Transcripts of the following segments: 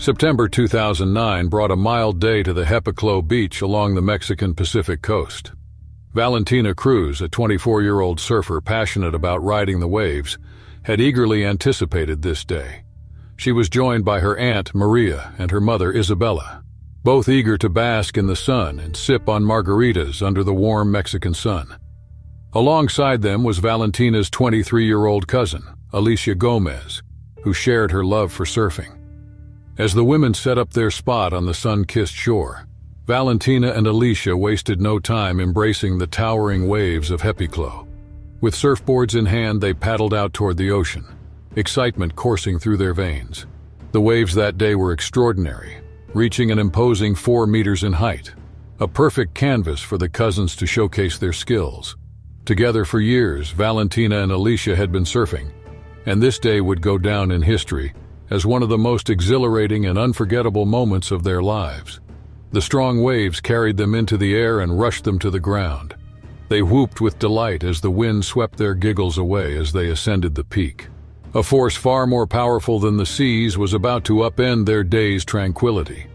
September 2009 brought a mild day to the Hepiclo beach along the Mexican Pacific coast. Valentina Cruz, a 24-year-old surfer passionate about riding the waves, had eagerly anticipated this day. She was joined by her aunt, Maria, and her mother, Isabella, both eager to bask in the sun and sip on margaritas under the warm Mexican sun. Alongside them was Valentina's 23-year-old cousin, Alicia Gomez, who shared her love for surfing. As the women set up their spot on the sun-kissed shore, Valentina and Alicia wasted no time embracing the towering waves of Hepiclo. With surfboards in hand, they paddled out toward the ocean, excitement coursing through their veins. The waves that day were extraordinary, reaching an imposing 4 meters in height, a perfect canvas for the cousins to showcase their skills. Together for years, Valentina and Alicia had been surfing, and this day would go down in history as one of the most exhilarating and unforgettable moments of their lives. The strong waves carried them into the air and rushed them to the ground. They whooped with delight as the wind swept their giggles away as they ascended the peak. A force far more powerful than the seas was about to upend their day's tranquility.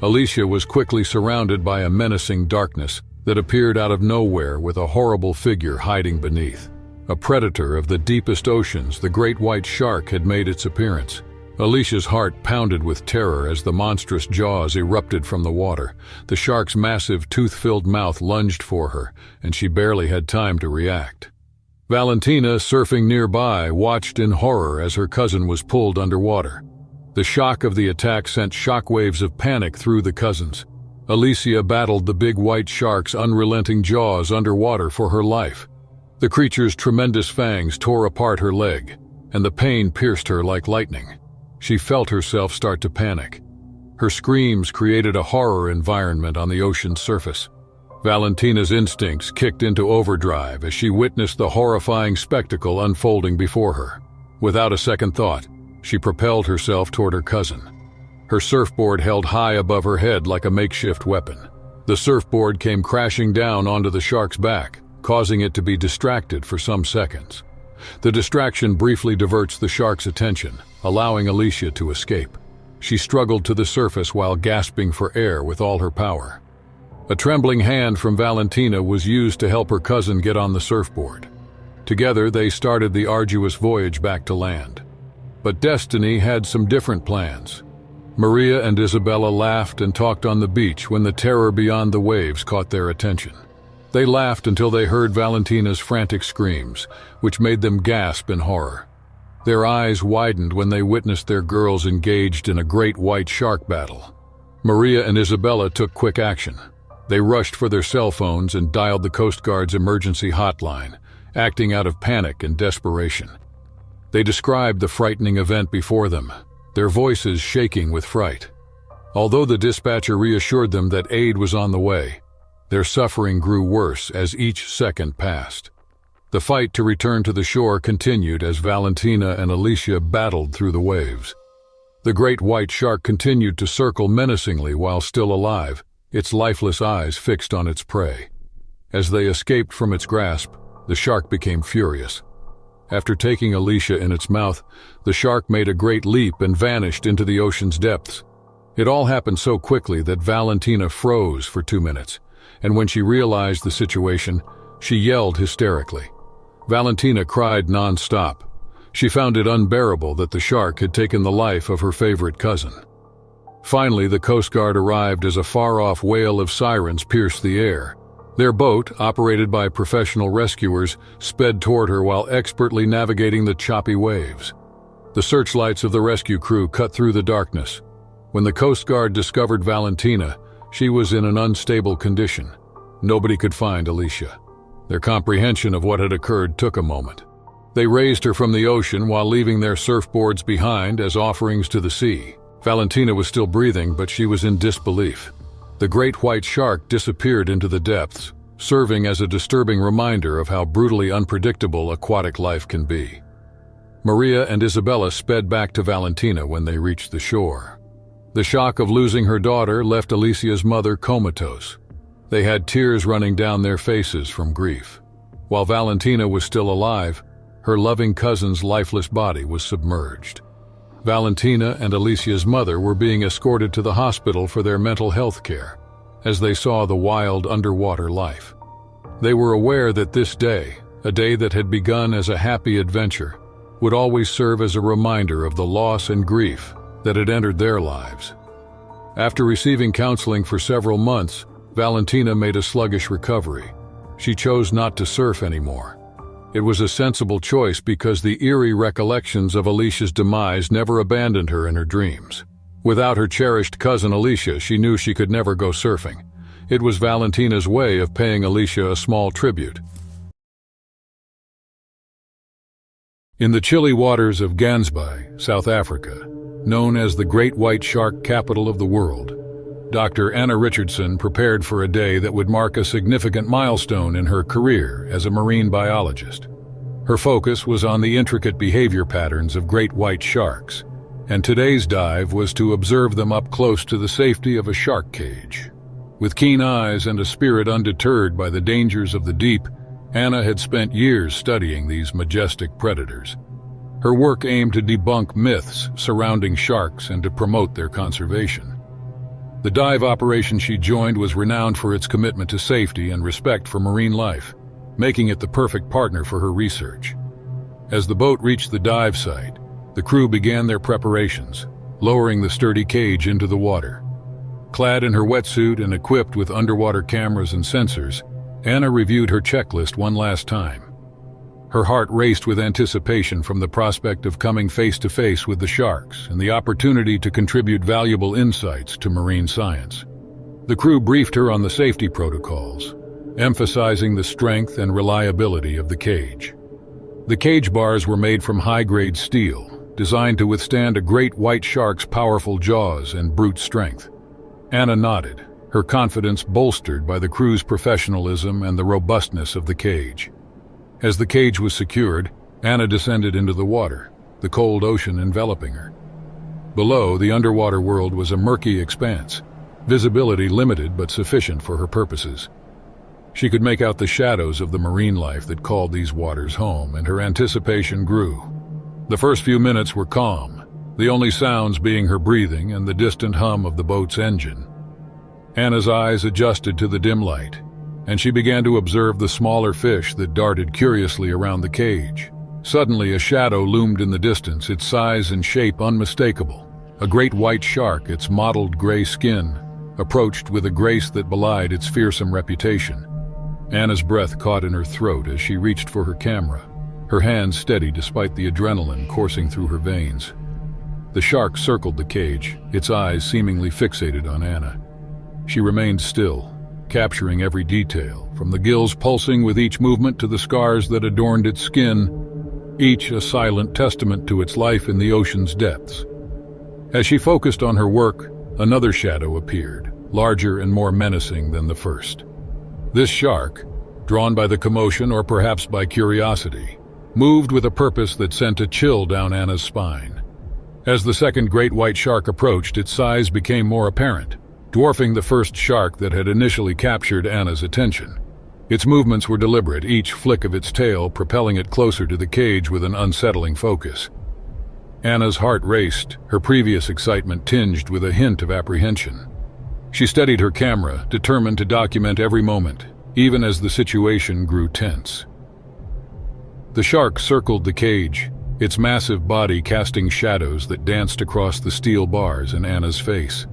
Alicia was quickly surrounded by a menacing darkness that appeared out of nowhere with a horrible figure hiding beneath. A predator of the deepest oceans, the Great White Shark, had made its appearance. Alicia's heart pounded with terror as the monstrous jaws erupted from the water. The shark's massive, tooth-filled mouth lunged for her, and she barely had time to react. Valentina, surfing nearby, watched in horror as her cousin was pulled underwater. The shock of the attack sent shockwaves of panic through the cousins. Alicia battled the big white shark's unrelenting jaws underwater for her life. The creature's tremendous fangs tore apart her leg, and the pain pierced her like lightning. She felt herself start to panic. Her screams created a horror environment on the ocean's surface. Valentina's instincts kicked into overdrive as she witnessed the horrifying spectacle unfolding before her. Without a second thought, she propelled herself toward her cousin. Her surfboard held high above her head like a makeshift weapon. The surfboard came crashing down onto the shark's back, causing it to be distracted for some seconds. The distraction briefly diverts the shark's attention, allowing Alicia to escape. She struggled to the surface while gasping for air with all her power. A trembling hand from Valentina was used to help her cousin get on the surfboard. Together, they started the arduous voyage back to land. But destiny had some different plans. Maria and Isabella laughed and talked on the beach when the terror beyond the waves caught their attention. They laughed until they heard Valentina's frantic screams, which made them gasp in horror. Their eyes widened when they witnessed their girls engaged in a great white shark battle. Maria and Isabella took quick action. They rushed for their cell phones and dialed the Coast Guard's emergency hotline, acting out of panic and desperation. They described the frightening event before them, their voices shaking with fright. Although the dispatcher reassured them that aid was on the way, their suffering grew worse as each second passed. The fight to return to the shore continued as Valentina and Alicia battled through the waves. The great white shark continued to circle menacingly while still alive, its lifeless eyes fixed on its prey. As they escaped from its grasp, the shark became furious. After taking Alicia in its mouth, the shark made a great leap and vanished into the ocean's depths. It all happened so quickly that Valentina froze for 2 minutes, and when she realized the situation, she yelled hysterically. Valentina cried non-stop. She found it unbearable that the shark had taken the life of her favorite cousin. Finally, the Coast Guard arrived as a far-off wail of sirens pierced the air. Their boat, operated by professional rescuers, sped toward her while expertly navigating the choppy waves. The searchlights of the rescue crew cut through the darkness. When the Coast Guard discovered Valentina, she was in an unstable condition. Nobody could find Alicia. Their comprehension of what had occurred took a moment. They raised her from the ocean while leaving their surfboards behind as offerings to the sea. Valentina was still breathing, but she was in disbelief. The great white shark disappeared into the depths, serving as a disturbing reminder of how brutally unpredictable aquatic life can be. Maria and Isabella sped back to Valentina when they reached the shore. The shock of losing her daughter left Alicia's mother comatose. They had tears running down their faces from grief. While Valentina was still alive, her loving cousin's lifeless body was submerged. Valentina and Alicia's mother were being escorted to the hospital for their mental health care, as they saw the wild underwater life. They were aware that this day, a day that had begun as a happy adventure, would always serve as a reminder of the loss and grief that had entered their lives. After receiving counseling for several months, Valentina made a sluggish recovery. She chose not to surf anymore. It was a sensible choice because the eerie recollections of Alicia's demise never abandoned her in her dreams. Without her cherished cousin Alicia, she knew she could never go surfing. It was Valentina's way of paying Alicia a small tribute. In the chilly waters of Gansby, South Africa, known as the Great White Shark Capital of the world, Dr. Anna Richardson prepared for a day that would mark a significant milestone in her career as a marine biologist. Her focus was on the intricate behavior patterns of great white sharks, and today's dive was to observe them up close to the safety of a shark cage. With keen eyes and a spirit undeterred by the dangers of the deep, Anna had spent years studying these majestic predators. Her work aimed to debunk myths surrounding sharks and to promote their conservation. The dive operation she joined was renowned for its commitment to safety and respect for marine life, making it the perfect partner for her research. As the boat reached the dive site, the crew began their preparations, lowering the sturdy cage into the water. Clad in her wetsuit and equipped with underwater cameras and sensors, Anna reviewed her checklist one last time. Her heart raced with anticipation from the prospect of coming face-to-face with the sharks and the opportunity to contribute valuable insights to marine science. The crew briefed her on the safety protocols, emphasizing the strength and reliability of the cage. The cage bars were made from high-grade steel, designed to withstand a great white shark's powerful jaws and brute strength. Anna nodded, her confidence bolstered by the crew's professionalism and the robustness of the cage. As the cage was secured, Anna descended into the water, the cold ocean enveloping her. Below, the underwater world was a murky expanse, visibility limited but sufficient for her purposes. She could make out the shadows of the marine life that called these waters home, and her anticipation grew. The first few minutes were calm, the only sounds being her breathing and the distant hum of the boat's engine. Anna's eyes adjusted to the dim light, and she began to observe the smaller fish that darted curiously around the cage. Suddenly, a shadow loomed in the distance, its size and shape unmistakable. A great white shark, its mottled gray skin, approached with a grace that belied its fearsome reputation. Anna's breath caught in her throat as she reached for her camera, her hands steady despite the adrenaline coursing through her veins. The shark circled the cage, its eyes seemingly fixated on Anna. She remained still, capturing every detail, from the gills pulsing with each movement to the scars that adorned its skin, each a silent testament to its life in the ocean's depths. As she focused on her work, another shadow appeared, larger and more menacing than the first. This shark, drawn by the commotion or perhaps by curiosity, moved with a purpose that sent a chill down Anna's spine. As the second great white shark approached, its size became more apparent, dwarfing the first shark that had initially captured Anna's attention. Its movements were deliberate, each flick of its tail propelling it closer to the cage with an unsettling focus. Anna's heart raced, her previous excitement tinged with a hint of apprehension. She steadied her camera, determined to document every moment, even as the situation grew tense. The shark circled the cage, its massive body casting shadows that danced across the steel bars in Anna's face.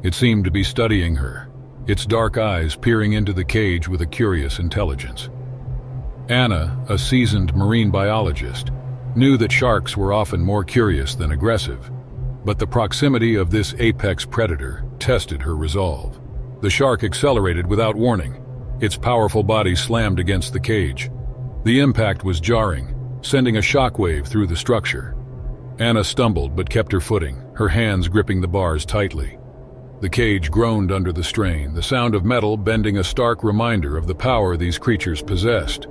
It seemed to be studying her, its dark eyes peering into the cage with a curious intelligence. Anna, a seasoned marine biologist, knew that sharks were often more curious than aggressive, but the proximity of this apex predator tested her resolve. The shark accelerated without warning, its powerful body slammed against the cage. The impact was jarring, sending a shockwave through the structure. Anna stumbled but kept her footing, her hands gripping the bars tightly. The cage groaned under the strain, the sound of metal bending a stark reminder of the power these creatures possessed.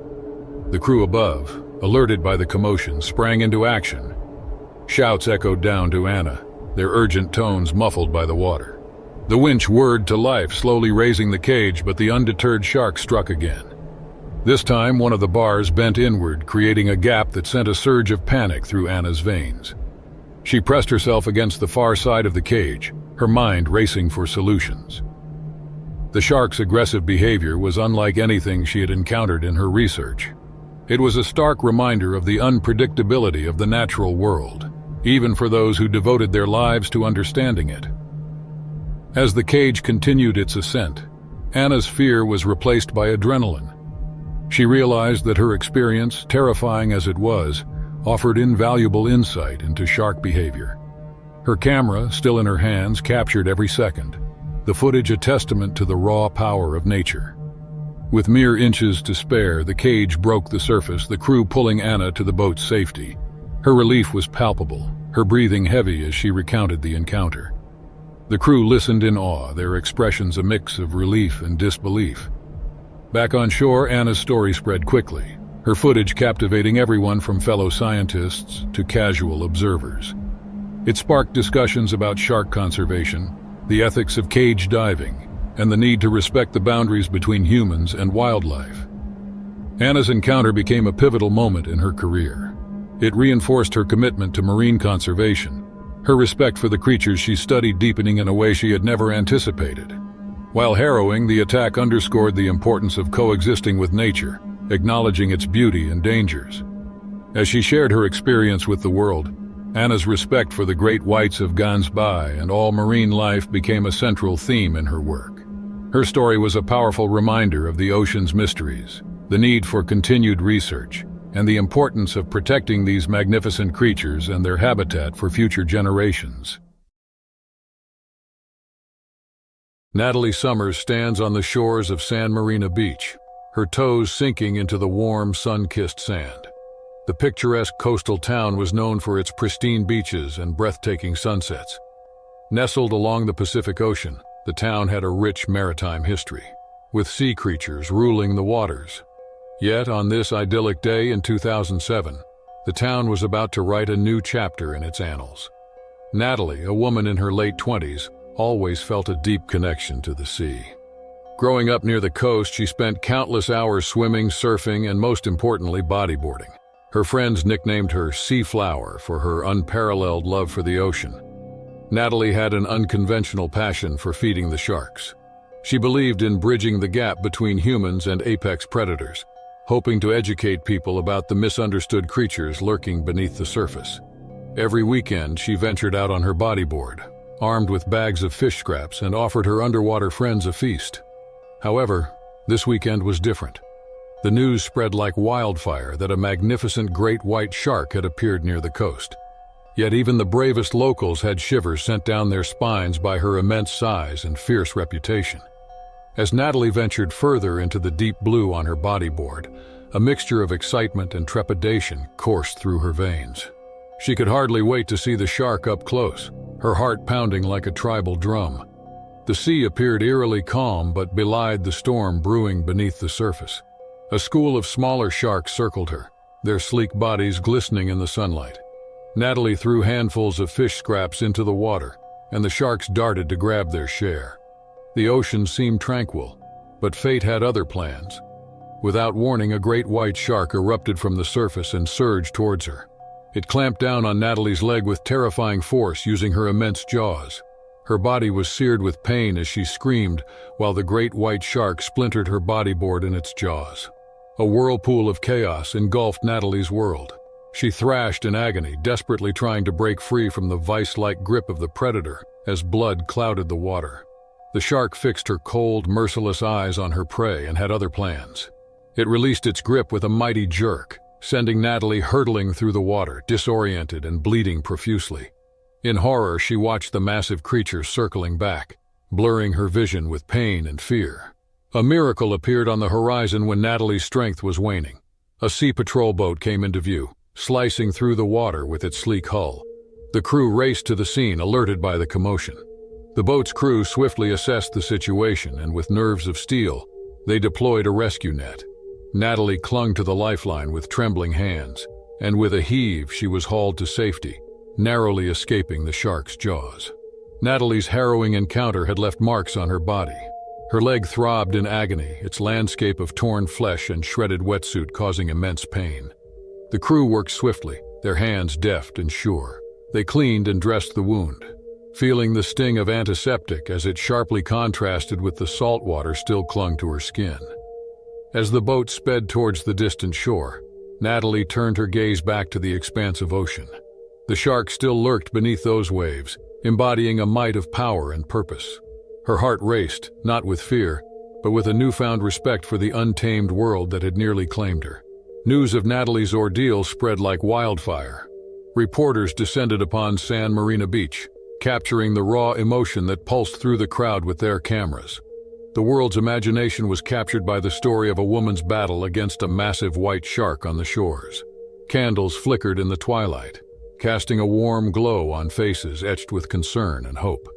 The crew above, alerted by the commotion, sprang into action. Shouts echoed down to Anna, their urgent tones muffled by the water. The winch whirred to life, slowly raising the cage, but the undeterred shark struck again. This time, one of the bars bent inward, creating a gap that sent a surge of panic through Anna's veins. She pressed herself against the far side of the cage, her mind racing for solutions. The shark's aggressive behavior was unlike anything she had encountered in her research. It was a stark reminder of the unpredictability of the natural world, even for those who devoted their lives to understanding it. As the cage continued its ascent, Anna's fear was replaced by adrenaline. She realized that her experience, terrifying as it was, offered invaluable insight into shark behavior. Her camera, still in her hands, captured every second, the footage a testament to the raw power of nature. With mere inches to spare, the cage broke the surface, the crew pulling Anna to the boat's safety. Her relief was palpable, her breathing heavy as she recounted the encounter. The crew listened in awe, their expressions a mix of relief and disbelief. Back on shore, Anna's story spread quickly, her footage captivating everyone from fellow scientists to casual observers. It sparked discussions about shark conservation, the ethics of cage diving, and the need to respect the boundaries between humans and wildlife. Anna's encounter became a pivotal moment in her career. It reinforced her commitment to marine conservation, her respect for the creatures she studied deepening in a way she had never anticipated. While harrowing, the attack underscored the importance of coexisting with nature, acknowledging its beauty and dangers. As she shared her experience with the world, Anna's respect for the great whites of Gansbai and all marine life became a central theme in her work. Her story was a powerful reminder of the ocean's mysteries, the need for continued research, and the importance of protecting these magnificent creatures and their habitat for future generations. Natalie Summers stands on the shores of San Marino Beach, her toes sinking into the warm, sun-kissed sand. The picturesque coastal town was known for its pristine beaches and breathtaking sunsets. Nestled along the Pacific Ocean, the town had a rich maritime history, with sea creatures ruling the waters. Yet, on this idyllic day in 2007, the town was about to write a new chapter in its annals. Natalie, a woman in her late 20s, always felt a deep connection to the sea. Growing up near the coast, she spent countless hours swimming, surfing, and most importantly, bodyboarding. Her friends nicknamed her Sea Flower for her unparalleled love for the ocean. Natalie had an unconventional passion for feeding the sharks. She believed in bridging the gap between humans and apex predators, hoping to educate people about the misunderstood creatures lurking beneath the surface. Every weekend, she ventured out on her bodyboard, armed with bags of fish scraps, and offered her underwater friends a feast. However, this weekend was different. The news spread like wildfire that a magnificent great white shark had appeared near the coast. Yet even the bravest locals had shivers sent down their spines by her immense size and fierce reputation. As Natalie ventured further into the deep blue on her bodyboard, a mixture of excitement and trepidation coursed through her veins. She could hardly wait to see the shark up close, her heart pounding like a tribal drum. The sea appeared eerily calm but belied the storm brewing beneath the surface. A school of smaller sharks circled her, their sleek bodies glistening in the sunlight. Natalie threw handfuls of fish scraps into the water, and the sharks darted to grab their share. The ocean seemed tranquil, but fate had other plans. Without warning, a great white shark erupted from the surface and surged towards her. It clamped down on Natalie's leg with terrifying force, using her immense jaws. Her body was seared with pain as she screamed, while the great white shark splintered her bodyboard in its jaws. A whirlpool of chaos engulfed Natalie's world. She thrashed in agony, desperately trying to break free from the vice-like grip of the predator as blood clouded the water. The shark fixed her cold, merciless eyes on her prey and had other plans. It released its grip with a mighty jerk, sending Natalie hurtling through the water, disoriented and bleeding profusely. In horror, she watched the massive creature circling back, blurring her vision with pain and fear. A miracle appeared on the horizon when Natalie's strength was waning. A sea patrol boat came into view, slicing through the water with its sleek hull. The crew raced to the scene, alerted by the commotion. The boat's crew swiftly assessed the situation, and with nerves of steel, they deployed a rescue net. Natalie clung to the lifeline with trembling hands, and with a heave she was hauled to safety, narrowly escaping the shark's jaws. Natalie's harrowing encounter had left marks on her body. Her leg throbbed in agony, its landscape of torn flesh and shredded wetsuit causing immense pain. The crew worked swiftly, their hands deft and sure. They cleaned and dressed the wound, feeling the sting of antiseptic as it sharply contrasted with the salt water still clung to her skin. As the boat sped towards the distant shore, Natalie turned her gaze back to the expansive ocean. The shark still lurked beneath those waves, embodying a might of power and purpose. Her heart raced, not with fear, but with a newfound respect for the untamed world that had nearly claimed her. News of Natalie's ordeal spread like wildfire. Reporters descended upon San Marino Beach, capturing the raw emotion that pulsed through the crowd with their cameras. The world's imagination was captured by the story of a woman's battle against a massive white shark on the shores. Candles flickered in the twilight, casting a warm glow on faces etched with concern and hope.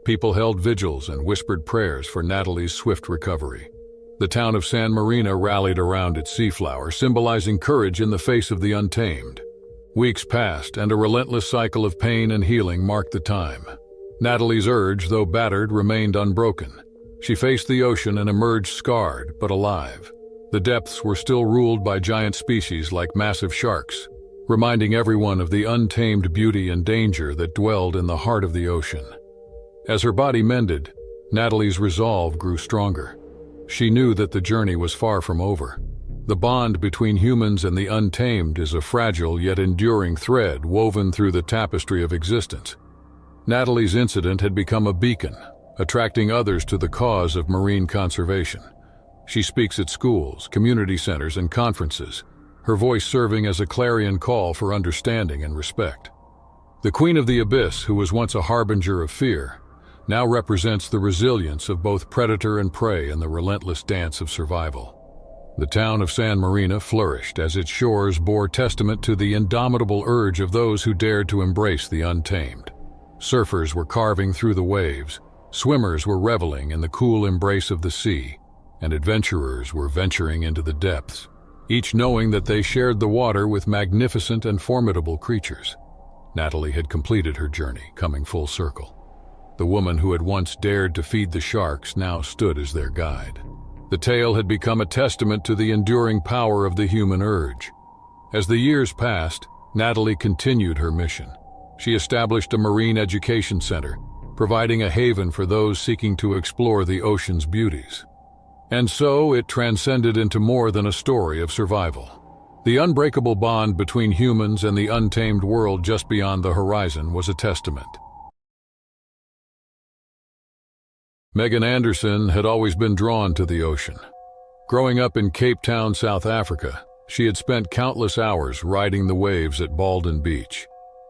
People held vigils and whispered prayers for Natalie's swift recovery. The town of San Marino rallied around its seaflower, symbolizing courage in the face of the untamed. Weeks passed, and a relentless cycle of pain and healing marked the time. Natalie's urge, though battered, remained unbroken. She faced the ocean and emerged scarred, but alive. The depths were still ruled by giant species like massive sharks, reminding everyone of the untamed beauty and danger that dwelled in the heart of the ocean. As her body mended, Natalie's resolve grew stronger. She knew that the journey was far from over. The bond between humans and the untamed is a fragile yet enduring thread woven through the tapestry of existence. Natalie's incident had become a beacon, attracting others to the cause of marine conservation. She speaks at schools, community centers, and conferences, her voice serving as a clarion call for understanding and respect. The Queen of the Abyss, who was once a harbinger of fear, now represents the resilience of both predator and prey in the relentless dance of survival. The town of San Marino flourished as its shores bore testament to the indomitable urge of those who dared to embrace the untamed. Surfers were carving through the waves, swimmers were reveling in the cool embrace of the sea, and adventurers were venturing into the depths, each knowing that they shared the water with magnificent and formidable creatures. Natalie had completed her journey, coming full circle. The woman who had once dared to feed the sharks now stood as their guide. The tale had become a testament to the enduring power of the human urge. As the years passed, Natalie continued her mission. She established a marine education center, providing a haven for those seeking to explore the ocean's beauties. And so it transcended into more than a story of survival. The unbreakable bond between humans and the untamed world just beyond the horizon was a testament. Megan Anderson had always been drawn to the ocean. Growing up in Cape Town, South Africa, she had spent countless hours riding the waves at Baldwin Beach.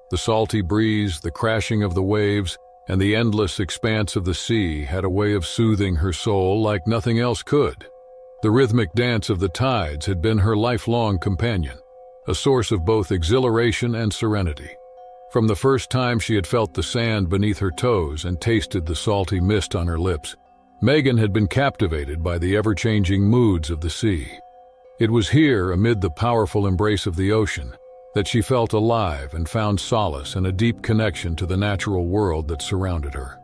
The salty breeze, the crashing of the waves, and the endless expanse of the sea had a way of soothing her soul like nothing else could. The rhythmic dance of the tides had been her lifelong companion, a source of both exhilaration and serenity. From the first time she had felt the sand beneath her toes and tasted the salty mist on her lips, Megan had been captivated by the ever-changing moods of the sea. It was here, amid the powerful embrace of the ocean, that she felt alive and found solace and a deep connection to the natural world that surrounded her.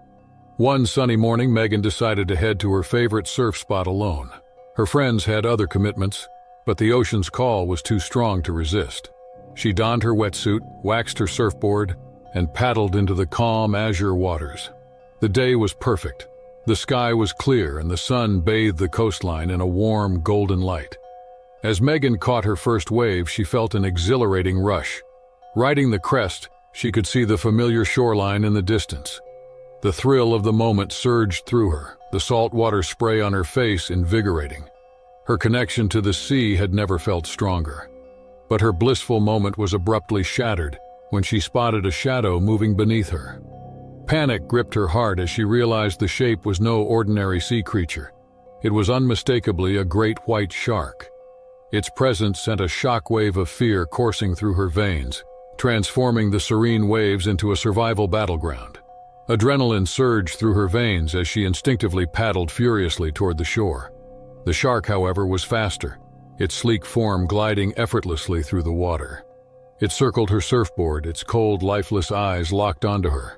One sunny morning, Megan decided to head to her favorite surf spot alone. Her friends had other commitments, but the ocean's call was too strong to resist. She donned her wetsuit, waxed her surfboard, and paddled into the calm, azure waters. The day was perfect. The sky was clear and the sun bathed the coastline in a warm, golden light. As Megan caught her first wave, she felt an exhilarating rush. Riding the crest, she could see the familiar shoreline in the distance. The thrill of the moment surged through her, the salt water spray on her face invigorating. Her connection to the sea had never felt stronger. But her blissful moment was abruptly shattered when she spotted a shadow moving beneath her. Panic gripped her heart as she realized the shape was no ordinary sea creature. It was unmistakably a great white shark. Its presence sent a shockwave of fear coursing through her veins, transforming the serene waves into a survival battleground. Adrenaline surged through her veins as she instinctively paddled furiously toward the shore. The shark, however, was faster, its sleek form gliding effortlessly through the water. It circled her surfboard, its cold, lifeless eyes locked onto her.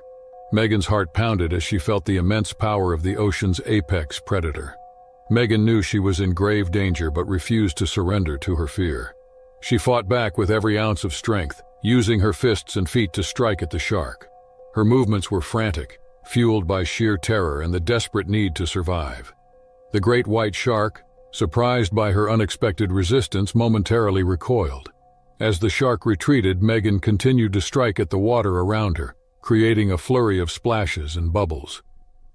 Megan's heart pounded as she felt the immense power of the ocean's apex predator. Megan knew she was in grave danger but refused to surrender to her fear. She fought back with every ounce of strength, using her fists and feet to strike at the shark. Her movements were frantic, fueled by sheer terror and the desperate need to survive. The great white shark, surprised by her unexpected resistance, momentarily recoiled. As the shark retreated, Megan continued to strike at the water around her, creating a flurry of splashes and bubbles.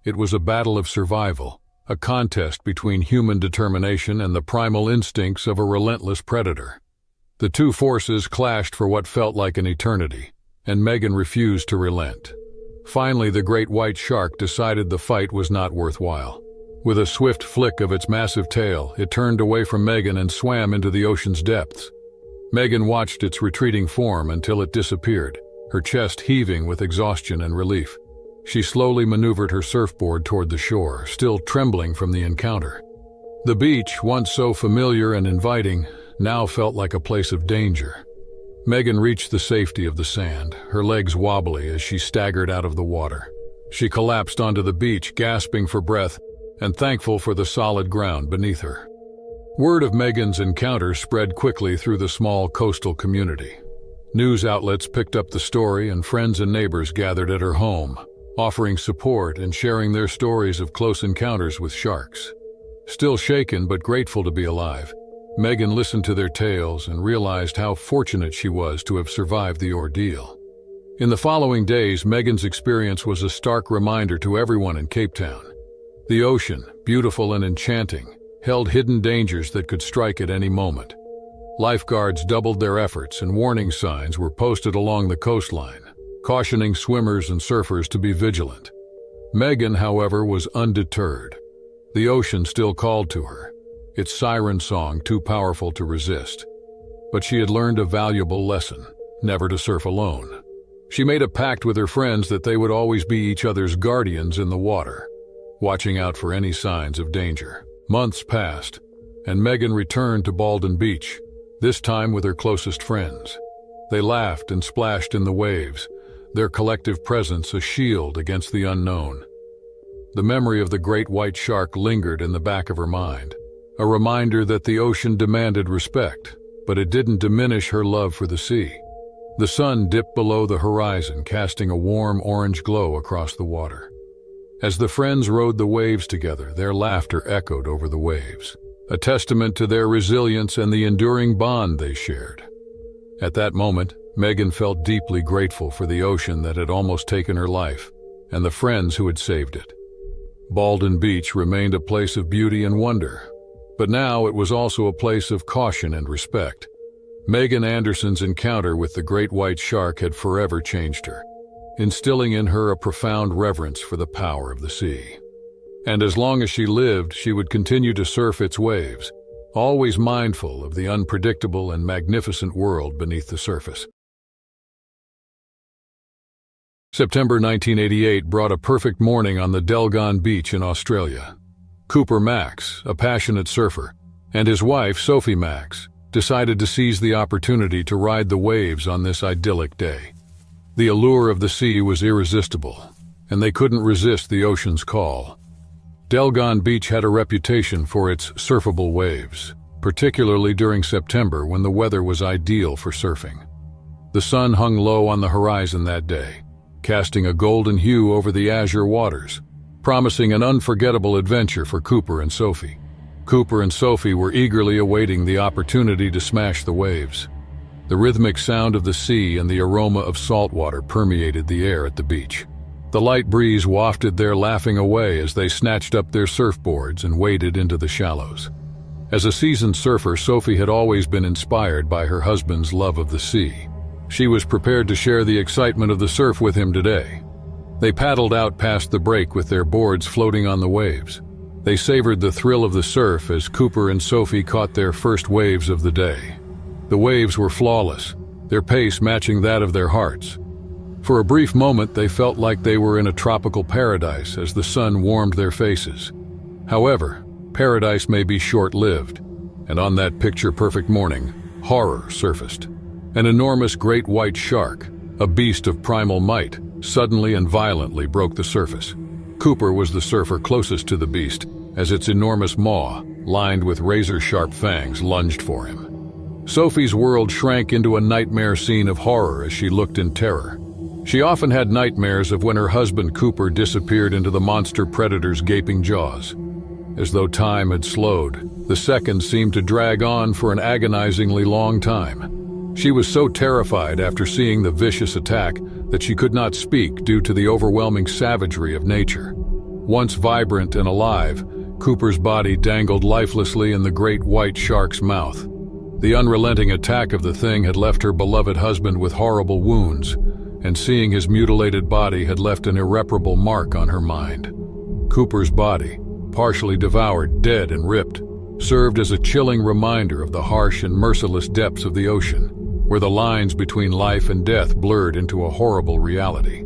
It was a battle of survival, a contest between human determination and the primal instincts of a relentless predator. The two forces clashed for what felt like an eternity, and Megan refused to relent. Finally, the great white shark decided the fight was not worthwhile. With a swift flick of its massive tail, it turned away from Megan and swam into the ocean's depths. Megan watched its retreating form until it disappeared, her chest heaving with exhaustion and relief. She slowly maneuvered her surfboard toward the shore, still trembling from the encounter. The beach, once so familiar and inviting, now felt like a place of danger. Megan reached the safety of the sand, her legs wobbly as she staggered out of the water. She collapsed onto the beach, gasping for breath and thankful for the solid ground beneath her. Word of Megan's encounter spread quickly through the small coastal community. News outlets picked up the story, and friends and neighbors gathered at her home, offering support and sharing their stories of close encounters with sharks. Still shaken but grateful to be alive, Megan listened to their tales and realized how fortunate she was to have survived the ordeal. In the following days, Megan's experience was a stark reminder to everyone in Cape Town. The ocean, beautiful and enchanting, held hidden dangers that could strike at any moment. Lifeguards doubled their efforts, and warning signs were posted along the coastline, cautioning swimmers and surfers to be vigilant. Megan, however, was undeterred. The ocean still called to her, its siren song too powerful to resist. But she had learned a valuable lesson: never to surf alone. She made a pact with her friends that they would always be each other's guardians in the water, watching out for any signs of danger. Months passed, and Megan returned to Baldwin Beach, this time with her closest friends. They laughed and splashed in the waves, their collective presence a shield against the unknown. The memory of the great white shark lingered in the back of her mind, a reminder that the ocean demanded respect, but it didn't diminish her love for the sea. The sun dipped below the horizon, casting a warm orange glow across the water. As the friends rode the waves together, their laughter echoed over the waves, a testament to their resilience and the enduring bond they shared. At that moment, Megan felt deeply grateful for the ocean that had almost taken her life, and the friends who had saved it. Baldwin Beach remained a place of beauty and wonder, but now it was also a place of caution and respect. Megan Anderson's encounter with the great white shark had forever changed her, instilling in her a profound reverence for the power of the sea. And as long as she lived, she would continue to surf its waves, always mindful of the unpredictable and magnificent world beneath the surface. September 1988 brought a perfect morning on the Delgon Beach in Australia. Cooper Max, a passionate surfer, and his wife, Sophie Max, decided to seize the opportunity to ride the waves on this idyllic day. The allure of the sea was irresistible, and they couldn't resist the ocean's call. Delgon Beach had a reputation for its surfable waves, particularly during September when the weather was ideal for surfing. The sun hung low on the horizon that day, casting a golden hue over the azure waters, promising an unforgettable adventure for Cooper and Sophie. Cooper and Sophie were eagerly awaiting the opportunity to smash the waves. The rhythmic sound of the sea and the aroma of salt water permeated the air at the beach. The light breeze wafted their laughing away as they snatched up their surfboards and waded into the shallows. As a seasoned surfer, Sophie had always been inspired by her husband's love of the sea. She was prepared to share the excitement of the surf with him today. They paddled out past the break with their boards floating on the waves. They savored the thrill of the surf as Cooper and Sophie caught their first waves of the day. The waves were flawless, their pace matching that of their hearts. For a brief moment, they felt like they were in a tropical paradise as the sun warmed their faces. However, paradise may be short-lived, and on that picture-perfect morning, horror surfaced. An enormous great white shark, a beast of primal might, suddenly and violently broke the surface. Cooper was the surfer closest to the beast, as its enormous maw, lined with razor-sharp fangs, lunged for him. Sophie's world shrank into a nightmare scene of horror as she looked in terror. She often had nightmares of when her husband Cooper disappeared into the monster predator's gaping jaws. As though time had slowed, the seconds seemed to drag on for an agonizingly long time. She was so terrified after seeing the vicious attack that she could not speak due to the overwhelming savagery of nature. Once vibrant and alive, Cooper's body dangled lifelessly in the great white shark's mouth. The unrelenting attack of the thing had left her beloved husband with horrible wounds, and seeing his mutilated body had left an irreparable mark on her mind. Cooper's body, partially devoured, dead and ripped, served as a chilling reminder of the harsh and merciless depths of the ocean, where the lines between life and death blurred into a horrible reality.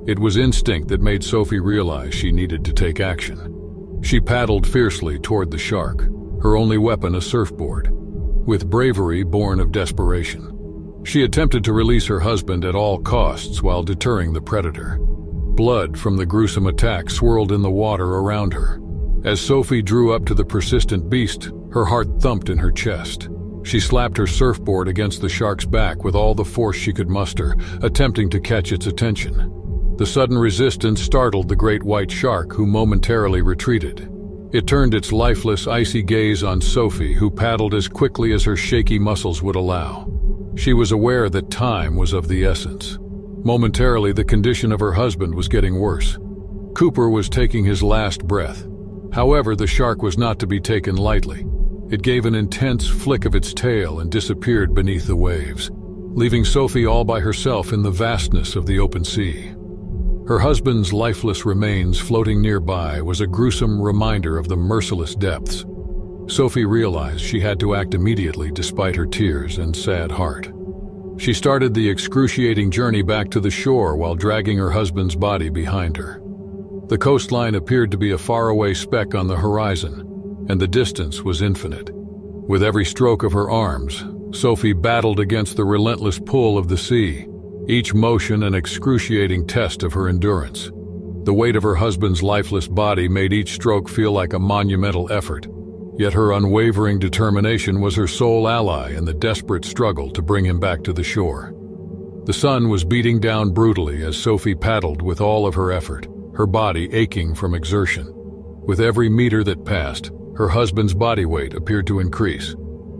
It was instinct that made Sophie realize she needed to take action. She paddled fiercely toward the shark, her only weapon a surfboard, with bravery born of desperation. She attempted to release her husband at all costs while deterring the predator. Blood from the gruesome attack swirled in the water around her. As Sophie drew up to the persistent beast, her heart thumped in her chest. She slapped her surfboard against the shark's back with all the force she could muster, attempting to catch its attention. The sudden resistance startled the great white shark, who momentarily retreated. It turned its lifeless, icy gaze on Sophie, who paddled as quickly as her shaky muscles would allow. She was aware that time was of the essence. Momentarily, the condition of her husband was getting worse. Cooper was taking his last breath. However, the shark was not to be taken lightly. It gave an intense flick of its tail and disappeared beneath the waves, leaving Sophie all by herself in the vastness of the open sea. Her husband's lifeless remains floating nearby was a gruesome reminder of the merciless depths. Sophie realized she had to act immediately despite her tears and sad heart. She started the excruciating journey back to the shore while dragging her husband's body behind her. The coastline appeared to be a faraway speck on the horizon, and the distance was infinite. With every stroke of her arms, Sophie battled against the relentless pull of the sea, each motion an excruciating test of her endurance. The weight of her husband's lifeless body made each stroke feel like a monumental effort. Yet her unwavering determination was her sole ally in the desperate struggle to bring him back to the shore. The sun was beating down brutally as Sophie paddled with all of her effort, her body aching from exertion. With every meter that passed, her husband's body weight appeared to increase.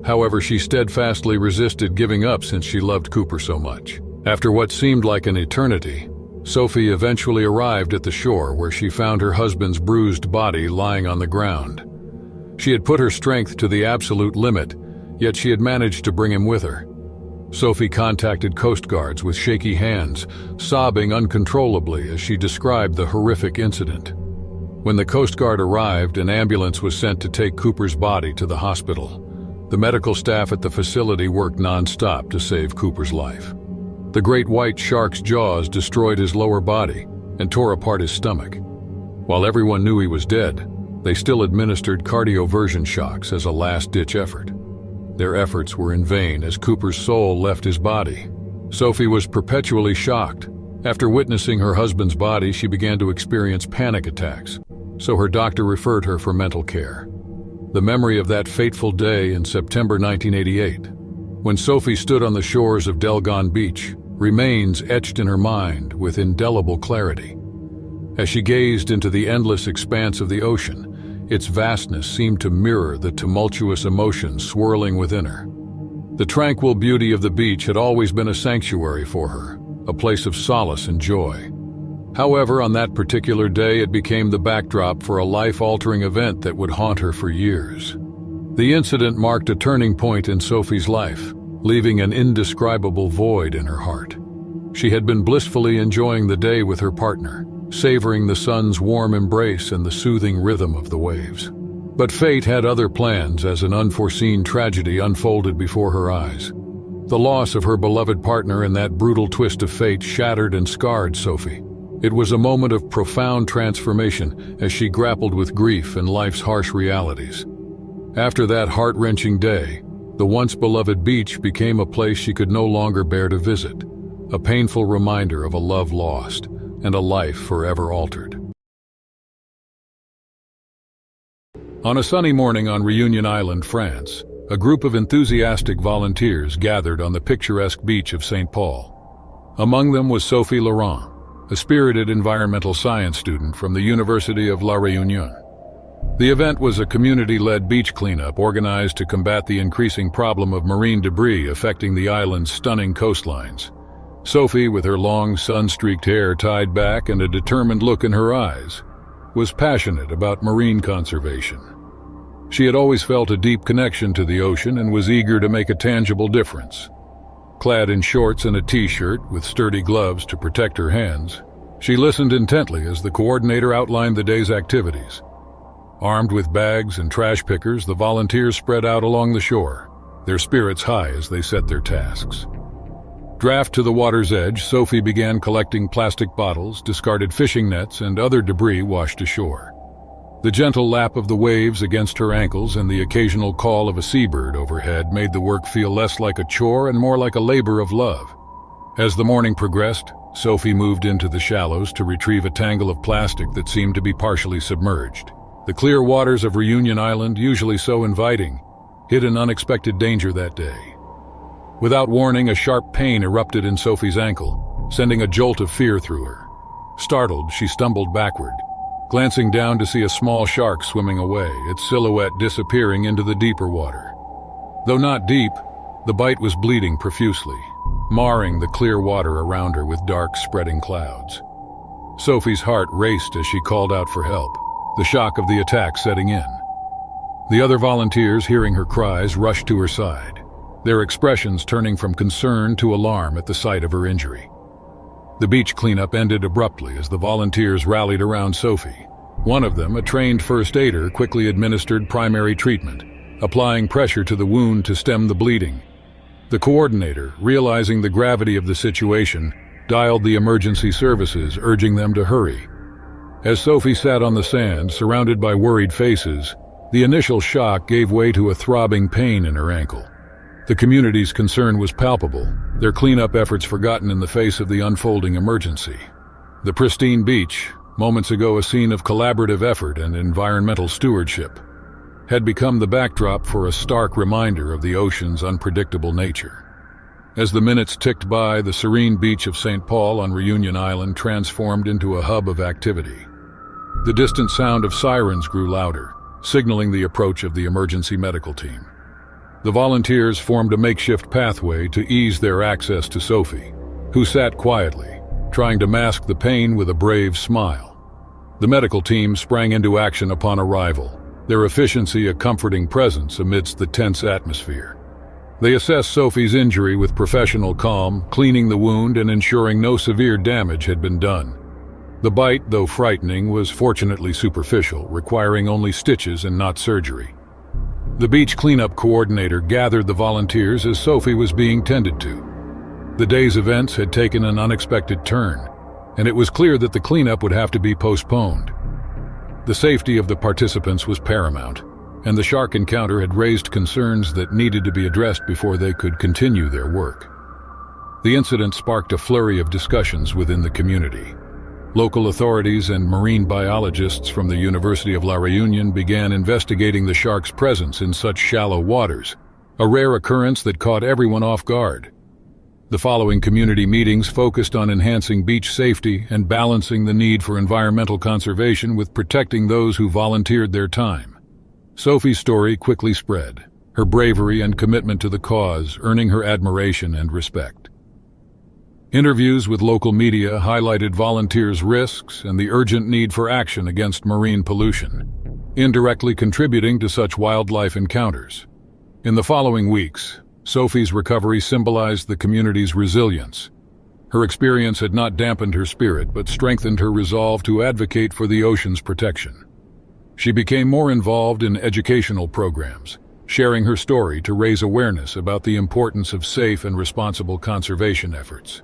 However, she steadfastly resisted giving up since she loved Cooper so much. After what seemed like an eternity, Sophie eventually arrived at the shore, where she found her husband's bruised body lying on the ground. She had put her strength to the absolute limit, yet she had managed to bring him with her. Sophie contacted Coast Guards with shaky hands, sobbing uncontrollably as she described the horrific incident. When the Coast Guard arrived, an ambulance was sent to take Cooper's body to the hospital. The medical staff at the facility worked non-stop to save Cooper's life. The great white shark's jaws destroyed his lower body and tore apart his stomach. While everyone knew he was dead, they still administered cardioversion shocks as a last-ditch effort. Their efforts were in vain as Cooper's soul left his body. Sophie was perpetually shocked. After witnessing her husband's body, she began to experience panic attacks, so her doctor referred her for mental care. The memory of that fateful day in September 1988, when Sophie stood on the shores of Delgon Beach, remains etched in her mind with indelible clarity. As she gazed into the endless expanse of the ocean, its vastness seemed to mirror the tumultuous emotions swirling within her. The tranquil beauty of the beach had always been a sanctuary for her, a place of solace and joy. However, on that particular day, it became the backdrop for a life-altering event that would haunt her for years. The incident marked a turning point in Sophie's life, leaving an indescribable void in her heart. She had been blissfully enjoying the day with her partner, savoring the sun's warm embrace and the soothing rhythm of the waves. But fate had other plans as an unforeseen tragedy unfolded before her eyes. The loss of her beloved partner in that brutal twist of fate shattered and scarred Sophie. It was a moment of profound transformation as she grappled with grief and life's harsh realities. After that heart-wrenching day, the once beloved beach became a place she could no longer bear to visit, a painful reminder of a love lost and a life forever altered. On a sunny morning on Reunion Island, France, a group of enthusiastic volunteers gathered on the picturesque beach of St. Paul. Among them was Sophie Laurent, a spirited environmental science student from the University of La Réunion. The event was a community-led beach cleanup organized to combat the increasing problem of marine debris affecting the island's stunning coastlines. Sophie, with her long, sun-streaked hair tied back and a determined look in her eyes, was passionate about marine conservation. She had always felt a deep connection to the ocean and was eager to make a tangible difference. Clad in shorts and a t-shirt with sturdy gloves to protect her hands, she listened intently as the coordinator outlined the day's activities. Armed with bags and trash pickers, the volunteers spread out along the shore, their spirits high as they set their tasks. Drafted to the water's edge, Sophie began collecting plastic bottles, discarded fishing nets, and other debris washed ashore. The gentle lap of the waves against her ankles and the occasional call of a seabird overhead made the work feel less like a chore and more like a labor of love. As the morning progressed, Sophie moved into the shallows to retrieve a tangle of plastic that seemed to be partially submerged. The clear waters of Reunion Island, usually so inviting, hid an unexpected danger that day. Without warning, a sharp pain erupted in Sophie's ankle, sending a jolt of fear through her. Startled, she stumbled backward, glancing down to see a small shark swimming away, its silhouette disappearing into the deeper water. Though not deep, the bite was bleeding profusely, marring the clear water around her with dark, spreading clouds. Sophie's heart raced as she called out for help, the shock of the attack setting in. The other volunteers, hearing her cries, rushed to her side, their expressions turning from concern to alarm at the sight of her injury. The beach cleanup ended abruptly as the volunteers rallied around Sophie. One of them, a trained first aider, quickly administered primary treatment, applying pressure to the wound to stem the bleeding. The coordinator, realizing the gravity of the situation, dialed the emergency services, urging them to hurry. As Sophie sat on the sand, surrounded by worried faces, the initial shock gave way to a throbbing pain in her ankle. The community's concern was palpable, their cleanup efforts forgotten in the face of the unfolding emergency. The pristine beach, moments ago a scene of collaborative effort and environmental stewardship, had become the backdrop for a stark reminder of the ocean's unpredictable nature. As the minutes ticked by, the serene beach of St. Paul on Reunion Island transformed into a hub of activity. The distant sound of sirens grew louder, signaling the approach of the emergency medical team. The volunteers formed a makeshift pathway to ease their access to Sophie, who sat quietly, trying to mask the pain with a brave smile. The medical team sprang into action upon arrival, their efficiency a comforting presence amidst the tense atmosphere. They assessed Sophie's injury with professional calm, cleaning the wound and ensuring no severe damage had been done. The bite, though frightening, was fortunately superficial, requiring only stitches and not surgery. The beach cleanup coordinator gathered the volunteers as Sophie was being tended to. The day's events had taken an unexpected turn, and it was clear that the cleanup would have to be postponed. The safety of the participants was paramount, and the shark encounter had raised concerns that needed to be addressed before they could continue their work. The incident sparked a flurry of discussions within the community. Local authorities and marine biologists from the University of La Réunion began investigating the shark's presence in such shallow waters, a rare occurrence that caught everyone off guard. The following community meetings focused on enhancing beach safety and balancing the need for environmental conservation with protecting those who volunteered their time. Sophie's story quickly spread, her bravery and commitment to the cause earning her admiration and respect. Interviews with local media highlighted volunteers' risks and the urgent need for action against marine pollution, indirectly contributing to such wildlife encounters. In the following weeks, Sophie's recovery symbolized the community's resilience. Her experience had not dampened her spirit but strengthened her resolve to advocate for the ocean's protection. She became more involved in educational programs, sharing her story to raise awareness about the importance of safe and responsible conservation efforts.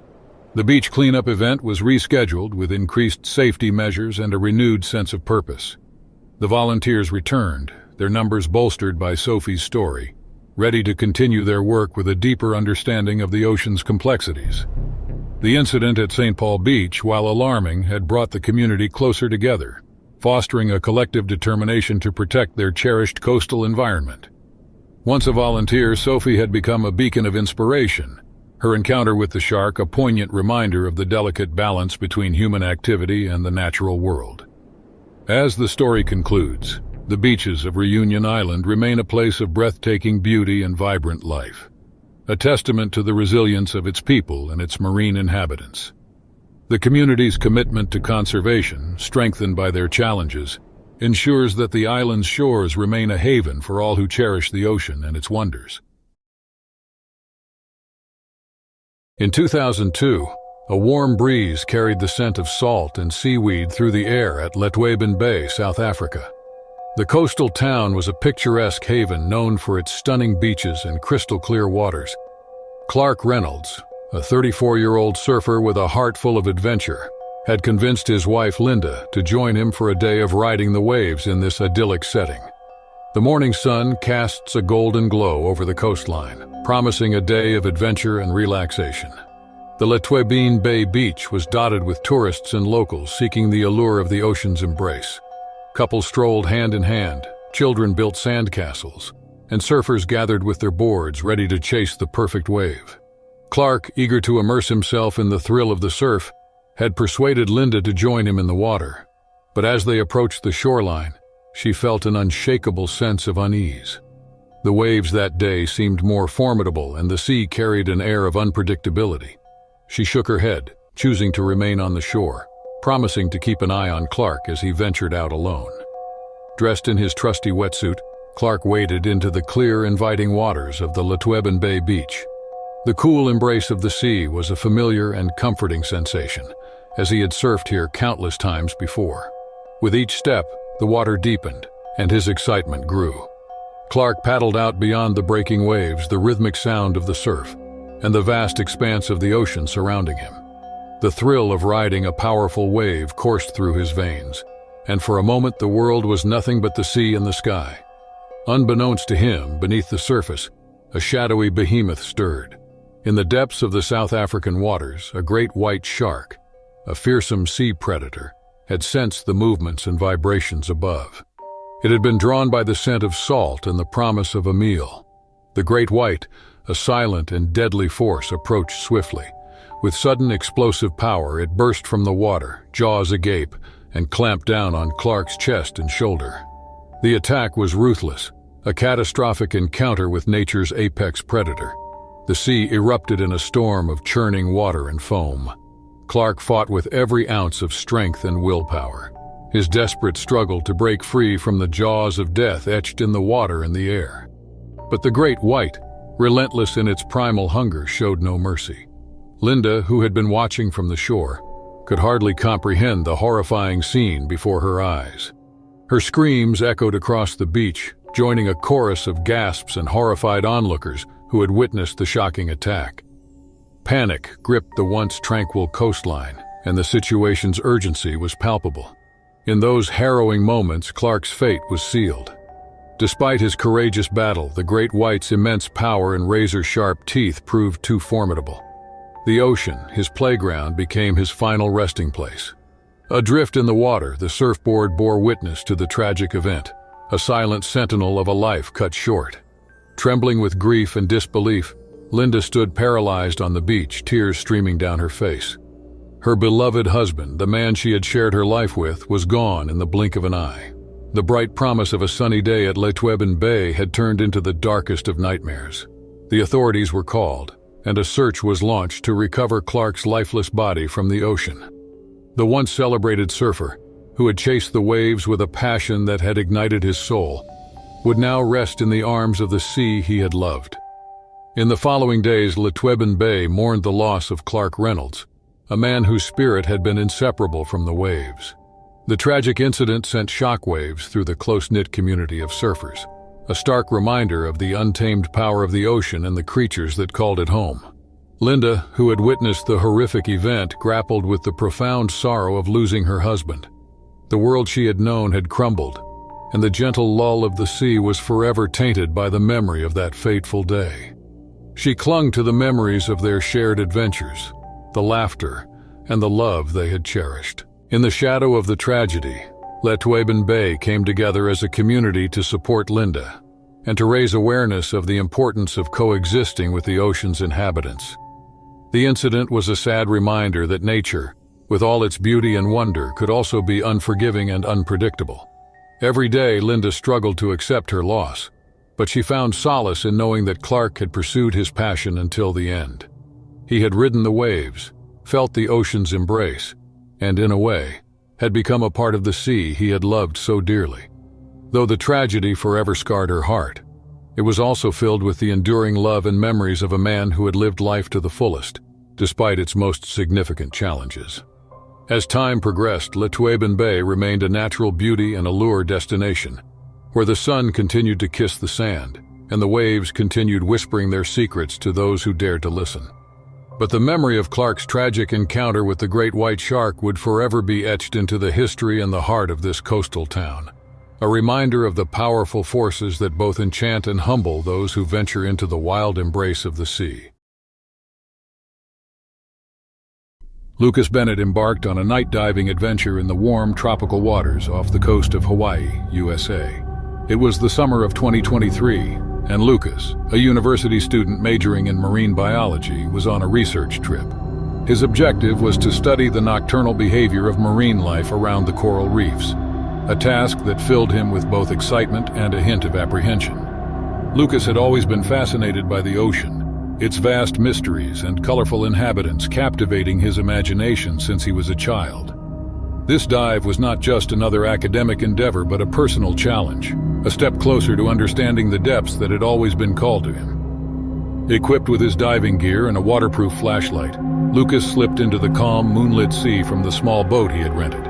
The beach cleanup event was rescheduled with increased safety measures and a renewed sense of purpose. The volunteers returned, their numbers bolstered by Sophie's story, ready to continue their work with a deeper understanding of the ocean's complexities. The incident at St. Paul Beach, while alarming, had brought the community closer together, fostering a collective determination to protect their cherished coastal environment. Once a volunteer, Sophie had become a beacon of inspiration, her encounter with the shark a poignant reminder of the delicate balance between human activity and the natural world. As the story concludes, the beaches of Reunion Island remain a place of breathtaking beauty and vibrant life, a testament to the resilience of its people and its marine inhabitants. The community's commitment to conservation, strengthened by their challenges, ensures that the island's shores remain a haven for all who cherish the ocean and its wonders. In 2002, a warm breeze carried the scent of salt and seaweed through the air at Letweben Bay, South Africa. The coastal town was a picturesque haven known for its stunning beaches and crystal-clear waters. Clark Reynolds, a 34-year-old surfer with a heart full of adventure, had convinced his wife Linda to join him for a day of riding the waves in this idyllic setting. The morning sun casts a golden glow over the coastline, promising a day of adventure and relaxation. The Letweben Bay beach was dotted with tourists and locals seeking the allure of the ocean's embrace. Couples strolled hand in hand, children built sandcastles, and surfers gathered with their boards ready to chase the perfect wave. Clark, eager to immerse himself in the thrill of the surf, had persuaded Linda to join him in the water. But as they approached the shoreline, she felt an unshakable sense of unease. The waves that day seemed more formidable, and the sea carried an air of unpredictability. She shook her head, choosing to remain on the shore, promising to keep an eye on Clark as he ventured out alone. Dressed in his trusty wetsuit, Clark waded into the clear, inviting waters of the Letweben Bay beach. The cool embrace of the sea was a familiar and comforting sensation, as he had surfed here countless times before. With each step, the water deepened, and his excitement grew. Clark paddled out beyond the breaking waves, the rhythmic sound of the surf, and the vast expanse of the ocean surrounding him. The thrill of riding a powerful wave coursed through his veins, and for a moment the world was nothing but the sea and the sky. Unbeknownst to him, beneath the surface, a shadowy behemoth stirred. In the depths of the South African waters, a great white shark, a fearsome sea predator, had sensed the movements and vibrations above. It had been drawn by the scent of salt and the promise of a meal. The great white, a silent and deadly force, approached swiftly. With sudden explosive power, it burst from the water, jaws agape, and clamped down on Clark's chest and shoulder. The attack was ruthless, a catastrophic encounter with nature's apex predator. The sea erupted in a storm of churning water and foam. Clark fought with every ounce of strength and willpower, his desperate struggle to break free from the jaws of death etched in the water and the air. But the great white, relentless in its primal hunger, showed no mercy. Linda, who had been watching from the shore, could hardly comprehend the horrifying scene before her eyes. Her screams echoed across the beach, joining a chorus of gasps and horrified onlookers who had witnessed the shocking attack. Panic gripped the once tranquil coastline, and the situation's urgency was palpable. In those harrowing moments, Clark's fate was sealed. Despite his courageous battle, the great white's immense power and razor-sharp teeth proved too formidable. The ocean, his playground, became his final resting place. Adrift in the water, the surfboard bore witness to the tragic event, a silent sentinel of a life cut short. Trembling with grief and disbelief, Linda stood paralyzed on the beach, tears streaming down her face. Her beloved husband, the man she had shared her life with, was gone in the blink of an eye. The bright promise of a sunny day at Letweben Bay had turned into the darkest of nightmares. The authorities were called, and a search was launched to recover Clark's lifeless body from the ocean. The once celebrated surfer, who had chased the waves with a passion that had ignited his soul, would now rest in the arms of the sea he had loved. In the following days, Letweben Bay mourned the loss of Clark Reynolds, a man whose spirit had been inseparable from the waves. The tragic incident sent shockwaves through the close-knit community of surfers, a stark reminder of the untamed power of the ocean and the creatures that called it home. Linda, who had witnessed the horrific event, grappled with the profound sorrow of losing her husband. The world she had known had crumbled, and the gentle lull of the sea was forever tainted by the memory of that fateful day. She clung to the memories of their shared adventures, the laughter, and the love they had cherished. In the shadow of the tragedy, Letweben Bay came together as a community to support Linda. and to raise awareness of the importance of coexisting with the ocean's inhabitants. The incident was a sad reminder that nature, with all its beauty and wonder, could also be unforgiving and unpredictable. Every day, Linda struggled to accept her loss, but she found solace in knowing that Clark had pursued his passion until the end. He had ridden the waves, felt the ocean's embrace, and in a way, had become a part of the sea he had loved so dearly. Though the tragedy forever scarred her heart, it was also filled with the enduring love and memories of a man who had lived life to the fullest, despite its most significant challenges. As time progressed, Letueben Bay remained a natural beauty and allure destination, where the sun continued to kiss the sand, and the waves continued whispering their secrets to those who dared to listen. But the memory of Clark's tragic encounter with the great white shark would forever be etched into the history and the heart of this coastal town, a reminder of the powerful forces that both enchant and humble those who venture into the wild embrace of the sea. Lucas Bennett embarked on a night diving adventure in the warm tropical waters off the coast of Hawaii, USA. It was the summer of 2023, and Lucas, a university student majoring in marine biology, was on a research trip. His objective was to study the nocturnal behavior of marine life around the coral reefs, a task that filled him with both excitement and a hint of apprehension. Lucas had always been fascinated by the ocean, its vast mysteries and colorful inhabitants captivating his imagination since he was a child. This dive was not just another academic endeavor but a personal challenge, a step closer to understanding the depths that had always been called to him. Equipped with his diving gear and a waterproof flashlight, Lucas slipped into the calm, moonlit sea from the small boat he had rented.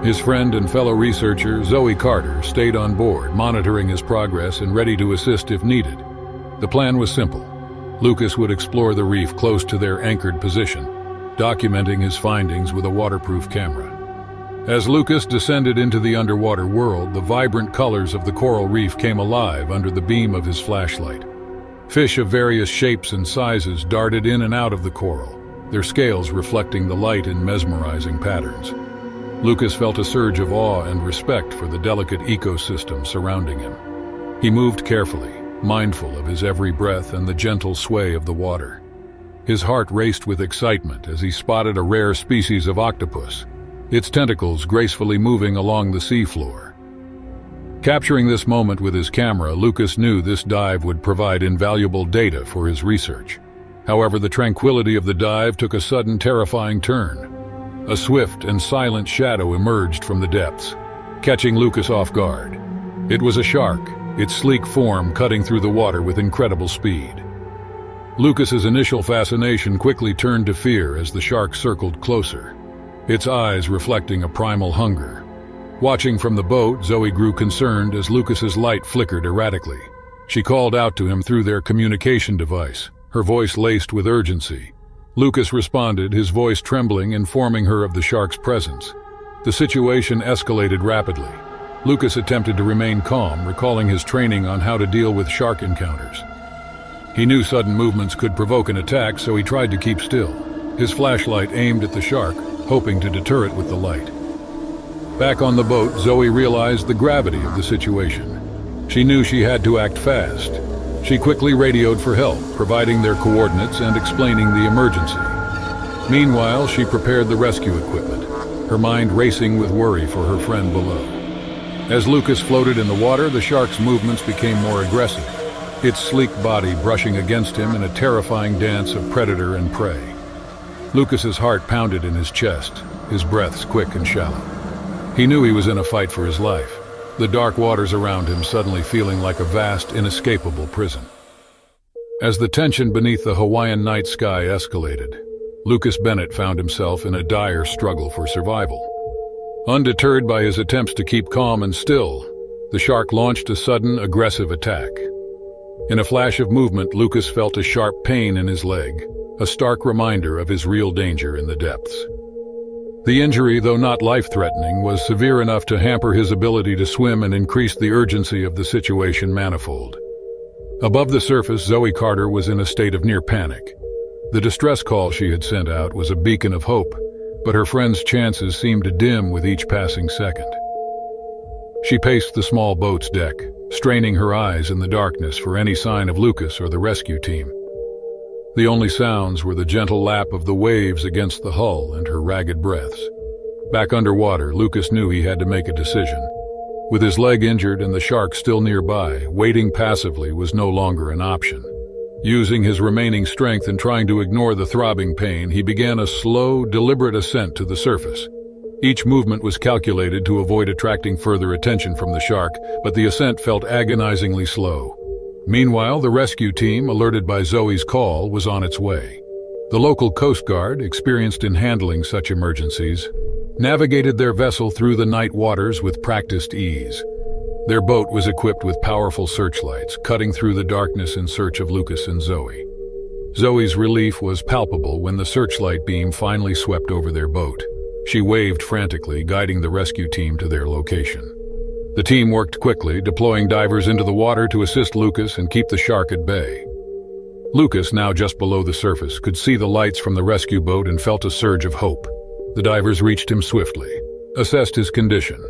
His friend and fellow researcher, Zoe Carter, stayed on board, monitoring his progress and ready to assist if needed. The plan was simple. Lucas would explore the reef close to their anchored position, documenting his findings with a waterproof camera. As Lucas descended into the underwater world, the vibrant colors of the coral reef came alive under the beam of his flashlight. Fish of various shapes and sizes darted in and out of the coral, their scales reflecting the light in mesmerizing patterns. Lucas felt a surge of awe and respect for the delicate ecosystem surrounding him. He moved carefully, mindful of his every breath and the gentle sway of the water. His heart raced with excitement as he spotted a rare species of octopus, its tentacles gracefully moving along the seafloor. Capturing this moment with his camera, Lucas knew this dive would provide invaluable data for his research. However, the tranquility of the dive took a sudden, terrifying turn. A swift and silent shadow emerged from the depths, catching Lucas off guard. It was a shark, its sleek form cutting through the water with incredible speed. Lucas's initial fascination quickly turned to fear as the shark circled closer, its eyes reflecting a primal hunger. Watching from the boat, Zoe grew concerned as Lucas's light flickered erratically. She called out to him through their communication device, her voice laced with urgency. Lucas responded, his voice trembling, informing her of the shark's presence. The situation escalated rapidly. Lucas attempted to remain calm, recalling his training on how to deal with shark encounters. He knew sudden movements could provoke an attack, so he tried to keep still, his flashlight aimed at the shark, hoping to deter it with the light. Back on the boat, Zoe realized the gravity of the situation. She knew she had to act fast. She quickly radioed for help, providing their coordinates and explaining the emergency. Meanwhile, she prepared the rescue equipment, her mind racing with worry for her friend below. As Lucas floated in the water, the shark's movements became more aggressive, its sleek body brushing against him in a terrifying dance of predator and prey. Lucas's heart pounded in his chest, his breaths quick and shallow. He knew he was in a fight for his life, the dark waters around him suddenly feeling like a vast, inescapable prison. As the tension beneath the Hawaiian night sky escalated, Lucas Bennett found himself in a dire struggle for survival. Undeterred by his attempts to keep calm and still, the shark launched a sudden, aggressive attack. In a flash of movement, Lucas felt a sharp pain in his leg, a stark reminder of his real danger in the depths. The injury, though not life-threatening, was severe enough to hamper his ability to swim and increase the urgency of the situation manifold. Above the surface, Zoe Carter was in a state of near panic. The distress call she had sent out was a beacon of hope, but her friend's chances seemed to dim with each passing second. She paced the small boat's deck, straining her eyes in the darkness for any sign of Lucas or the rescue team. The only sounds were the gentle lap of the waves against the hull and her ragged breaths. Back underwater, Lucas knew he had to make a decision. With his leg injured and the shark still nearby, waiting passively was no longer an option. Using his remaining strength and trying to ignore the throbbing pain, he began a slow, deliberate ascent to the surface. Each movement was calculated to avoid attracting further attention from the shark, but the ascent felt agonizingly slow. Meanwhile, the rescue team, alerted by Zoe's call, was on its way. The local Coast Guard, experienced in handling such emergencies, navigated their vessel through the night waters with practiced ease. Their boat was equipped with powerful searchlights, cutting through the darkness in search of Lucas and Zoe. Zoe's relief was palpable when the searchlight beam finally swept over their boat. She waved frantically, guiding the rescue team to their location. The team worked quickly, deploying divers into the water to assist Lucas and keep the shark at bay. Lucas, now just below the surface, could see the lights from the rescue boat and felt a surge of hope. The divers reached him swiftly, assessed his condition,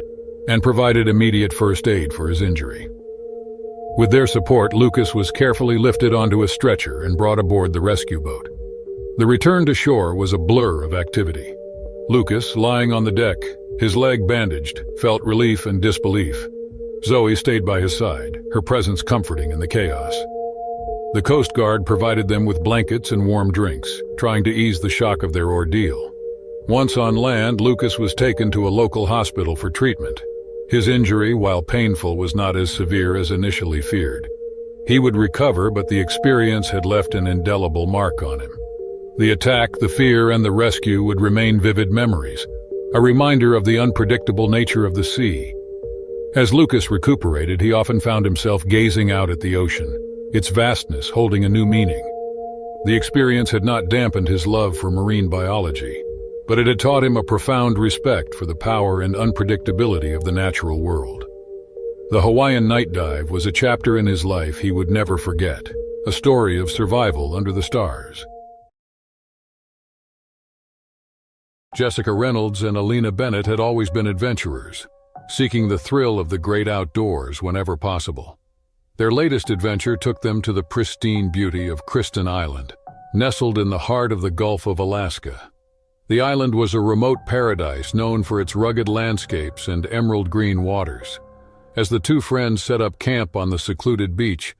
and provided immediate first aid for his injury. With their support, Lucas was carefully lifted onto a stretcher and brought aboard the rescue boat. The return to shore was a blur of activity. Lucas, lying on the deck, his leg bandaged, felt relief and disbelief. Zoe stayed by his side, her presence comforting in the chaos. The Coast Guard provided them with blankets and warm drinks, trying to ease the shock of their ordeal. Once on land, Lucas was taken to a local hospital for treatment. His injury, while painful, was not as severe as initially feared. He would recover, but the experience had left an indelible mark on him. The attack, the fear, and the rescue would remain vivid memories, a reminder of the unpredictable nature of the sea. As Lucas recuperated, he often found himself gazing out at the ocean, its vastness holding a new meaning. The experience had not dampened his love for marine biology, but it had taught him a profound respect for the power and unpredictability of the natural world. The Hawaiian night dive was a chapter in his life he would never forget, a story of survival under the stars. Jessica Reynolds and Alina Bennett had always been adventurers, seeking the thrill of the great outdoors whenever possible. Their latest adventure took them to the pristine beauty of Kristen Island, nestled in the heart of the Gulf of Alaska. The island was a remote paradise known for its rugged landscapes and emerald green waters. As the two friends set up camp on the secluded beach,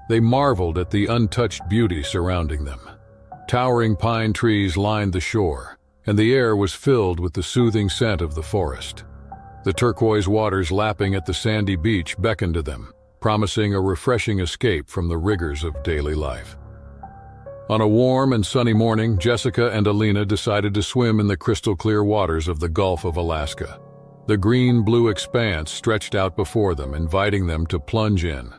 they marveled at the untouched beauty surrounding them. Towering pine trees lined the shore, and the air was filled with the soothing scent of the forest. The turquoise waters lapping at the sandy beach beckoned to them, promising a refreshing escape from the rigors of daily life. On a warm and sunny morning, Jessica and Alina decided to swim in the crystal-clear waters of the Gulf of Alaska. The green-blue expanse stretched out before them, inviting them to plunge in.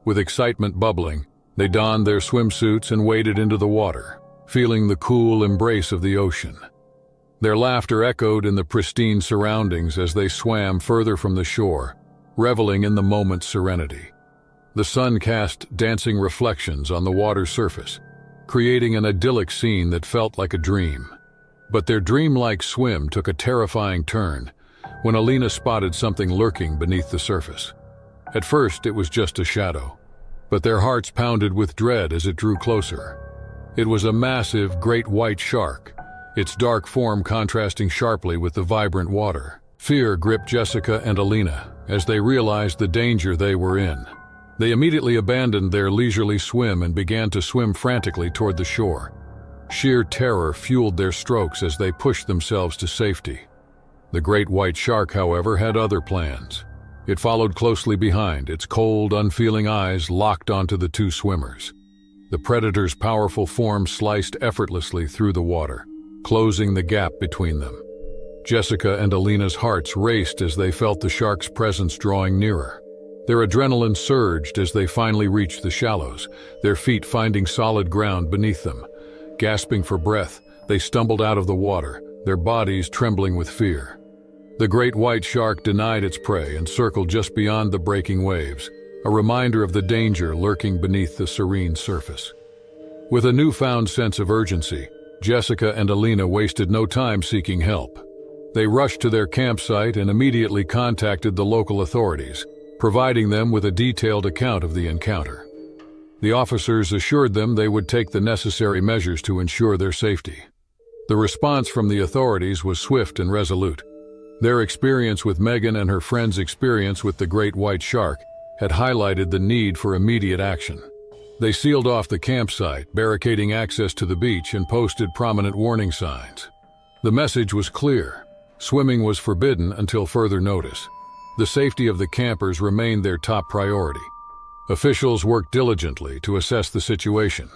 With excitement bubbling, they donned their swimsuits and waded into the water, feeling the cool embrace of the ocean. Their laughter echoed in the pristine surroundings as they swam further from the shore, reveling in the moment's serenity. The sun cast dancing reflections on the water's surface, creating an idyllic scene that felt like a dream. But their dreamlike swim took a terrifying turn when Alina spotted something lurking beneath the surface. At first, it was just a shadow, but their hearts pounded with dread as it drew closer. It was a massive great white shark, its dark form contrasting sharply with the vibrant water. Fear gripped Jessica and Alina as they realized the danger they were in. They immediately abandoned their leisurely swim and began to swim frantically toward the shore. Sheer terror fueled their strokes as they pushed themselves to safety. The great white shark, however, had other plans. It followed closely behind, its cold, unfeeling eyes locked onto the two swimmers. The predator's powerful form sliced effortlessly through the water, closing the gap between them. Jessica and Alina's hearts raced as they felt the shark's presence drawing nearer. Their adrenaline surged as they finally reached the shallows, their feet finding solid ground beneath them. Gasping for breath, they stumbled out of the water, their bodies trembling with fear. The great white shark denied its prey and circled just beyond the breaking waves, a reminder of the danger lurking beneath the serene surface. With a newfound sense of urgency, Jessica and Alina wasted no time seeking help. They rushed to their campsite and immediately contacted the local authorities, providing them with a detailed account of the encounter. The officers assured them they would take the necessary measures to ensure their safety. The response from the authorities was swift and resolute. Their experience with Megan and her friend's experience with the great white shark had highlighted the need for immediate action. They sealed off the campsite, barricading access to the beach, and posted prominent warning signs. The message was clear. Swimming was forbidden until further notice. The safety of the campers remained their top priority. Officials worked diligently to assess the situation,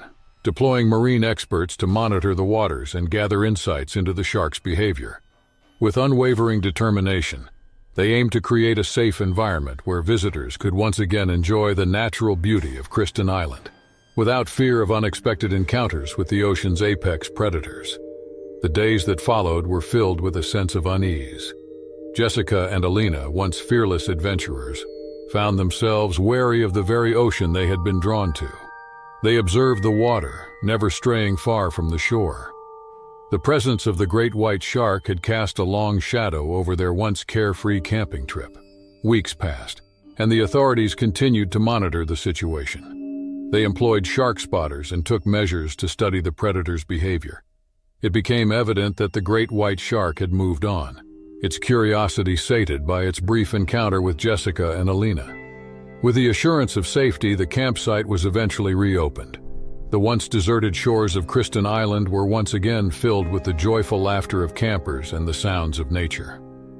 deploying marine experts to monitor the waters and gather insights into the shark's behavior. With unwavering determination, they aimed to create a safe environment where visitors could once again enjoy the natural beauty of Kristen Island, without fear of unexpected encounters with the ocean's apex predators. The days that followed were filled with a sense of unease. Jessica and Alina, once fearless adventurers, found themselves wary of the very ocean they had been drawn to. They observed the water, never straying far from the shore. The presence of the great white shark had cast a long shadow over their once carefree camping trip. Weeks passed, and the authorities continued to monitor the situation. They employed shark spotters and took measures to study the predator's behavior. It became evident that the great white shark had moved on, its curiosity sated by its brief encounter with Jessica and Alina. With the assurance of safety, the campsite was eventually reopened. The once deserted shores of Kristen Island were once again filled with the joyful laughter of campers and the sounds of nature.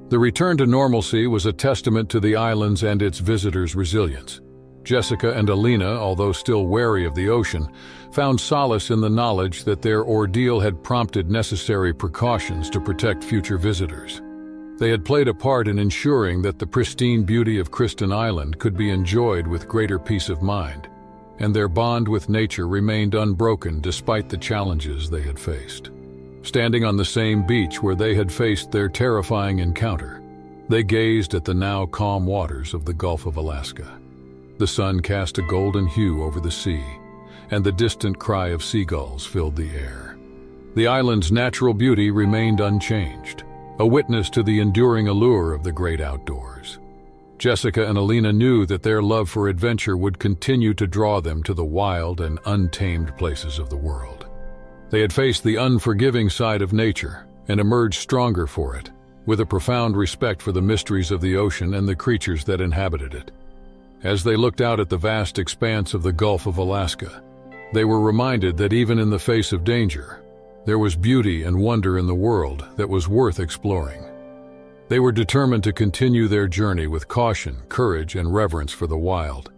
The return to normalcy was a testament to the island's and its visitors' resilience. Jessica and Alina, although still wary of the ocean, found solace in the knowledge that their ordeal had prompted necessary precautions to protect future visitors. They had played a part in ensuring that the pristine beauty of Kristen Island could be enjoyed with greater peace of mind, and their bond with nature remained unbroken despite the challenges they had faced. Standing on the same beach where they had faced their terrifying encounter, they gazed at the now calm waters of the Gulf of Alaska. The sun cast a golden hue over the sea, and the distant cry of seagulls filled the air. The island's natural beauty remained unchanged, a witness to the enduring allure of the great outdoors. Jessica and Alina knew that their love for adventure would continue to draw them to the wild and untamed places of the world. They had faced the unforgiving side of nature and emerged stronger for it, with a profound respect for the mysteries of the ocean and the creatures that inhabited it. As they looked out at the vast expanse of the Gulf of Alaska, they were reminded that even in the face of danger, there was beauty and wonder in the world that was worth exploring. They were determined to continue their journey with caution, courage, and reverence for the wild.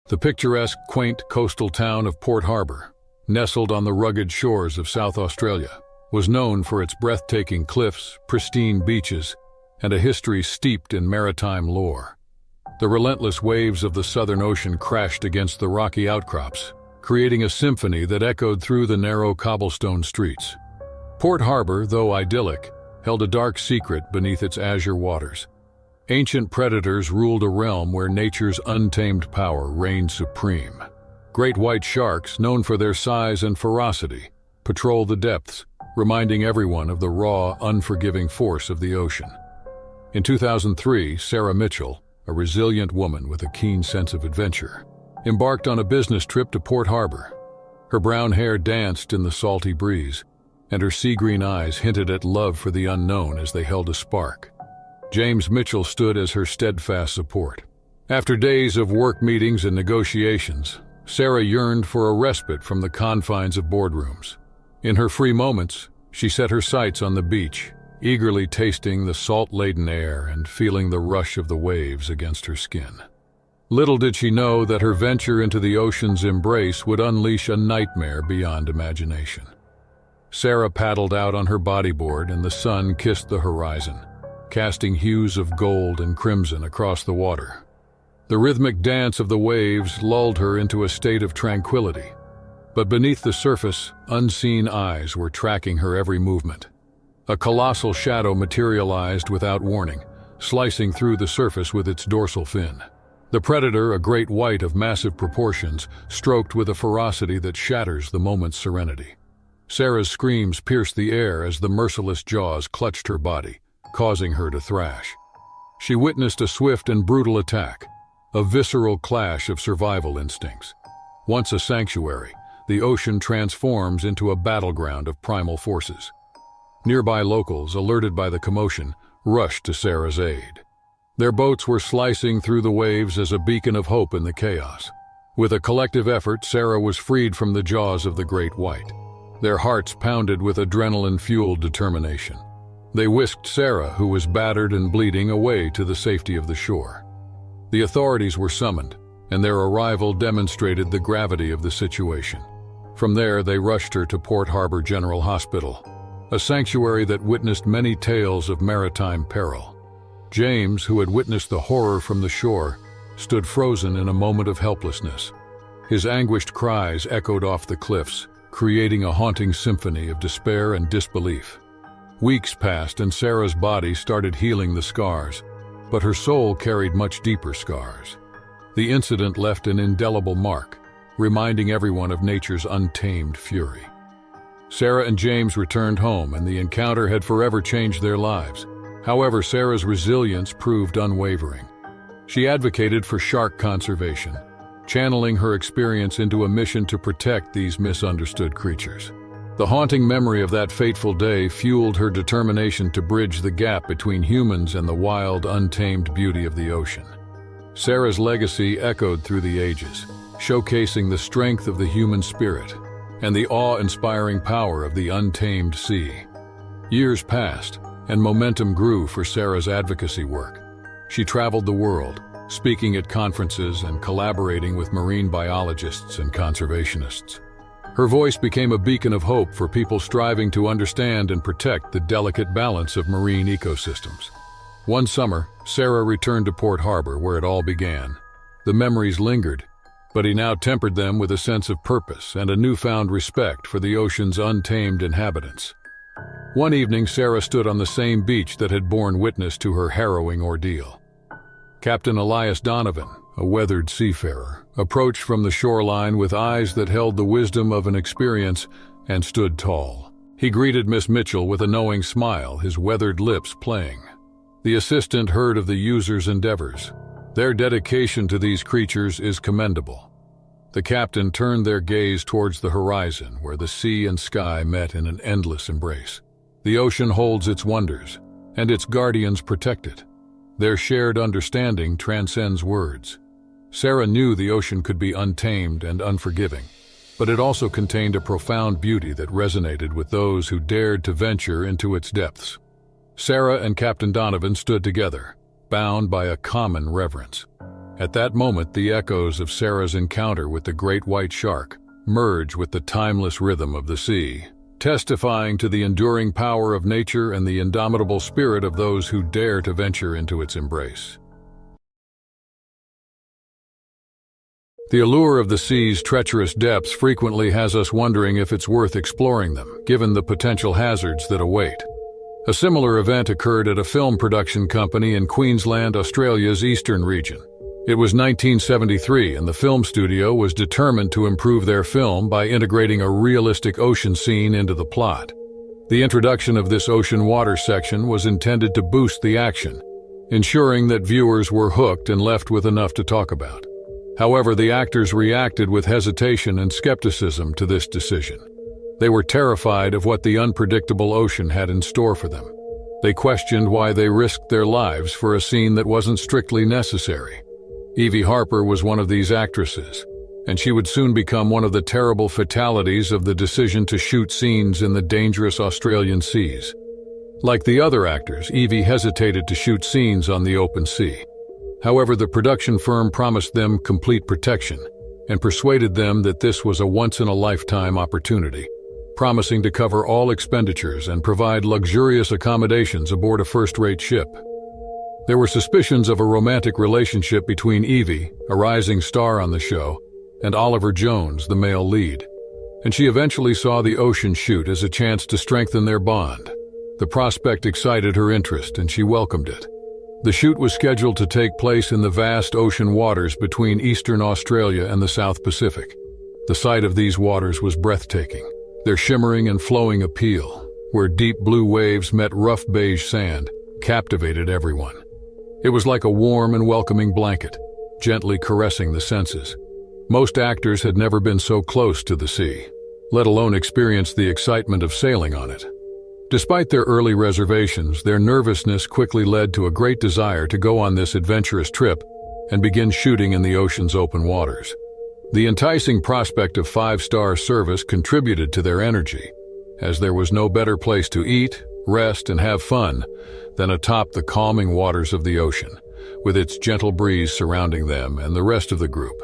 The picturesque, quaint coastal town of Port Harbour, nestled on the rugged shores of South Australia, was known for its breathtaking cliffs, pristine beaches, and a history steeped in maritime lore. The relentless waves of the Southern Ocean crashed against the rocky outcrops, creating a symphony that echoed through the narrow cobblestone streets. Port Harbour, though idyllic, held a dark secret beneath its azure waters. Ancient predators ruled a realm where nature's untamed power reigned supreme. Great white sharks, known for their size and ferocity, patrol the depths, reminding everyone of the raw, unforgiving force of the ocean. In 2003, Sarah Mitchell, a resilient woman with a keen sense of adventure, embarked on a business trip to Port Harbour. Her brown hair danced in the salty breeze, and her sea-green eyes hinted at love for the unknown as they held a spark. James Mitchell stood as her steadfast support. After days of work meetings and negotiations, Sarah yearned for a respite from the confines of boardrooms. In her free moments, she set her sights on the beach, eagerly tasting the salt-laden air and feeling the rush of the waves against her skin. Little did she know that her venture into the ocean's embrace would unleash a nightmare beyond imagination. Sarah paddled out on her bodyboard and the sun kissed the horizon, casting hues of gold and crimson across the water. The rhythmic dance of the waves lulled her into a state of tranquility, but beneath the surface, unseen eyes were tracking her every movement. A colossal shadow materialized without warning, slicing through the surface with its dorsal fin. The predator, a great white of massive proportions, stroked with a ferocity that shatters the moment's serenity. Sarah's screams pierced the air as the merciless jaws clutched her body, causing her to thrash. She witnessed a swift and brutal attack, a visceral clash of survival instincts. Once a sanctuary, the ocean transforms into a battleground of primal forces. Nearby locals, alerted by the commotion, rushed to Sarah's aid. Their boats were slicing through the waves as a beacon of hope in the chaos. With a collective effort, Sarah was freed from the jaws of the Great White. Their hearts pounded with adrenaline-fueled determination. They whisked Sarah, who was battered and bleeding, away to the safety of the shore. The authorities were summoned, and their arrival demonstrated the gravity of the situation. From there, they rushed her to Port Harbor General Hospital, a sanctuary that witnessed many tales of maritime peril. James, who had witnessed the horror from the shore, stood frozen in a moment of helplessness. His anguished cries echoed off the cliffs, creating a haunting symphony of despair and disbelief. Weeks passed and Sarah's body started healing the scars, but her soul carried much deeper scars. The incident left an indelible mark, reminding everyone of nature's untamed fury. Sarah and James returned home, and the encounter had forever changed their lives. However, Sarah's resilience proved unwavering. She advocated for shark conservation, channeling her experience into a mission to protect these misunderstood creatures. The haunting memory of that fateful day fueled her determination to bridge the gap between humans and the wild, untamed beauty of the ocean. Sarah's legacy echoed through the ages, showcasing the strength of the human spirit and the awe-inspiring power of the untamed sea. Years passed, and momentum grew for Sarah's advocacy work. She traveled the world, speaking at conferences and collaborating with marine biologists and conservationists. Her voice became a beacon of hope for people striving to understand and protect the delicate balance of marine ecosystems. One summer, Sarah returned to Port Harbor, where it all began. The memories lingered, but he now tempered them with a sense of purpose and a newfound respect for the ocean's untamed inhabitants. One evening, Sarah stood on the same beach that had borne witness to her harrowing ordeal. Captain Elias Donovan, a weathered seafarer, approached from the shoreline with eyes that held the wisdom of an experience and stood tall. He greeted Miss Mitchell with a knowing smile, his weathered lips playing. The assistant heard of the user's endeavors. Their dedication to these creatures is commendable. The captain turned their gaze towards the horizon, where the sea and sky met in an endless embrace. The ocean holds its wonders, and its guardians protect it. Their shared understanding transcends words. Sarah knew the ocean could be untamed and unforgiving, but it also contained a profound beauty that resonated with those who dared to venture into its depths. Sarah and Captain Donovan stood together, bound by a common reverence. At that moment, the echoes of Sarah's encounter with the great white shark merged with the timeless rhythm of the sea, testifying to the enduring power of nature and the indomitable spirit of those who dare to venture into its embrace. The allure of the sea's treacherous depths frequently has us wondering if it's worth exploring them, given the potential hazards that await. A similar event occurred at a film production company in Queensland, Australia's eastern region. It was 1973, and the film studio was determined to improve their film by integrating a realistic ocean scene into the plot. The introduction of this ocean water section was intended to boost the action, ensuring that viewers were hooked and left with enough to talk about. However, the actors reacted with hesitation and skepticism to this decision. They were terrified of what the unpredictable ocean had in store for them. They questioned why they risked their lives for a scene that wasn't strictly necessary. Evie Harper was one of these actresses, and she would soon become one of the terrible fatalities of the decision to shoot scenes in the dangerous Australian seas. Like the other actors, Evie hesitated to shoot scenes on the open sea. However, the production firm promised them complete protection and persuaded them that this was a once-in-a-lifetime opportunity, promising to cover all expenditures and provide luxurious accommodations aboard a first-rate ship. There were suspicions of a romantic relationship between Evie, a rising star on the show, and Oliver Jones, the male lead, and she eventually saw the ocean shoot as a chance to strengthen their bond. The prospect excited her interest, and she welcomed it. The shoot was scheduled to take place in the vast ocean waters between eastern Australia and the South Pacific. The sight of these waters was breathtaking, their shimmering and flowing appeal, where deep blue waves met rough beige sand, captivated everyone. It was like a warm and welcoming blanket, gently caressing the senses. Most actors had never been so close to the sea, let alone experienced the excitement of sailing on it. Despite their early reservations, their nervousness quickly led to a great desire to go on this adventurous trip and begin shooting in the ocean's open waters. The enticing prospect of five-star service contributed to their energy, as there was no better place to eat, rest, and have fun than atop the calming waters of the ocean, with its gentle breeze surrounding them and the rest of the group.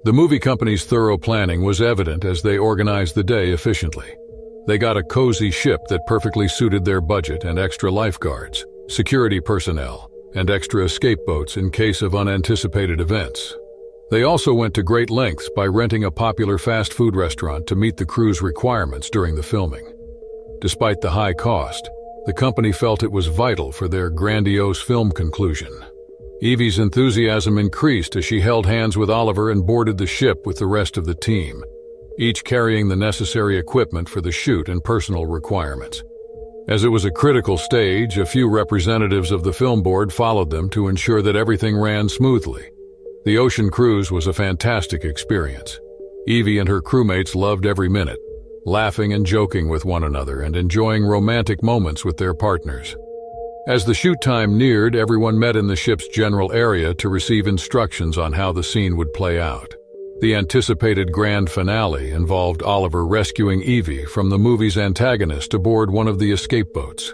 The movie company's thorough planning was evident as they organized the day efficiently. They got a cozy ship that perfectly suited their budget and extra lifeguards, security personnel, and extra escape boats in case of unanticipated events. They also went to great lengths by renting a popular fast food restaurant to meet the crew's requirements during the filming. Despite the high cost, the company felt it was vital for their grandiose film conclusion. Evie's enthusiasm increased as she held hands with Oliver and boarded the ship with the rest of the team, each carrying the necessary equipment for the shoot and personal requirements. As it was a critical stage, a few representatives of the film board followed them to ensure that everything ran smoothly. The ocean cruise was a fantastic experience. Evie and her crewmates loved every minute, laughing and joking with one another and enjoying romantic moments with their partners. As the shoot time neared, everyone met in the ship's general area to receive instructions on how the scene would play out. The anticipated grand finale involved Oliver rescuing Evie from the movie's antagonist aboard one of the escape boats.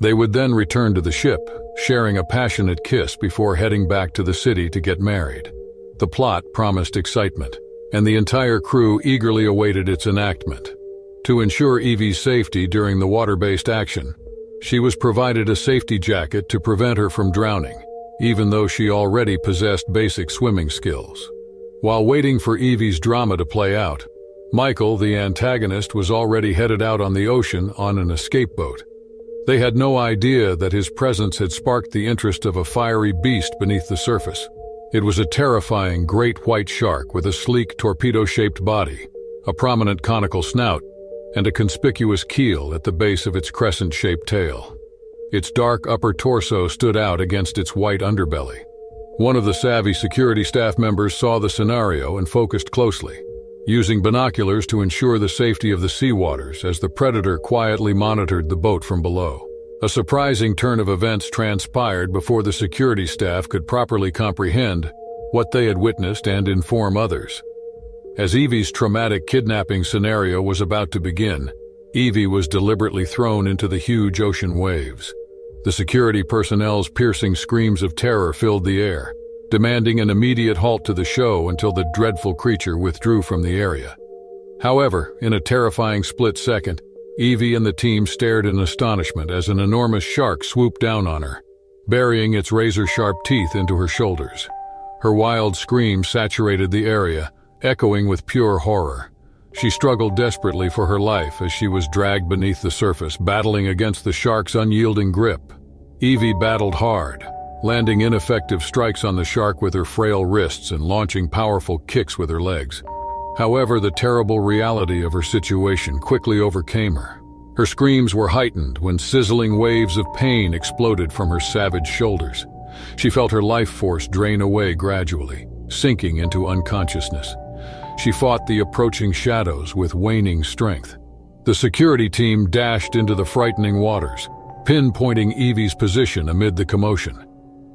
They would then return to the ship, sharing a passionate kiss before heading back to the city to get married. The plot promised excitement, and the entire crew eagerly awaited its enactment. To ensure Evie's safety during the water-based action, she was provided a safety jacket to prevent her from drowning, even though she already possessed basic swimming skills. While waiting for Evie's drama to play out, Michael, the antagonist, was already headed out on the ocean on an escape boat. They had no idea that his presence had sparked the interest of a fiery beast beneath the surface. It was a terrifying great white shark with a sleek torpedo-shaped body, a prominent conical snout, and a conspicuous keel at the base of its crescent-shaped tail. Its dark upper torso stood out against its white underbelly. One of the savvy security staff members saw the scenario and focused closely, using binoculars to ensure the safety of the sea waters as the predator quietly monitored the boat from below. A surprising turn of events transpired before the security staff could properly comprehend what they had witnessed and inform others. As Evie's traumatic kidnapping scenario was about to begin, Evie was deliberately thrown into the huge ocean waves. The security personnel's piercing screams of terror filled the air, demanding an immediate halt to the show until the dreadful creature withdrew from the area. However, in a terrifying split second, Evie and the team stared in astonishment as an enormous shark swooped down on her, burying its razor-sharp teeth into her shoulders. Her wild scream saturated the area, echoing with pure horror. She struggled desperately for her life as she was dragged beneath the surface, battling against the shark's unyielding grip. Evie battled hard, landing ineffective strikes on the shark with her frail wrists and launching powerful kicks with her legs. However, the terrible reality of her situation quickly overcame her. Her screams were heightened when sizzling waves of pain exploded from her savage shoulders. She felt her life force drain away gradually, sinking into unconsciousness. She fought the approaching shadows with waning strength. The security team dashed into the frightening waters, pinpointing Evie's position amid the commotion.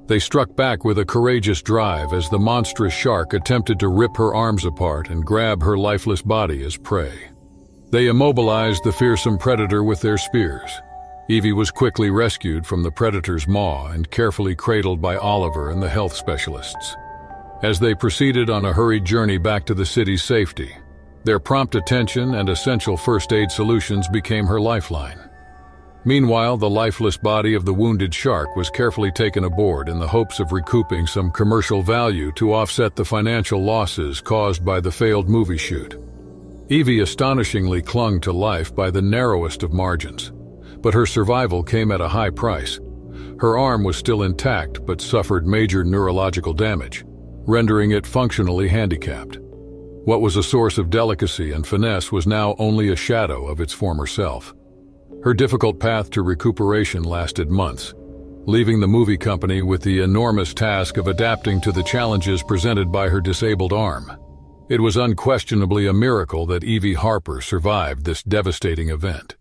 They struck back with a courageous drive as the monstrous shark attempted to rip her arms apart and grab her lifeless body as prey. They immobilized the fearsome predator with their spears. Evie was quickly rescued from the predator's maw and carefully cradled by Oliver and the health specialists. As they proceeded on a hurried journey back to the city's safety, their prompt attention and essential first aid solutions became her lifeline. Meanwhile, the lifeless body of the wounded shark was carefully taken aboard in the hopes of recouping some commercial value to offset the financial losses caused by the failed movie shoot. Evie astonishingly clung to life by the narrowest of margins, but her survival came at a high price. Her arm was still intact but suffered major neurological damage, rendering it functionally handicapped. What was a source of delicacy and finesse was now only a shadow of its former self. Her difficult path to recuperation lasted months, leaving the movie company with the enormous task of adapting to the challenges presented by her disabled arm. It was unquestionably a miracle that Evie Harper survived this devastating event.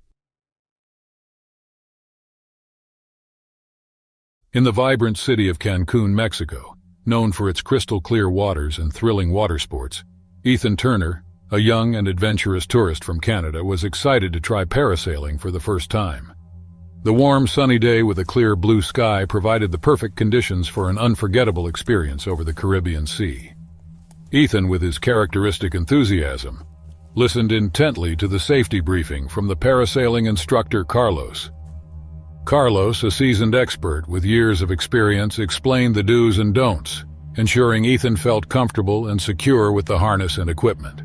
In the vibrant city of Cancun, Mexico, known for its crystal-clear waters and thrilling water sports, Ethan Turner, a young and adventurous tourist from Canada, was excited to try parasailing for the first time. The warm, sunny day with a clear blue sky provided the perfect conditions for an unforgettable experience over the Caribbean Sea. Ethan, with his characteristic enthusiasm, listened intently to the safety briefing from the parasailing instructor Carlos. Carlos, a seasoned expert with years of experience, explained the do's and don'ts, ensuring Ethan felt comfortable and secure with the harness and equipment.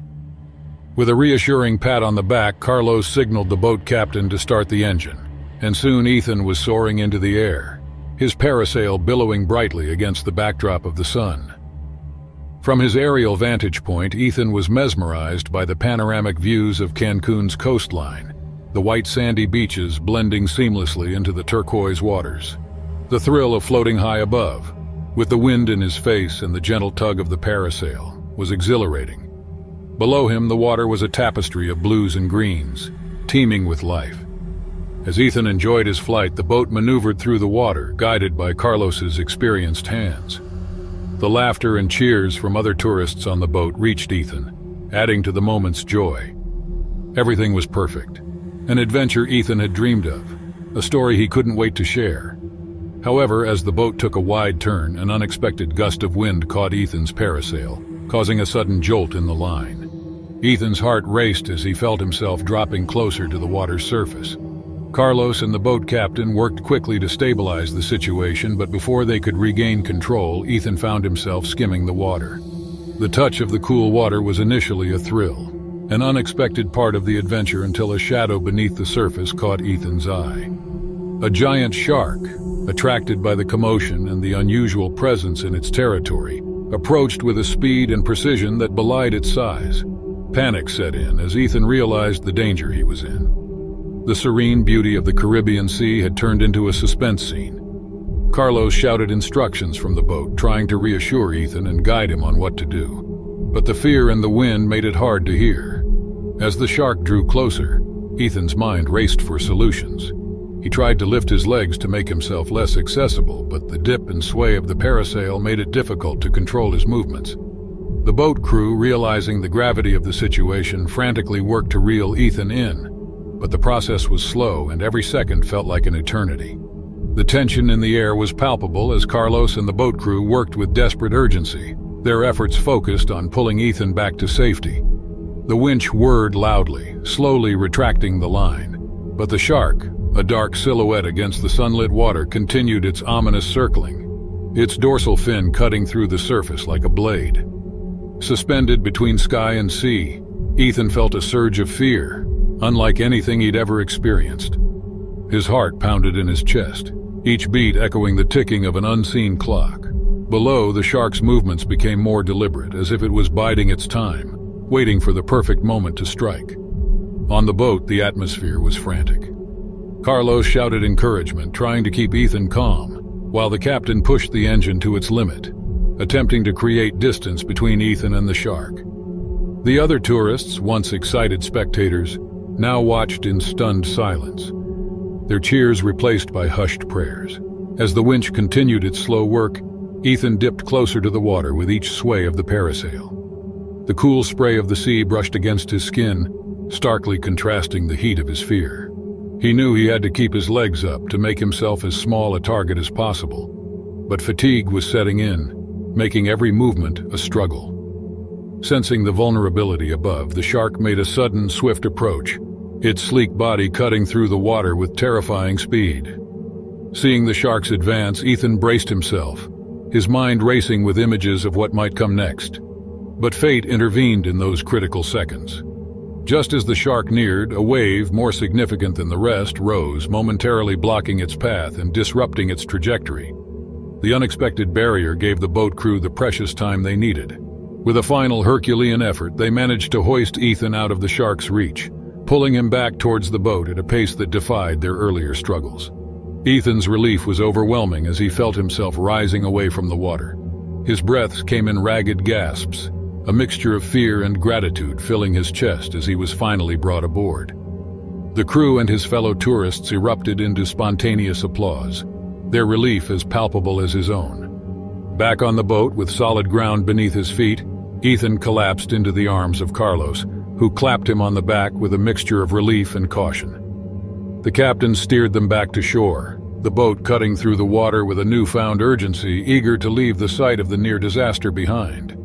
With a reassuring pat on the back, Carlos signaled the boat captain to start the engine, and soon Ethan was soaring into the air, his parasail billowing brightly against the backdrop of the sun. From his aerial vantage point, Ethan was mesmerized by the panoramic views of Cancun's coastline, the white sandy beaches blending seamlessly into the turquoise waters. The thrill of floating high above, with the wind in his face and the gentle tug of the parasail, was exhilarating. Below him, the water was a tapestry of blues and greens, teeming with life. As Ethan enjoyed his flight, the boat maneuvered through the water, guided by Carlos's experienced hands. The laughter and cheers from other tourists on the boat reached Ethan, adding to the moment's joy. Everything was perfect, an adventure Ethan had dreamed of, a story he couldn't wait to share. However, as the boat took a wide turn, an unexpected gust of wind caught Ethan's parasail, causing a sudden jolt in the line. Ethan's heart raced as he felt himself dropping closer to the water's surface. Carlos and the boat captain worked quickly to stabilize the situation, but before they could regain control, Ethan found himself skimming the water. The touch of the cool water was initially a thrill, an unexpected part of the adventure, until a shadow beneath the surface caught Ethan's eye. A giant shark, attracted by the commotion and the unusual presence in its territory, approached with a speed and precision that belied its size. Panic set in as Ethan realized the danger he was in. The serene beauty of the Caribbean Sea had turned into a suspense scene. Carlos shouted instructions from the boat, trying to reassure Ethan and guide him on what to do. But the fear and the wind made it hard to hear. As the shark drew closer, Ethan's mind raced for solutions. He tried to lift his legs to make himself less accessible, but the dip and sway of the parasail made it difficult to control his movements. The boat crew, realizing the gravity of the situation, frantically worked to reel Ethan in. But the process was slow, and every second felt like an eternity. The tension in the air was palpable as Carlos and the boat crew worked with desperate urgency, their efforts focused on pulling Ethan back to safety. The winch whirred loudly, slowly retracting the line. But the shark, a dark silhouette against the sunlit water, continued its ominous circling, its dorsal fin cutting through the surface like a blade. Suspended between sky and sea, Ethan felt a surge of fear, unlike anything he'd ever experienced. His heart pounded in his chest, each beat echoing the ticking of an unseen clock. Below, the shark's movements became more deliberate, as if it was biding its time, waiting for the perfect moment to strike. On the boat, the atmosphere was frantic. Carlos shouted encouragement, trying to keep Ethan calm, while the captain pushed the engine to its limit, attempting to create distance between Ethan and the shark. The other tourists, once excited spectators, now watched in stunned silence, their cheers replaced by hushed prayers. As the winch continued its slow work, Ethan dipped closer to the water with each sway of the parasail. The cool spray of the sea brushed against his skin, starkly contrasting the heat of his fear. He knew he had to keep his legs up to make himself as small a target as possible, but fatigue was setting in, making every movement a struggle. Sensing the vulnerability above, the shark made a sudden, swift approach, its sleek body cutting through the water with terrifying speed. Seeing the shark's advance, Ethan braced himself, his mind racing with images of what might come next. But fate intervened in those critical seconds. Just as the shark neared, a wave, more significant than the rest, rose, momentarily blocking its path and disrupting its trajectory. The unexpected barrier gave the boat crew the precious time they needed. With a final Herculean effort, they managed to hoist Ethan out of the shark's reach, pulling him back towards the boat at a pace that defied their earlier struggles. Ethan's relief was overwhelming as he felt himself rising away from the water. His breaths came in ragged gasps, a mixture of fear and gratitude filling his chest as he was finally brought aboard. The crew and his fellow tourists erupted into spontaneous applause, their relief as palpable as his own. Back on the boat with solid ground beneath his feet, Ethan collapsed into the arms of Carlos, who clapped him on the back with a mixture of relief and caution. The captain steered them back to shore, the boat cutting through the water with a newfound urgency, eager to leave the site of the near disaster behind.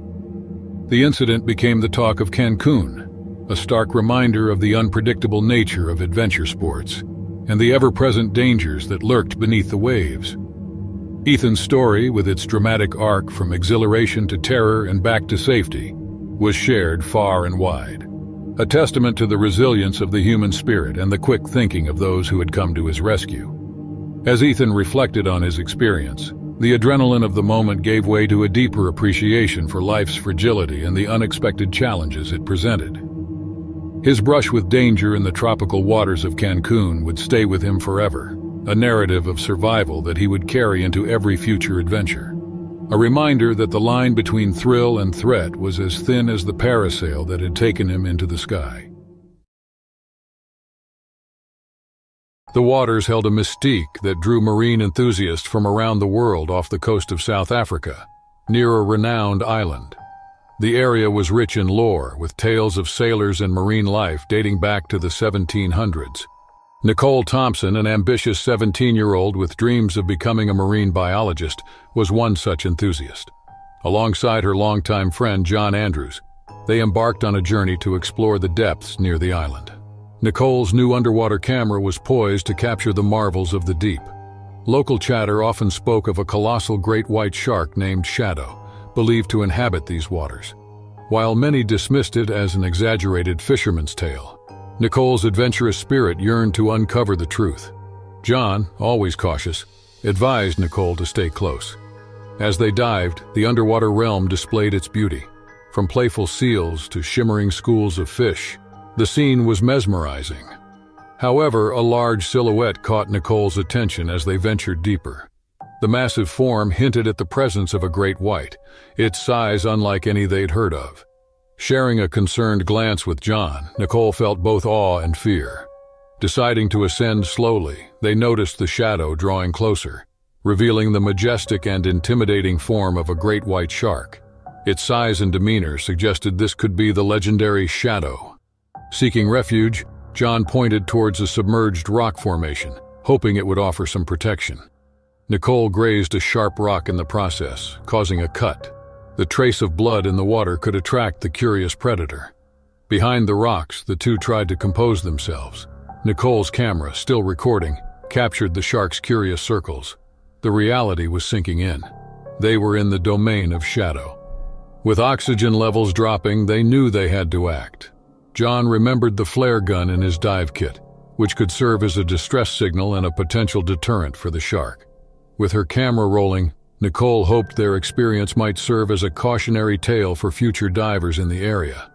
The incident became the talk of Cancun, a stark reminder of the unpredictable nature of adventure sports and the ever-present dangers that lurked beneath the waves. Ethan's story, with its dramatic arc from exhilaration to terror and back to safety, was shared far and wide, a testament to the resilience of the human spirit and the quick thinking of those who had come to his rescue. As Ethan reflected on his experience, the adrenaline of the moment gave way to a deeper appreciation for life's fragility and the unexpected challenges it presented. His brush with danger in the tropical waters of Cancun would stay with him forever, a narrative of survival that he would carry into every future adventure. A reminder that the line between thrill and threat was as thin as the parasail that had taken him into the sky. The waters held a mystique that drew marine enthusiasts from around the world off the coast of South Africa, near a renowned island. The area was rich in lore, with tales of sailors and marine life dating back to the 1700s. Nicole Thompson, an ambitious 17-year-old with dreams of becoming a marine biologist, was one such enthusiast. Alongside her longtime friend John Andrews, they embarked on a journey to explore the depths near the island. Nicole's new underwater camera was poised to capture the marvels of the deep. Local chatter often spoke of a colossal great white shark named Shadow, believed to inhabit these waters. While many dismissed it as an exaggerated fisherman's tale, Nicole's adventurous spirit yearned to uncover the truth. John, always cautious, advised Nicole to stay close. As they dived, the underwater realm displayed its beauty. From playful seals to shimmering schools of fish, the scene was mesmerizing. However, a large silhouette caught Nicole's attention as they ventured deeper. The massive form hinted at the presence of a great white, its size unlike any they'd heard of. Sharing a concerned glance with John, Nicole felt both awe and fear. Deciding to ascend slowly, they noticed the shadow drawing closer, revealing the majestic and intimidating form of a great white shark. Its size and demeanor suggested this could be the legendary Shadow. Seeking refuge, John pointed towards a submerged rock formation, hoping it would offer some protection. Nicole grazed a sharp rock in the process, causing a cut. The trace of blood in the water could attract the curious predator. Behind the rocks, the two tried to compose themselves. Nicole's camera, still recording, captured the shark's curious circles. The reality was sinking in. They were in the domain of Shadow. With oxygen levels dropping, they knew they had to act. John remembered the flare gun in his dive kit, which could serve as a distress signal and a potential deterrent for the shark. With her camera rolling, Nicole hoped their experience might serve as a cautionary tale for future divers in the area.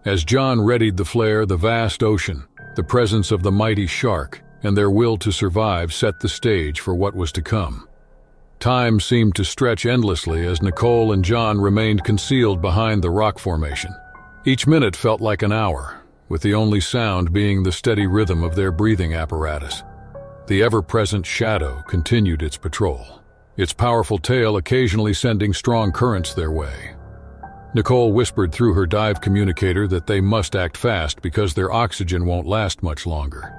As John readied the flare, the vast ocean, the presence of the mighty shark, and their will to survive set the stage for what was to come. Time seemed to stretch endlessly as Nicole and John remained concealed behind the rock formation. Each minute felt like an hour, with the only sound being the steady rhythm of their breathing apparatus. The ever-present Shadow continued its patrol, its powerful tail occasionally sending strong currents their way. Nicole whispered through her dive communicator that they must act fast because their oxygen won't last much longer.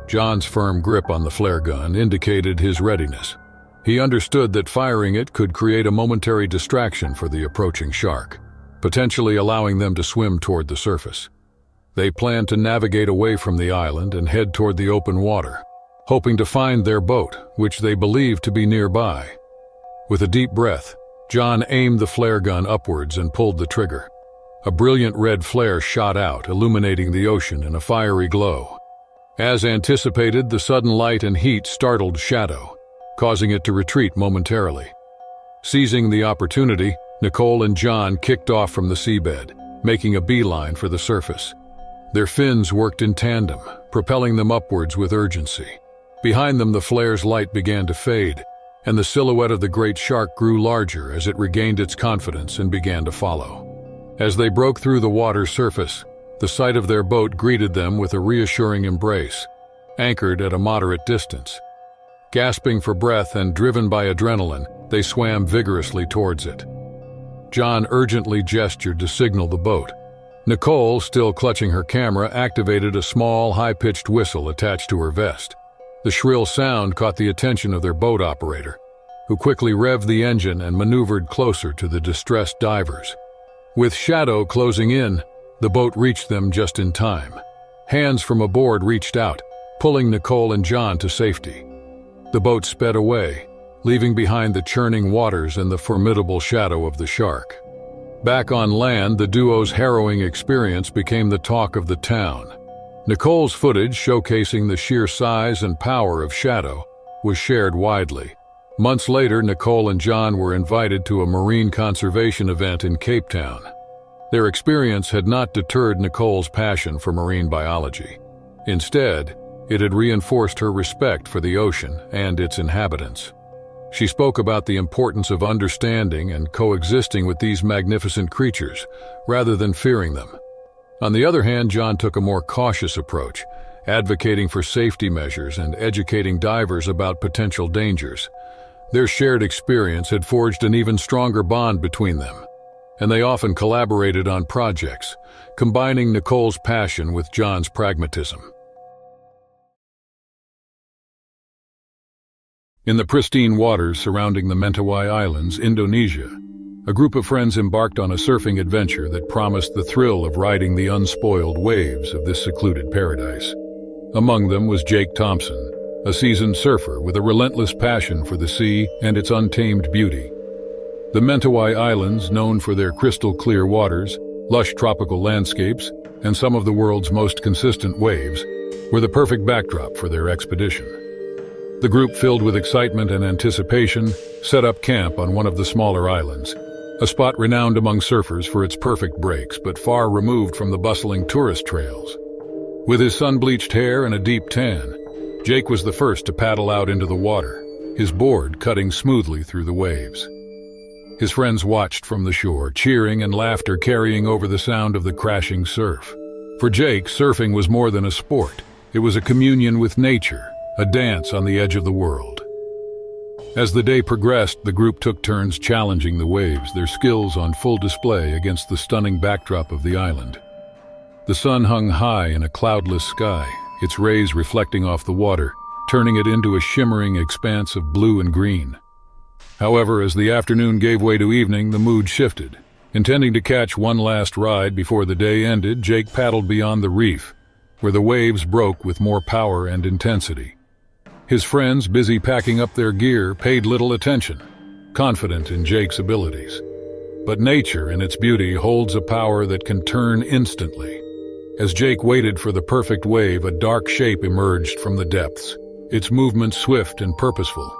John's firm grip on the flare gun indicated his readiness. He understood that firing it could create a momentary distraction for the approaching shark, potentially allowing them to swim toward the surface. They planned to navigate away from the island and head toward the open water, hoping to find their boat, which they believed to be nearby. With a deep breath, John aimed the flare gun upwards and pulled the trigger. A brilliant red flare shot out, illuminating the ocean in a fiery glow. As anticipated, the sudden light and heat startled Shadow, causing it to retreat momentarily. Seizing the opportunity, Nicole and John kicked off from the seabed, making a beeline for the surface. Their fins worked in tandem, propelling them upwards with urgency. Behind them, the flare's light began to fade, and the silhouette of the great shark grew larger as it regained its confidence and began to follow. As they broke through the water's surface, the sight of their boat greeted them with a reassuring embrace, anchored at a moderate distance. Gasping for breath and driven by adrenaline, they swam vigorously towards it. John urgently gestured to signal the boat. Nicole, still clutching her camera, activated a small, high-pitched whistle attached to her vest. The shrill sound caught the attention of their boat operator, who quickly revved the engine and maneuvered closer to the distressed divers. With shadow closing in, the boat reached them just in time. Hands from aboard reached out, pulling Nicole and John to safety. The boat sped away, leaving behind the churning waters and the formidable shadow of the shark. Back on land, the duo's harrowing experience became the talk of the town. Nicole's footage, showcasing the sheer size and power of Shadow, was shared widely. Months later, Nicole and John were invited to a marine conservation event in Cape Town. Their experience had not deterred Nicole's passion for marine biology. Instead, it had reinforced her respect for the ocean and its inhabitants. She spoke about the importance of understanding and coexisting with these magnificent creatures, rather than fearing them. On the other hand, John took a more cautious approach, advocating for safety measures and educating divers about potential dangers. Their shared experience had forged an even stronger bond between them, and they often collaborated on projects, combining Nicole's passion with John's pragmatism. In the pristine waters surrounding the Mentawai Islands, Indonesia, a group of friends embarked on a surfing adventure that promised the thrill of riding the unspoiled waves of this secluded paradise. Among them was Jake Thompson, a seasoned surfer with a relentless passion for the sea and its untamed beauty. The Mentawai Islands, known for their crystal-clear waters, lush tropical landscapes, and some of the world's most consistent waves, were the perfect backdrop for their expedition. The group, filled with excitement and anticipation, set up camp on one of the smaller islands, a spot renowned among surfers for its perfect breaks, but far removed from the bustling tourist trails. With his sun-bleached hair and a deep tan, Jake was the first to paddle out into the water, his board cutting smoothly through the waves. His friends watched from the shore, cheering and laughter carrying over the sound of the crashing surf. For Jake, surfing was more than a sport. It was a communion with nature, a dance on the edge of the world. As the day progressed, the group took turns challenging the waves, their skills on full display against the stunning backdrop of the island. The sun hung high in a cloudless sky, its rays reflecting off the water, turning it into a shimmering expanse of blue and green. However, as the afternoon gave way to evening, the mood shifted. Intending to catch one last ride before the day ended, Jake paddled beyond the reef, where the waves broke with more power and intensity. His friends, busy packing up their gear, paid little attention, confident in Jake's abilities. But nature, in its beauty, holds a power that can turn instantly. As Jake waited for the perfect wave, a dark shape emerged from the depths, its movement swift and purposeful.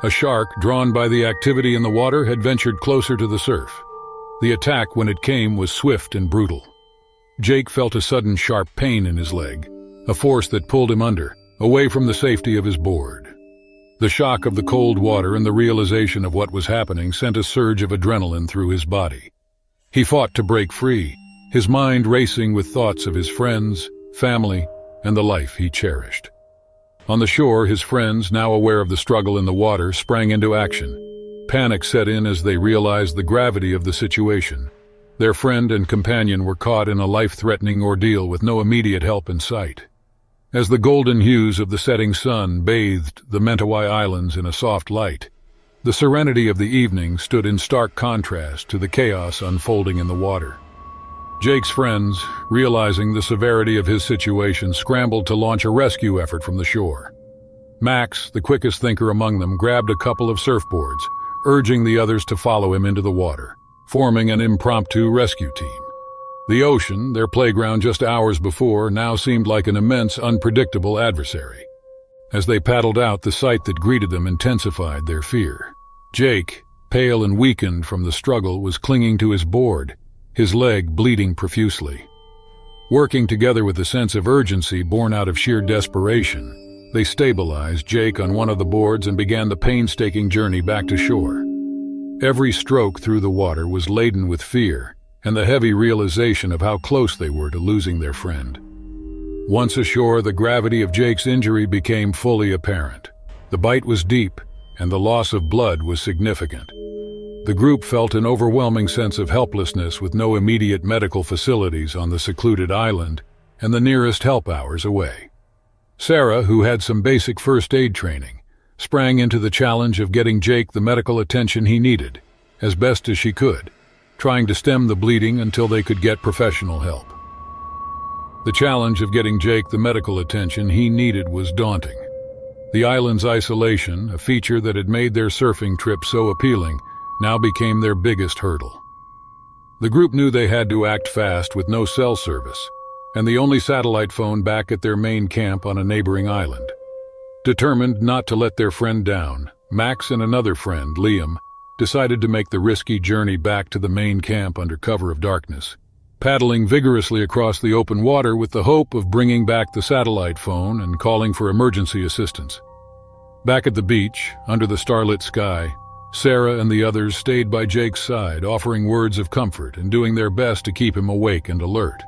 A shark, drawn by the activity in the water, had ventured closer to the surf. The attack, when it came, was swift and brutal. Jake felt a sudden sharp pain in his leg, a force that pulled him under, away from the safety of his board. The shock of the cold water and the realization of what was happening sent a surge of adrenaline through his body. He fought to break free, his mind racing with thoughts of his friends, family, and the life he cherished. On the shore, his friends, now aware of the struggle in the water, sprang into action. Panic set in as they realized the gravity of the situation. Their friend and companion were caught in a life-threatening ordeal with no immediate help in sight. As the golden hues of the setting sun bathed the Mentawai Islands in a soft light, the serenity of the evening stood in stark contrast to the chaos unfolding in the water. Jake's friends, realizing the severity of his situation, scrambled to launch a rescue effort from the shore. Max, the quickest thinker among them, grabbed a couple of surfboards, urging the others to follow him into the water, forming an impromptu rescue team. The ocean, their playground just hours before, now seemed like an immense, unpredictable adversary. As they paddled out, the sight that greeted them intensified their fear. Jake, pale and weakened from the struggle, was clinging to his board, his leg bleeding profusely. Working together with a sense of urgency born out of sheer desperation, They stabilized Jake on one of the boards and began the painstaking journey back to shore. Every stroke through the water was laden with fear and the heavy realization of how close they were to losing their friend. Once ashore, the gravity of Jake's injury became fully apparent. The bite was deep, and the loss of blood was significant. The group felt an overwhelming sense of helplessness with no immediate medical facilities on the secluded island and the nearest help hours away. Sarah, who had some basic first aid training, sprang into the challenge of getting Jake the medical attention he needed, as best as she could, trying to stem the bleeding until they could get professional help. The challenge of getting Jake the medical attention he needed was daunting. The island's isolation, a feature that had made their surfing trip so appealing, now became their biggest hurdle. The group knew they had to act fast with no cell service, and the only satellite phone back at their main camp on a neighboring island. Determined not to let their friend down, Max and another friend, Liam, decided to make the risky journey back to the main camp under cover of darkness, paddling vigorously across the open water with the hope of bringing back the satellite phone and calling for emergency assistance. Back at the beach, under the starlit sky, Sarah and the others stayed by Jake's side, offering words of comfort and doing their best to keep him awake and alert.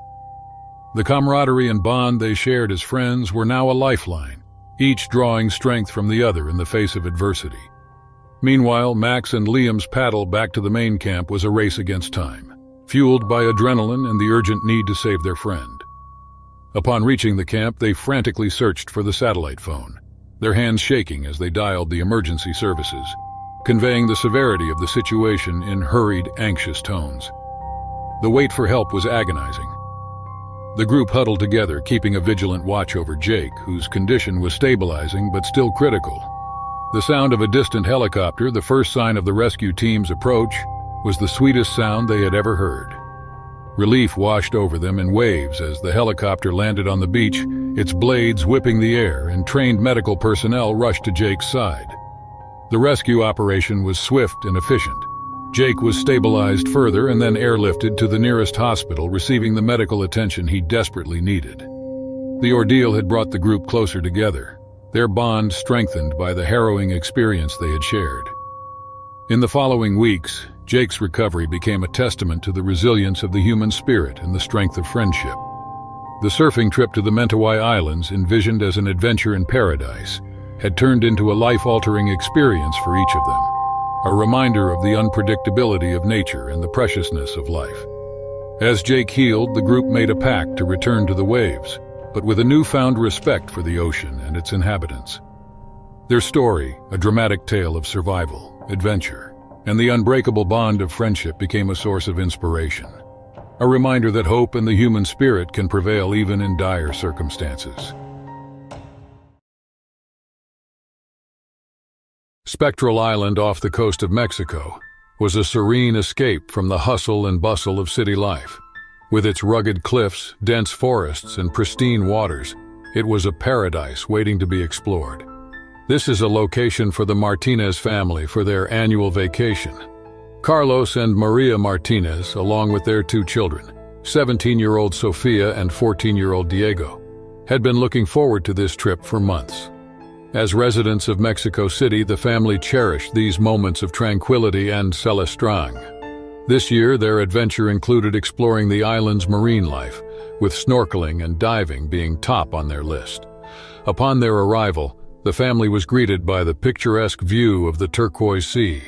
The camaraderie and bond they shared as friends were now a lifeline, each drawing strength from the other in the face of adversity. Meanwhile, Max and Liam's paddle back to the main camp was a race against time, fueled by adrenaline and the urgent need to save their friend. Upon reaching the camp, they frantically searched for the satellite phone, their hands shaking as they dialed the emergency services, conveying the severity of the situation in hurried, anxious tones. The wait for help was agonizing. The group huddled together, keeping a vigilant watch over Jake, whose condition was stabilizing but still critical. The sound of a distant helicopter, the first sign of the rescue team's approach, was the sweetest sound they had ever heard. Relief washed over them in waves as the helicopter landed on the beach, its blades whipping the air, and trained medical personnel rushed to Jake's side. The rescue operation was swift and efficient. Jake was stabilized further and then airlifted to the nearest hospital, receiving the medical attention he desperately needed. The ordeal had brought the group closer together, their bond strengthened by the harrowing experience they had shared. In the following weeks, Jake's recovery became a testament to the resilience of the human spirit and the strength of friendship. The surfing trip to the Mentawai Islands, envisioned as an adventure in paradise, had turned into a life-altering experience for each of them, a reminder of the unpredictability of nature and the preciousness of life. As Jake healed, the group made a pact to return to the waves, but with a newfound respect for the ocean and its inhabitants. Their story, a dramatic tale of survival, adventure, and the unbreakable bond of friendship, became a source of inspiration, a reminder that hope and the human spirit can prevail even in dire circumstances. Spectral Island off the coast of Mexico was a serene escape from the hustle and bustle of city life. With its rugged cliffs, dense forests, and pristine waters, it was a paradise waiting to be explored. This is a location for the Martinez family for their annual vacation. Carlos and Maria Martinez, along with their two children, 17-year-old Sofia and 14-year-old Diego, had been looking forward to this trip for months. As residents of Mexico City, the family cherished these moments of tranquility and celestrang. This year, their adventure included exploring the island's marine life, with snorkeling and diving being top on their list. Upon their arrival, the family was greeted by the picturesque view of the turquoise sea,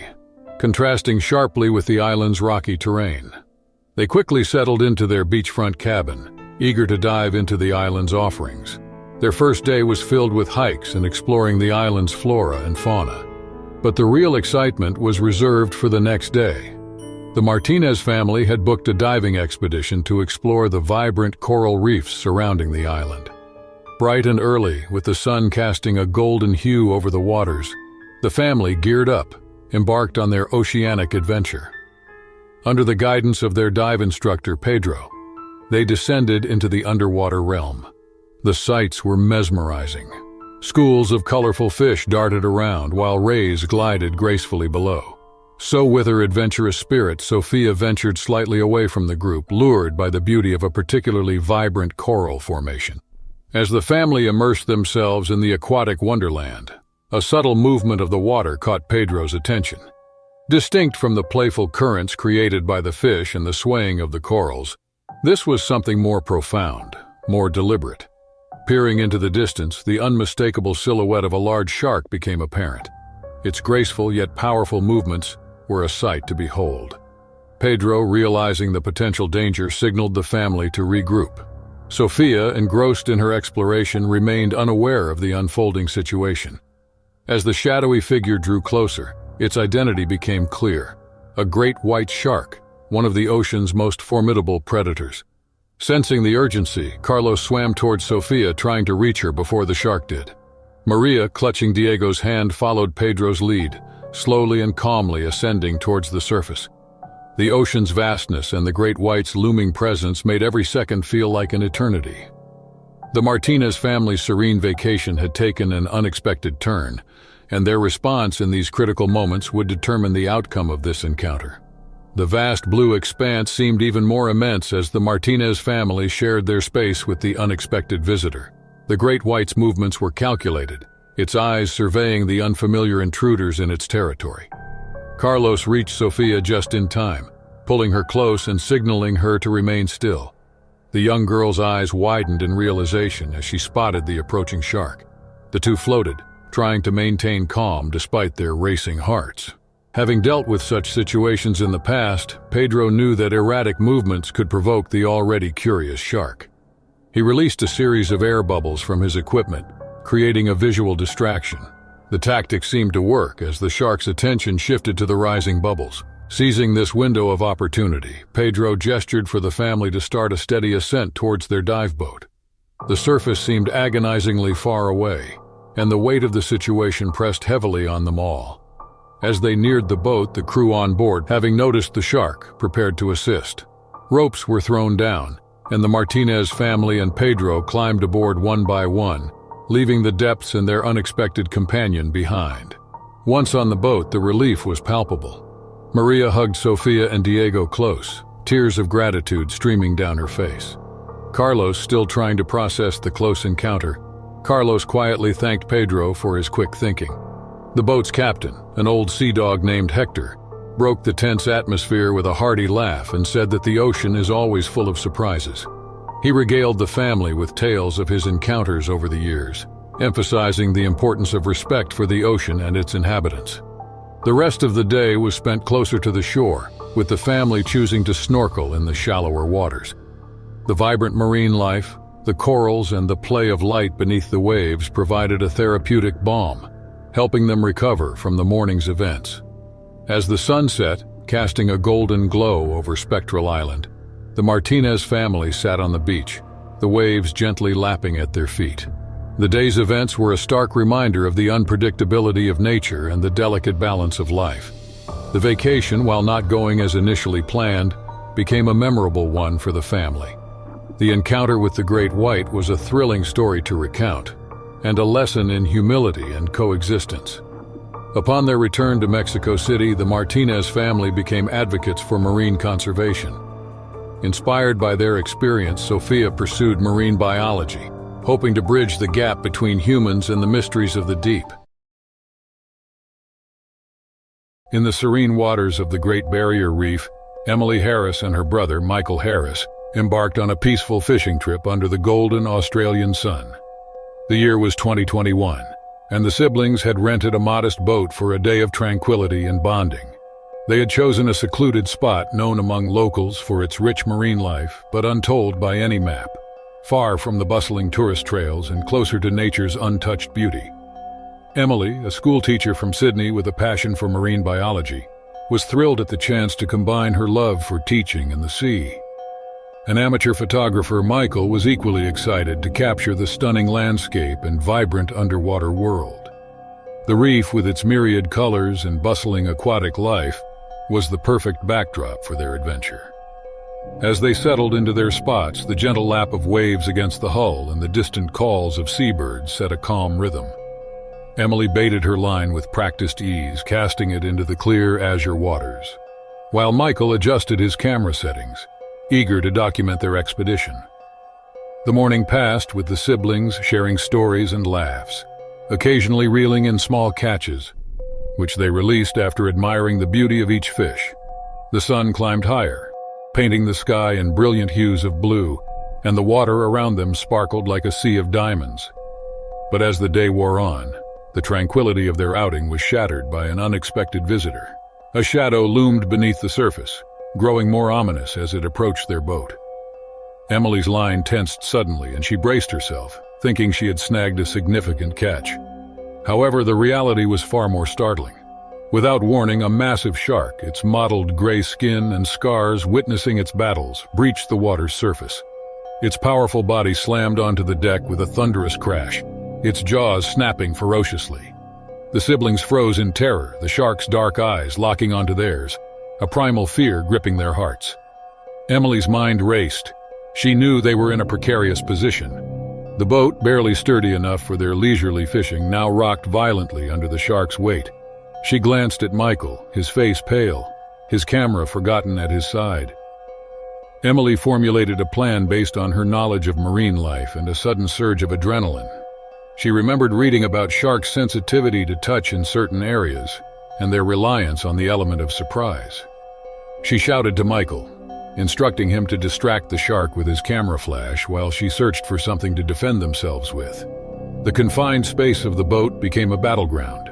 contrasting sharply with the island's rocky terrain. They quickly settled into their beachfront cabin, eager to dive into the island's offerings. Their first day was filled with hikes and exploring the island's flora and fauna. But the real excitement was reserved for the next day. The Martinez family had booked a diving expedition to explore the vibrant coral reefs surrounding the island. Bright and early, with the sun casting a golden hue over the waters, the family geared up, embarked on their oceanic adventure. Under the guidance of their dive instructor, Pedro, they descended into the underwater realm. The sights were mesmerizing. Schools of colorful fish darted around, while rays glided gracefully below. So with her adventurous spirit, Sofia ventured slightly away from the group, lured by the beauty of a particularly vibrant coral formation. As the family immersed themselves in the aquatic wonderland, a subtle movement of the water caught Pedro's attention. Distinct from the playful currents created by the fish and the swaying of the corals, this was something more profound, more deliberate. Peering into the distance, the unmistakable silhouette of a large shark became apparent. Its graceful yet powerful movements were a sight to behold. Pedro, realizing the potential danger, signaled the family to regroup. Sophia, engrossed in her exploration, remained unaware of the unfolding situation. As the shadowy figure drew closer, its identity became clear: a great white shark, one of the ocean's most formidable predators. Sensing the urgency, Carlos swam towards Sophia, trying to reach her before the shark did. Maria, clutching Diego's hand, followed Pedro's lead, slowly and calmly ascending towards the surface. The ocean's vastness and the great white's looming presence made every second feel like an eternity. The Martinez family's serene vacation had taken an unexpected turn, and their response in these critical moments would determine the outcome of this encounter. The vast blue expanse seemed even more immense as the Martinez family shared their space with the unexpected visitor. The great white's movements were calculated, its eyes surveying the unfamiliar intruders in its territory. Carlos reached Sophia just in time, pulling her close and signaling her to remain still. The young girl's eyes widened in realization as she spotted the approaching shark. The two floated, trying to maintain calm despite their racing hearts. Having dealt with such situations in the past, Pedro knew that erratic movements could provoke the already curious shark. He released a series of air bubbles from his equipment, creating a visual distraction. The tactic seemed to work as the shark's attention shifted to the rising bubbles. Seizing this window of opportunity, Pedro gestured for the family to start a steady ascent towards their dive boat. The surface seemed agonizingly far away, and the weight of the situation pressed heavily on them all. As they neared the boat, the crew on board, having noticed the shark, prepared to assist. Ropes were thrown down, and the Martinez family and Pedro climbed aboard one by one, leaving the depths and their unexpected companion behind. Once on the boat, the relief was palpable. Maria hugged Sophia and Diego close, tears of gratitude streaming down her face. Carlos, still trying to process the close encounter, Carlos quietly thanked Pedro for his quick thinking. The boat's captain, an old sea dog named Hector, broke the tense atmosphere with a hearty laugh and said that the ocean is always full of surprises. He regaled the family with tales of his encounters over the years, emphasizing the importance of respect for the ocean and its inhabitants. The rest of the day was spent closer to the shore, with the family choosing to snorkel in the shallower waters. The vibrant marine life, the corals, and the play of light beneath the waves provided a therapeutic balm, helping them recover from the morning's events. As the sun set, casting a golden glow over Spectral Island, the Martinez family sat on the beach, the waves gently lapping at their feet. The day's events were a stark reminder of the unpredictability of nature and the delicate balance of life. The vacation, while not going as initially planned, became a memorable one for the family. The encounter with the Great White was a thrilling story to recount, and a lesson in humility and coexistence. Upon their return to Mexico City, the Martinez family became advocates for marine conservation. Inspired by their experience, Sophia pursued marine biology, hoping to bridge the gap between humans and the mysteries of the deep. In the serene waters of the Great Barrier Reef, Emily Harris and her brother, Michael Harris, embarked on a peaceful fishing trip under the golden Australian sun. The year was 2021, and the siblings had rented a modest boat for a day of tranquility and bonding. They had chosen a secluded spot known among locals for its rich marine life, but untold by any map, far from the bustling tourist trails and closer to nature's untouched beauty. Emily, a schoolteacher from Sydney with a passion for marine biology, was thrilled at the chance to combine her love for teaching and the sea. An amateur photographer, Michael, was equally excited to capture the stunning landscape and vibrant underwater world. The reef, with its myriad colors and bustling aquatic life, was the perfect backdrop for their adventure. As they settled into their spots, the gentle lap of waves against the hull and the distant calls of seabirds set a calm rhythm. Emily baited her line with practiced ease, casting it into the clear azure waters, while Michael adjusted his camera settings, eager to document their expedition. The morning passed with the siblings sharing stories and laughs, occasionally reeling in small catches, which they released after admiring the beauty of each fish. The sun climbed higher, painting the sky in brilliant hues of blue, and the water around them sparkled like a sea of diamonds. But as the day wore on, the tranquility of their outing was shattered by an unexpected visitor. A shadow loomed beneath the surface, growing more ominous as it approached their boat. Emily's line tensed suddenly, and she braced herself, thinking she had snagged a significant catch. However, the reality was far more startling. Without warning, a massive shark, its mottled gray skin and scars witnessing its battles, breached the water's surface. Its powerful body slammed onto the deck with a thunderous crash, its jaws snapping ferociously. The siblings froze in terror, the shark's dark eyes locking onto theirs, a primal fear gripping their hearts. Emily's mind raced. She knew they were in a precarious position. The boat, barely sturdy enough for their leisurely fishing, now rocked violently under the shark's weight. She glanced at Michael, his face pale, his camera forgotten at his side. Emily formulated a plan based on her knowledge of marine life and a sudden surge of adrenaline. She remembered reading about sharks' sensitivity to touch in certain areas and their reliance on the element of surprise. She shouted to Michael, instructing him to distract the shark with his camera flash while she searched for something to defend themselves with. The confined space of the boat became a battleground.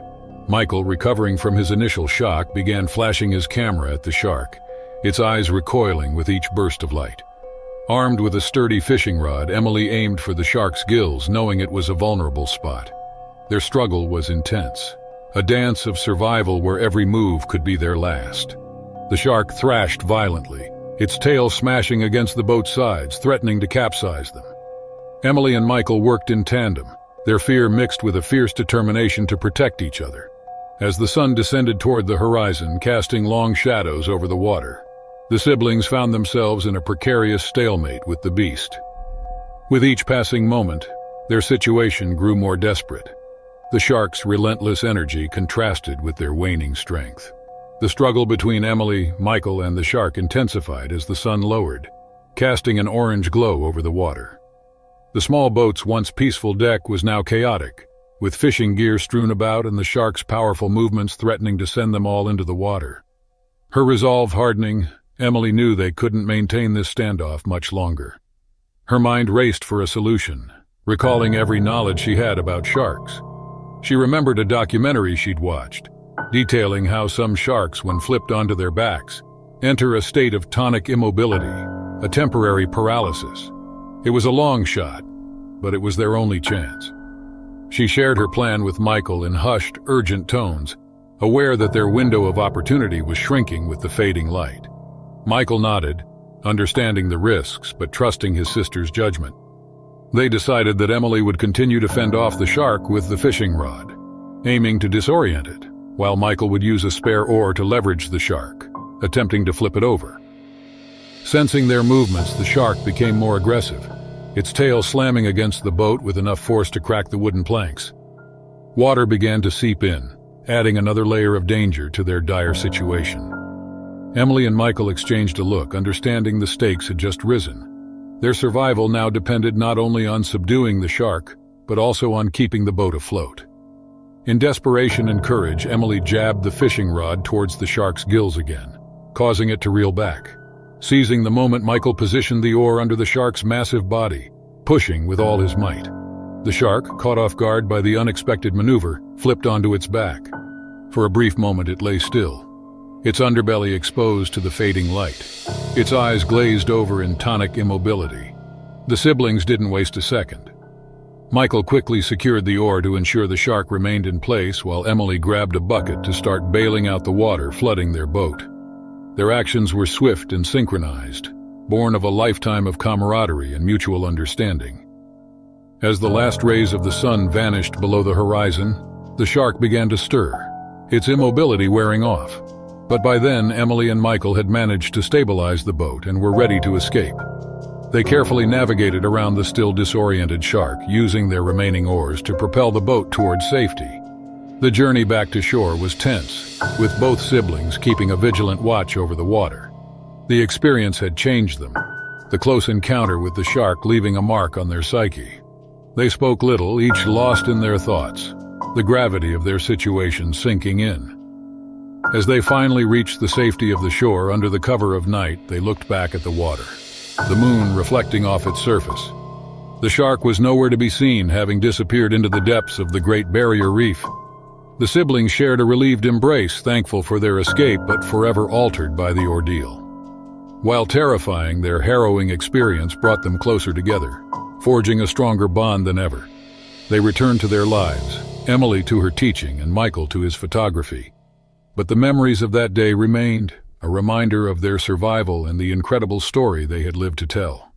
Michael, recovering from his initial shock, began flashing his camera at the shark, its eyes recoiling with each burst of light. Armed with a sturdy fishing rod, Emily aimed for the shark's gills, knowing it was a vulnerable spot. Their struggle was intense, a dance of survival where every move could be their last. The shark thrashed violently, its tail smashing against the boat's sides, threatening to capsize them. Emily and Michael worked in tandem, their fear mixed with a fierce determination to protect each other. As the sun descended toward the horizon, casting long shadows over the water, the siblings found themselves in a precarious stalemate with the beast. With each passing moment, their situation grew more desperate. The shark's relentless energy contrasted with their waning strength. The struggle between Emily, Michael, and the shark intensified as the sun lowered, casting an orange glow over the water. The small boat's once peaceful deck was now chaotic, with fishing gear strewn about and the shark's powerful movements threatening to send them all into the water. Her resolve hardening, Emily knew they couldn't maintain this standoff much longer. Her mind raced for a solution, recalling every knowledge she had about sharks. She remembered a documentary she'd watched, detailing how some sharks, when flipped onto their backs, enter a state of tonic immobility, a temporary paralysis. It was a long shot, but it was their only chance. She shared her plan with Michael in hushed, urgent tones, aware that their window of opportunity was shrinking with the fading light. Michael nodded, understanding the risks but trusting his sister's judgment. They decided that Emily would continue to fend off the shark with the fishing rod, aiming to disorient it, while Michael would use a spare oar to leverage the shark, attempting to flip it over. Sensing their movements, the shark became more aggressive, its tail slamming against the boat with enough force to crack the wooden planks. Water began to seep in, adding another layer of danger to their dire situation. Emily and Michael exchanged a look, understanding the stakes had just risen. Their survival now depended not only on subduing the shark, but also on keeping the boat afloat. In desperation and courage, Emily jabbed the fishing rod towards the shark's gills again, causing it to reel back. Seizing the moment, Michael positioned the oar under the shark's massive body, pushing with all his might. The shark, caught off guard by the unexpected maneuver, flipped onto its back. For a brief moment it lay still, its underbelly exposed to the fading light, its eyes glazed over in tonic immobility. The siblings didn't waste a second. Michael quickly secured the oar to ensure the shark remained in place, while Emily grabbed a bucket to start bailing out the water flooding their boat. Their actions were swift and synchronized, born of a lifetime of camaraderie and mutual understanding. As the last rays of the sun vanished below the horizon, the shark began to stir, its immobility wearing off. But by then, Emily and Michael had managed to stabilize the boat and were ready to escape. They carefully navigated around the still disoriented shark, using their remaining oars to propel the boat towards safety. The journey back to shore was tense, with both siblings keeping a vigilant watch over the water. The experience had changed them. the close encounter with the shark leaving a mark on their psyche. They spoke little, each lost in their thoughts, the gravity of their situation sinking in. As they finally reached the safety of the shore under the cover of night, they looked back at the water, the moon reflecting off its surface. The shark was nowhere to be seen, having disappeared into the depths of the Great Barrier Reef. The siblings shared a relieved embrace, thankful for their escape but forever altered by the ordeal. While terrifying, their harrowing experience brought them closer together, forging a stronger bond than ever. They returned to their lives, Emily to her teaching and Michael to his photography. But the memories of that day remained, a reminder of their survival and the incredible story they had lived to tell.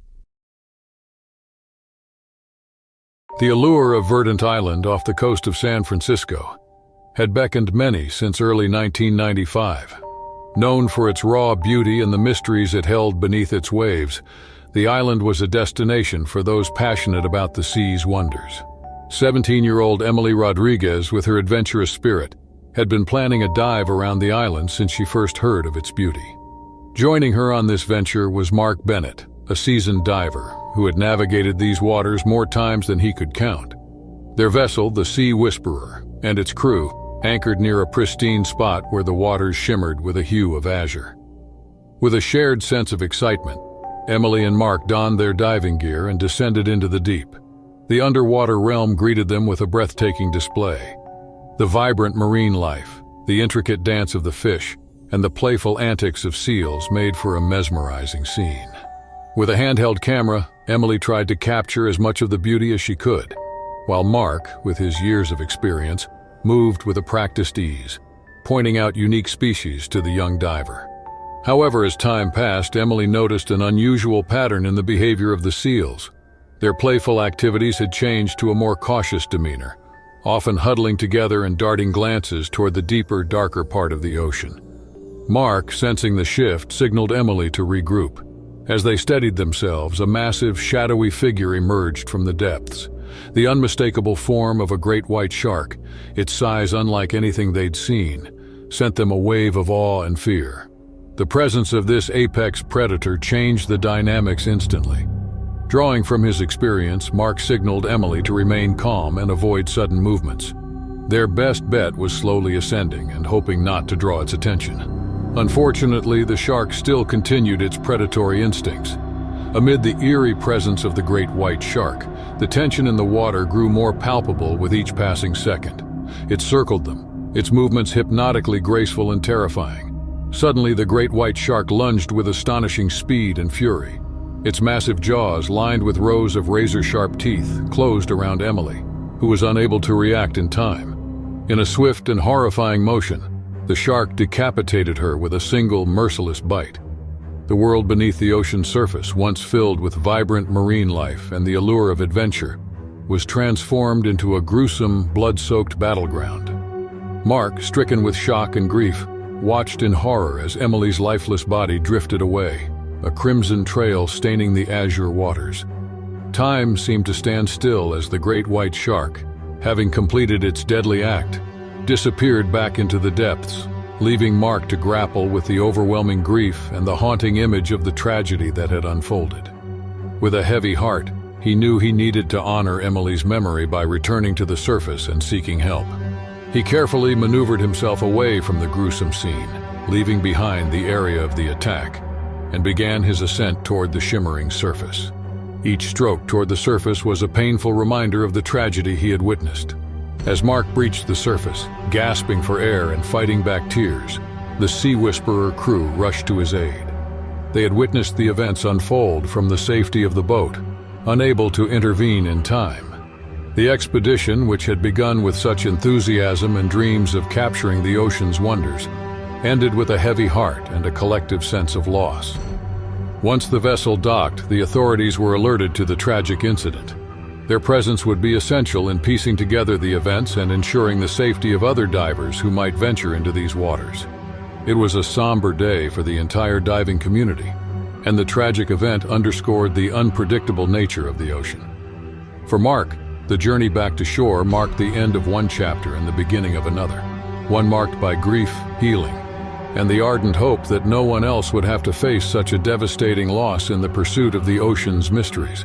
The allure of Verdant Island off the coast of San Francisco had beckoned many since early 1995. Known for its raw beauty and the mysteries it held beneath its waves, the island was a destination for those passionate about the sea's wonders. 17-year-old Emily Rodriguez, with her adventurous spirit, had been planning a dive around the island since she first heard of its beauty. Joining her on this venture was Mark Bennett, a seasoned diver who had navigated these waters more times than he could count. Their vessel, the Sea Whisperer, and its crew anchored near a pristine spot where the waters shimmered with a hue of azure. With a shared sense of excitement, Emily and Mark donned their diving gear and descended into the deep. The underwater realm greeted them with a breathtaking display. The vibrant marine life, the intricate dance of the fish, and the playful antics of seals made for a mesmerizing scene. With a handheld camera, Emily tried to capture as much of the beauty as she could, while Mark, with his years of experience, moved with a practiced ease, pointing out unique species to the young diver. However, as time passed, Emily noticed an unusual pattern in the behavior of the seals. Their playful activities had changed to a more cautious demeanor, often huddling together and darting glances toward the deeper, darker part of the ocean. Mark, sensing the shift, signaled Emily to regroup. As they steadied themselves, a massive, shadowy figure emerged from the depths. The unmistakable form of a great white shark, its size unlike anything they'd seen, sent them a wave of awe and fear. The presence of this apex predator changed the dynamics instantly. Drawing from his experience, Mark signaled Emily to remain calm and avoid sudden movements. Their best bet was slowly ascending and hoping not to draw its attention. Unfortunately, the shark still continued its predatory instincts. Amid the eerie presence of the great white shark, the tension in the water grew more palpable with each passing second. It circled them, its movements hypnotically graceful and terrifying. Suddenly, the great white shark lunged with astonishing speed and fury. Its massive jaws, lined with rows of razor-sharp teeth, closed around Emily, who was unable to react in time. In a swift and horrifying motion, the shark decapitated her with a single merciless bite. The world beneath the ocean's surface, once filled with vibrant marine life and the allure of adventure, was transformed into a gruesome, blood-soaked battleground. Mark, stricken with shock and grief, watched in horror as Emily's lifeless body drifted away, a crimson trail staining the azure waters. Time seemed to stand still as the great white shark, having completed its deadly act, disappeared back into the depths, leaving Mark to grapple with the overwhelming grief and the haunting image of the tragedy that had unfolded. With a heavy heart, he knew he needed to honor Emily's memory by returning to the surface and seeking help. He carefully maneuvered himself away from the gruesome scene, leaving behind the area of the attack, and began his ascent toward the shimmering surface. Each stroke toward the surface was a painful reminder of the tragedy he had witnessed. As Mark breached the surface, gasping for air and fighting back tears, the Sea Whisperer crew rushed to his aid. They had witnessed the events unfold from the safety of the boat, unable to intervene in time. The expedition, which had begun with such enthusiasm and dreams of capturing the ocean's wonders, ended with a heavy heart and a collective sense of loss. Once the vessel docked, the authorities were alerted to the tragic incident. Their presence would be essential in piecing together the events and ensuring the safety of other divers who might venture into these waters. It was a somber day for the entire diving community, and the tragic event underscored the unpredictable nature of the ocean. For Mark, the journey back to shore marked the end of one chapter and the beginning of another, one marked by grief, healing, and the ardent hope that no one else would have to face such a devastating loss in the pursuit of the ocean's mysteries.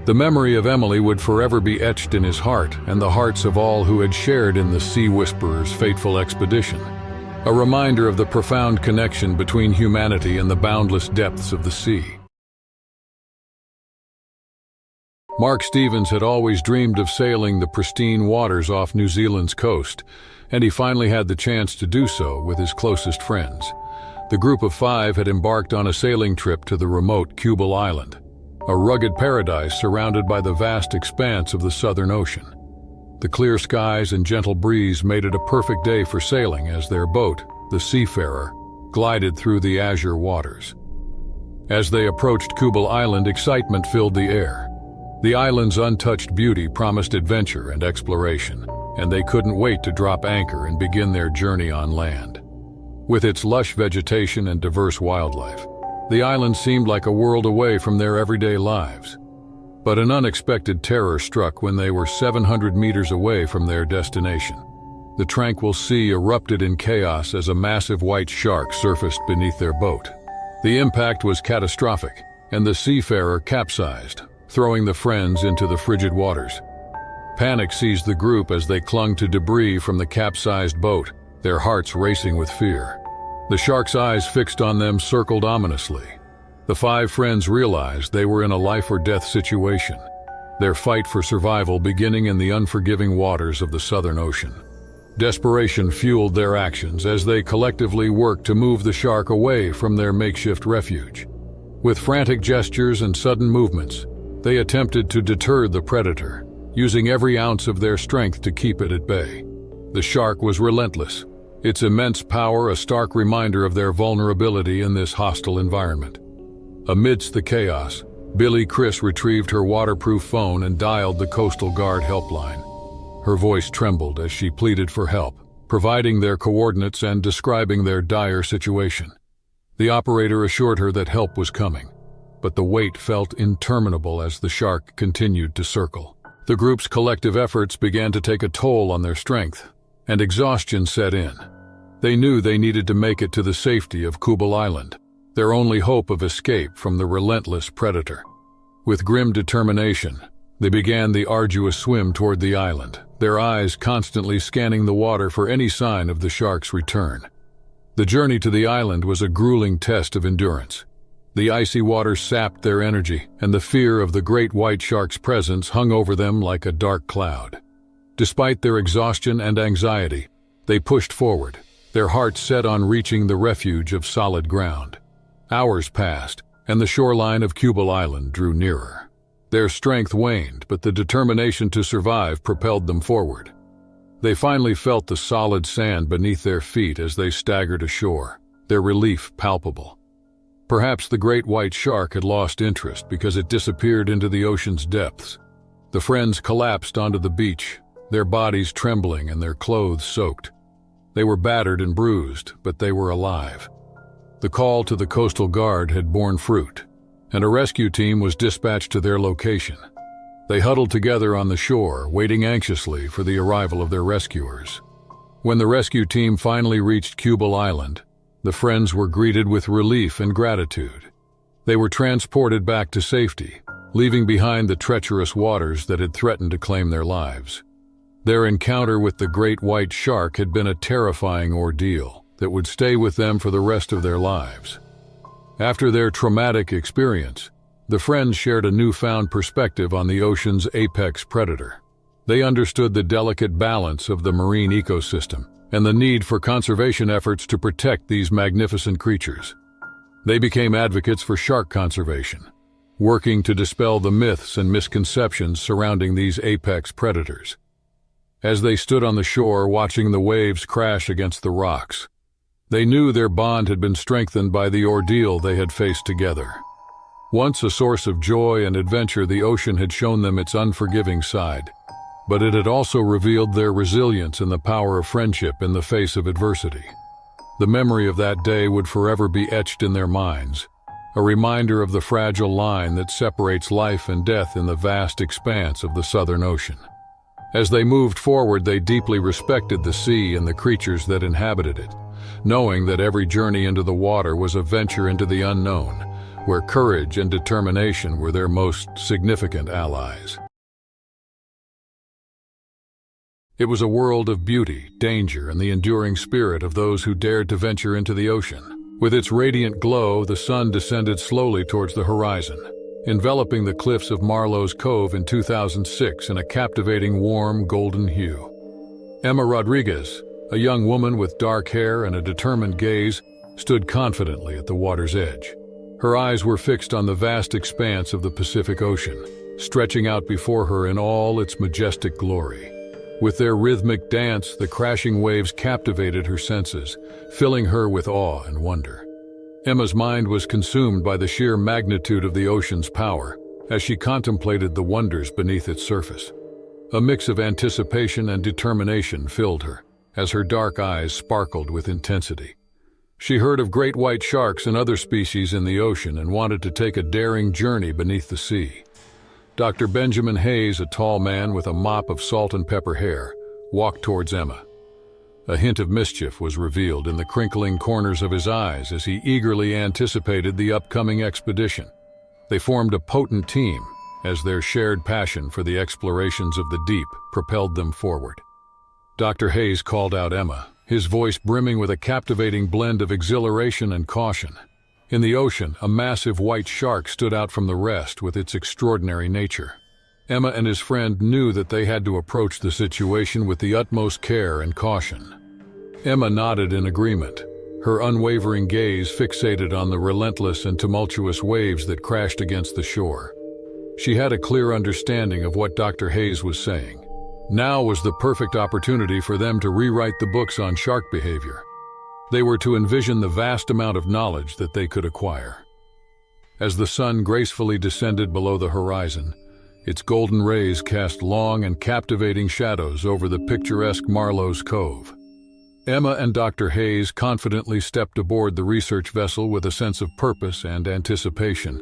The memory of Emily would forever be etched in his heart and the hearts of all who had shared in the Sea Whisperer's fateful expedition, a reminder of the profound connection between humanity and the boundless depths of the sea. Mark Stevens had always dreamed of sailing the pristine waters off New Zealand's coast, and he finally had the chance to do so with his closest friends. The group of 5 had embarked on a sailing trip to the remote Kubel Island, a rugged paradise surrounded by the vast expanse of the Southern Ocean. The clear skies and gentle breeze made it a perfect day for sailing as their boat, the Seafarer, glided through the azure waters. As they approached Kubel Island, excitement filled the air. The island's untouched beauty promised adventure and exploration, and they couldn't wait to drop anchor and begin their journey on land. With its lush vegetation and diverse wildlife, the island seemed like a world away from their everyday lives. But an unexpected terror struck when they were 700 meters away from their destination. The tranquil sea erupted in chaos as a massive white shark surfaced beneath their boat. The impact was catastrophic, and the Seafarer capsized, throwing the friends into the frigid waters. Panic seized the group as they clung to debris from the capsized boat, their hearts racing with fear. The shark's eyes fixed on them circled ominously. The 5 friends realized they were in a life-or-death situation, their fight for survival beginning in the unforgiving waters of the Southern Ocean. Desperation fueled their actions as they collectively worked to move the shark away from their makeshift refuge. With frantic gestures and sudden movements, they attempted to deter the predator, using every ounce of their strength to keep it at bay. The shark was relentless, its immense power a stark reminder of their vulnerability in this hostile environment. Amidst the chaos, Billy Chris retrieved her waterproof phone and dialed the Coastal Guard helpline. Her voice trembled as she pleaded for help, providing their coordinates and describing their dire situation. The operator assured her that help was coming, but the wait felt interminable as the shark continued to circle. The group's collective efforts began to take a toll on their strength, and exhaustion set in. They knew they needed to make it to the safety of Kubel Island, their only hope of escape from the relentless predator. With grim determination, they began the arduous swim toward the island, their eyes constantly scanning the water for any sign of the shark's return. The journey to the island was a grueling test of endurance. The icy waters sapped their energy, and the fear of the great white shark's presence hung over them like a dark cloud. Despite their exhaustion and anxiety, they pushed forward, their hearts set on reaching the refuge of solid ground. Hours passed, and the shoreline of Kubel Island drew nearer. Their strength waned, but the determination to survive propelled them forward. They finally felt the solid sand beneath their feet as they staggered ashore, their relief palpable. Perhaps the great white shark had lost interest because it disappeared into the ocean's depths. The friends collapsed onto the beach, their bodies trembling and their clothes soaked. They were battered and bruised, but they were alive. The call to the Coastal Guard had borne fruit, and a rescue team was dispatched to their location. They huddled together on the shore, waiting anxiously for the arrival of their rescuers. When the rescue team finally reached Kubel Island, the friends were greeted with relief and gratitude. They were transported back to safety, leaving behind the treacherous waters that had threatened to claim their lives. Their encounter with the great white shark had been a terrifying ordeal that would stay with them for the rest of their lives. After their traumatic experience, the friends shared a newfound perspective on the ocean's apex predator. They understood the delicate balance of the marine ecosystem and the need for conservation efforts to protect these magnificent creatures. They became advocates for shark conservation, working to dispel the myths and misconceptions surrounding these apex predators. As they stood on the shore watching the waves crash against the rocks, they knew their bond had been strengthened by the ordeal they had faced together. Once a source of joy and adventure, the ocean had shown them its unforgiving side, but it had also revealed their resilience and the power of friendship in the face of adversity. The memory of that day would forever be etched in their minds, a reminder of the fragile line that separates life and death in the vast expanse of the Southern Ocean. As they moved forward, they deeply respected the sea and the creatures that inhabited it, knowing that every journey into the water was a venture into the unknown, where courage and determination were their most significant allies. It was a world of beauty, danger, and the enduring spirit of those who dared to venture into the ocean. With its radiant glow, the sun descended slowly towards the horizon, enveloping the cliffs of Marlowe's Cove in 2006 in a captivating warm golden hue. Emma Rodriguez, a young woman with dark hair and a determined gaze, stood confidently at the water's edge. Her eyes were fixed on the vast expanse of the Pacific Ocean, stretching out before her in all its majestic glory. With their rhythmic dance, the crashing waves captivated her senses, filling her with awe and wonder. Emma's mind was consumed by the sheer magnitude of the ocean's power as she contemplated the wonders beneath its surface. A mix of anticipation and determination filled her, as her dark eyes sparkled with intensity. She heard of great white sharks and other species in the ocean and wanted to take a daring journey beneath the sea. Dr. Benjamin Hayes, a tall man with a mop of salt and pepper hair, walked towards Emma. A hint of mischief was revealed in the crinkling corners of his eyes as he eagerly anticipated the upcoming expedition. They formed a potent team as their shared passion for the explorations of the deep propelled them forward. Dr. Hayes called out Emma, his voice brimming with a captivating blend of exhilaration and caution. In the ocean, a massive white shark stood out from the rest with its extraordinary nature. Emma and his friend knew that they had to approach the situation with the utmost care and caution. Emma nodded in agreement, her unwavering gaze fixated on the relentless and tumultuous waves that crashed against the shore. She had a clear understanding of what Dr. Hayes was saying. Now was the perfect opportunity for them to rewrite the books on shark behavior. They were to envision the vast amount of knowledge that they could acquire. As the sun gracefully descended below the horizon, its golden rays cast long and captivating shadows over the picturesque Marlowe's Cove. Emma and Dr. Hayes confidently stepped aboard the research vessel with a sense of purpose and anticipation,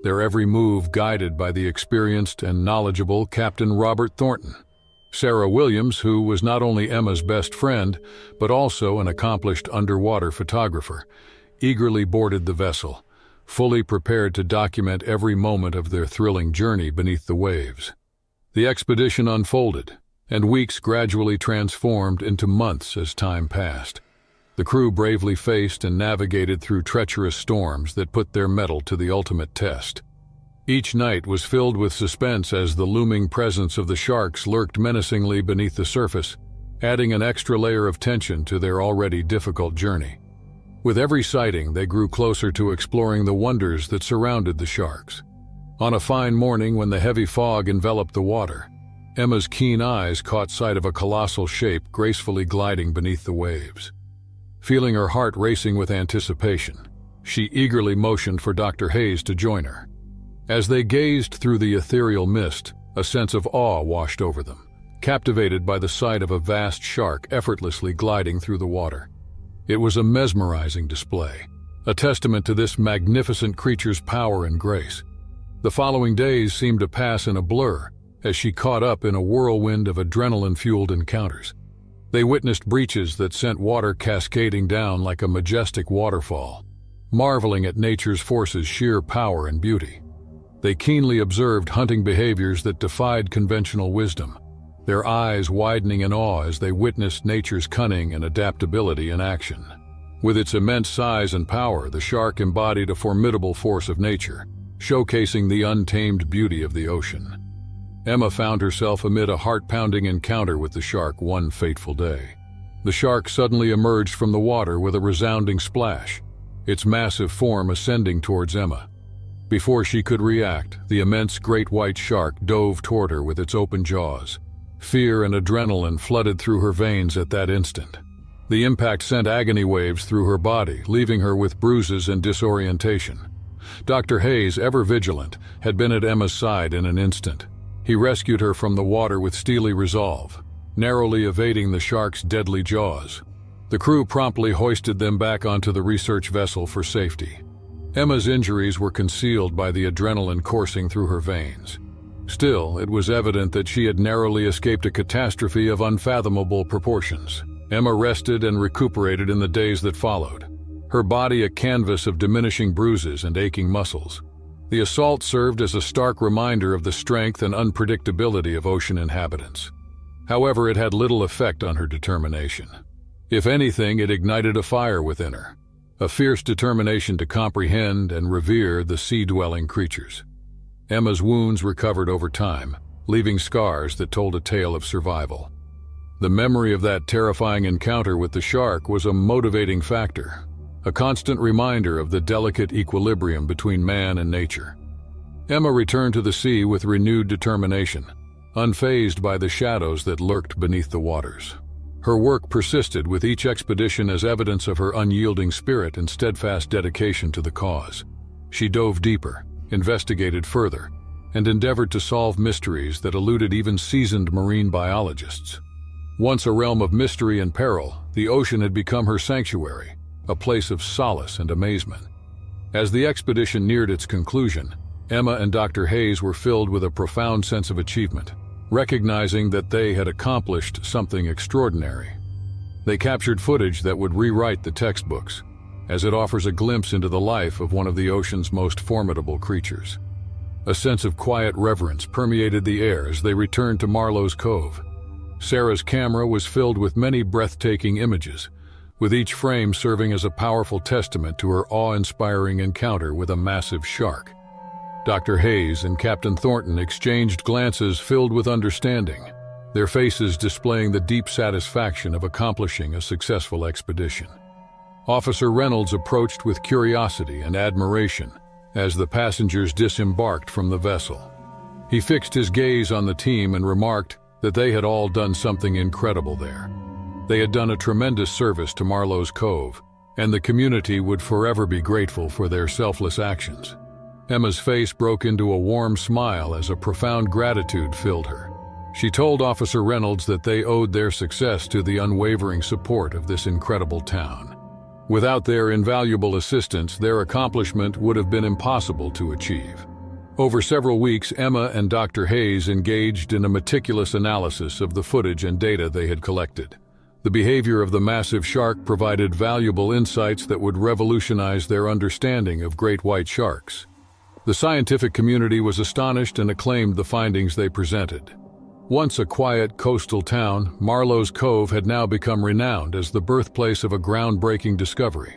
their every move guided by the experienced and knowledgeable Captain Robert Thornton. Sarah Williams, who was not only Emma's best friend, but also an accomplished underwater photographer, eagerly boarded the vessel, fully prepared to document every moment of their thrilling journey beneath the waves. The expedition unfolded, and weeks gradually transformed into months as time passed. The crew bravely faced and navigated through treacherous storms that put their mettle to the ultimate test. Each night was filled with suspense as the looming presence of the sharks lurked menacingly beneath the surface, adding an extra layer of tension to their already difficult journey. With every sighting, they grew closer to exploring the wonders that surrounded the sharks. On a fine morning when the heavy fog enveloped the water, Emma's keen eyes caught sight of a colossal shape gracefully gliding beneath the waves. Feeling her heart racing with anticipation, she eagerly motioned for Dr. Hayes to join her. As they gazed through the ethereal mist, a sense of awe washed over them, captivated by the sight of a vast shark effortlessly gliding through the water. It was a mesmerizing display, a testament to this magnificent creature's power and grace. The following days seemed to pass in a blur as she caught up in a whirlwind of adrenaline-fueled encounters. They witnessed breaches that sent water cascading down like a majestic waterfall, marveling at nature's forces' sheer power and beauty. They keenly observed hunting behaviors that defied conventional wisdom, their eyes widening in awe as they witnessed nature's cunning and adaptability in action. With its immense size and power, the shark embodied a formidable force of nature, showcasing the untamed beauty of the ocean. Emma found herself amid a heart-pounding encounter with the shark one fateful day. The shark suddenly emerged from the water with a resounding splash, its massive form ascending towards Emma. Before she could react, the immense great white shark dove toward her with its open jaws. Fear and adrenaline flooded through her veins at that instant. The impact sent agony waves through her body, leaving her with bruises and disorientation. Dr. Hayes, ever vigilant, had been at Emma's side in an instant. He rescued her from the water with steely resolve, narrowly evading the shark's deadly jaws. The crew promptly hoisted them back onto the research vessel for safety. Emma's injuries were concealed by the adrenaline coursing through her veins. Still, it was evident that she had narrowly escaped a catastrophe of unfathomable proportions. Emma rested and recuperated in the days that followed, her body a canvas of diminishing bruises and aching muscles. The assault served as a stark reminder of the strength and unpredictability of ocean inhabitants. However, it had little effect on her determination. If anything, it ignited a fire within her, a fierce determination to comprehend and revere the sea-dwelling creatures. Emma's wounds recovered over time, leaving scars that told a tale of survival. The memory of that terrifying encounter with the shark was a motivating factor, a constant reminder of the delicate equilibrium between man and nature. Emma returned to the sea with renewed determination, unfazed by the shadows that lurked beneath the waters. Her work persisted with each expedition as evidence of her unyielding spirit and steadfast dedication to the cause. She dove deeper, investigated further, and endeavored to solve mysteries that eluded even seasoned marine biologists. Once a realm of mystery and peril, the ocean had become her sanctuary, a place of solace and amazement. As the expedition neared its conclusion, Emma and Dr. Hayes were filled with a profound sense of achievement, recognizing that they had accomplished something extraordinary. They captured footage that would rewrite the textbooks, as it offers a glimpse into the life of one of the ocean's most formidable creatures. A sense of quiet reverence permeated the air as they returned to Marlowe's Cove. Sarah's camera was filled with many breathtaking images, with each frame serving as a powerful testament to her awe-inspiring encounter with a massive shark. Dr. Hayes and Captain Thornton exchanged glances filled with understanding, their faces displaying the deep satisfaction of accomplishing a successful expedition. Officer Reynolds approached with curiosity and admiration as the passengers disembarked from the vessel. He fixed his gaze on the team and remarked that they had all done something incredible there. They had done a tremendous service to Marlowe's Cove, and the community would forever be grateful for their selfless actions. Emma's face broke into a warm smile as a profound gratitude filled her. She told Officer Reynolds that they owed their success to the unwavering support of this incredible town. Without their invaluable assistance, their accomplishment would have been impossible to achieve. Over several weeks, Emma and Dr. Hayes engaged in a meticulous analysis of the footage and data they had collected. The behavior of the massive shark provided valuable insights that would revolutionize their understanding of great white sharks. The scientific community was astonished and acclaimed the findings they presented. Once a quiet coastal town, Marlowe's Cove had now become renowned as the birthplace of a groundbreaking discovery.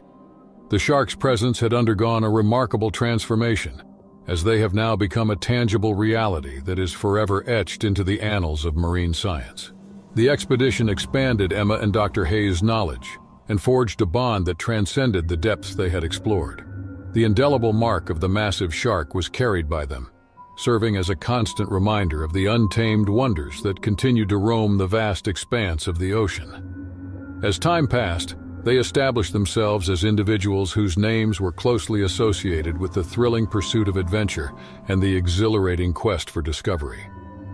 The shark's presence had undergone a remarkable transformation, as they have now become a tangible reality that is forever etched into the annals of marine science. The expedition expanded Emma and Dr. Hayes' knowledge and forged a bond that transcended the depths they had explored. The indelible mark of the massive shark was carried by them, serving as a constant reminder of the untamed wonders that continued to roam the vast expanse of the ocean. As time passed, they established themselves as individuals whose names were closely associated with the thrilling pursuit of adventure and the exhilarating quest for discovery.